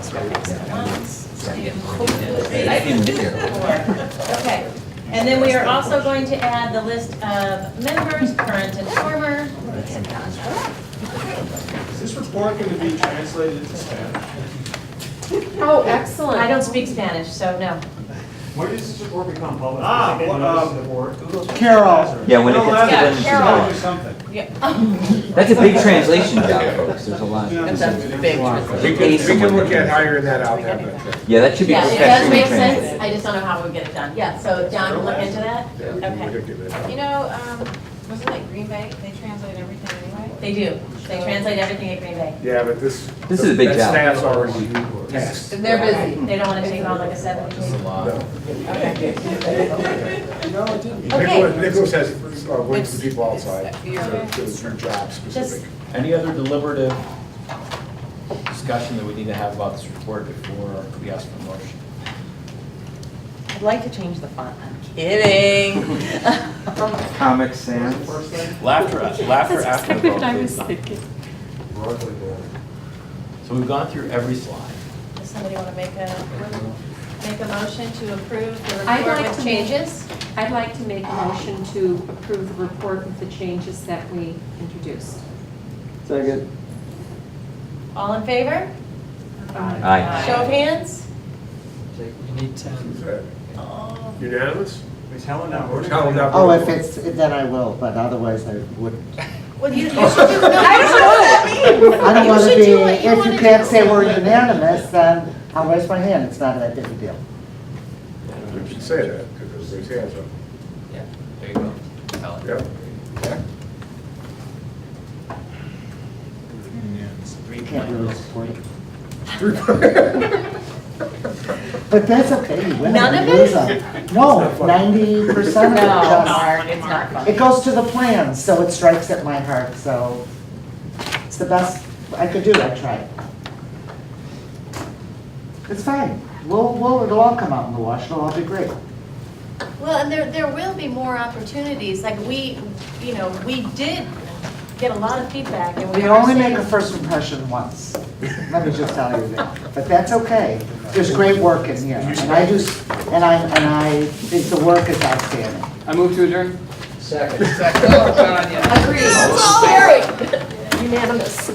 Okay, and then we are also going to add the list of members, current and former. Is this report going to be translated into Spanish? Oh, excellent. I don't speak Spanish, so no. When does this report become public? Ah, Does it get well, noticed to the board? Carol. Yeah, when it gets Yeah, to the Carol. Or something. That's a big translation job, folks, there's a lot. That's a big We can look at hiring that out, then, but, Yeah, that should be Yeah, it does professionally make sense. translated. I just don't know how we'll get it done. Yeah, so John will look into that? yeah, we can look into that. You know, wasn't it Green Bay? They translate everything anyway? They do. They translate everything at Green Bay. Yeah, but this. This is a big that job. staff's already tasked. They're busy. They don't want to take on like a 7 Nicholas has links to people outside to do jobs Just, specific. Any other deliberative discussion that we need to have about this report before we ask for a motion? I'd like to change the font, I'm kidding. Comic Sans. Laughter after the vote, please. Broadly bold. So we've gone through every slide. Does somebody want to make a motion to approve the I'd report like with to changes? I'd like to make a motion to approve the report with the changes that we introduced. Second. All in favor? Aye. Show of hands? You need 10. Is that unanimous? Is Helen not Or is voting? Helen not Oh, if voting? it's, then I will, but otherwise I wouldn't. Well, you should do, no, I don't know what that means. I don't You want to should be, do what you if wanna you can't do. say we're unanimous, then I'll raise my hand, it's not that big a deal. You should say that, because there's hands up. Yeah, there you go. Helen. Yep. Yeah. You can't really support it. But that's okay, you win None them, of you lose it? them. No, 90% of it No, just. Mark, it's not fun. It goes to the plan, so it strikes at my heart, so it's the best I could do, I tried. It's fine, it'll all come out in the wash, it'll all be great. Well, and there will be more opportunities, like we did get a lot of feedback and we We are only make saying- a first impression once, let me just tell you that, but that's okay. There's great work in here, and I think the work is outstanding. I move to adjourn. Second. Oh, God, yeah. Agreed. Unanimous.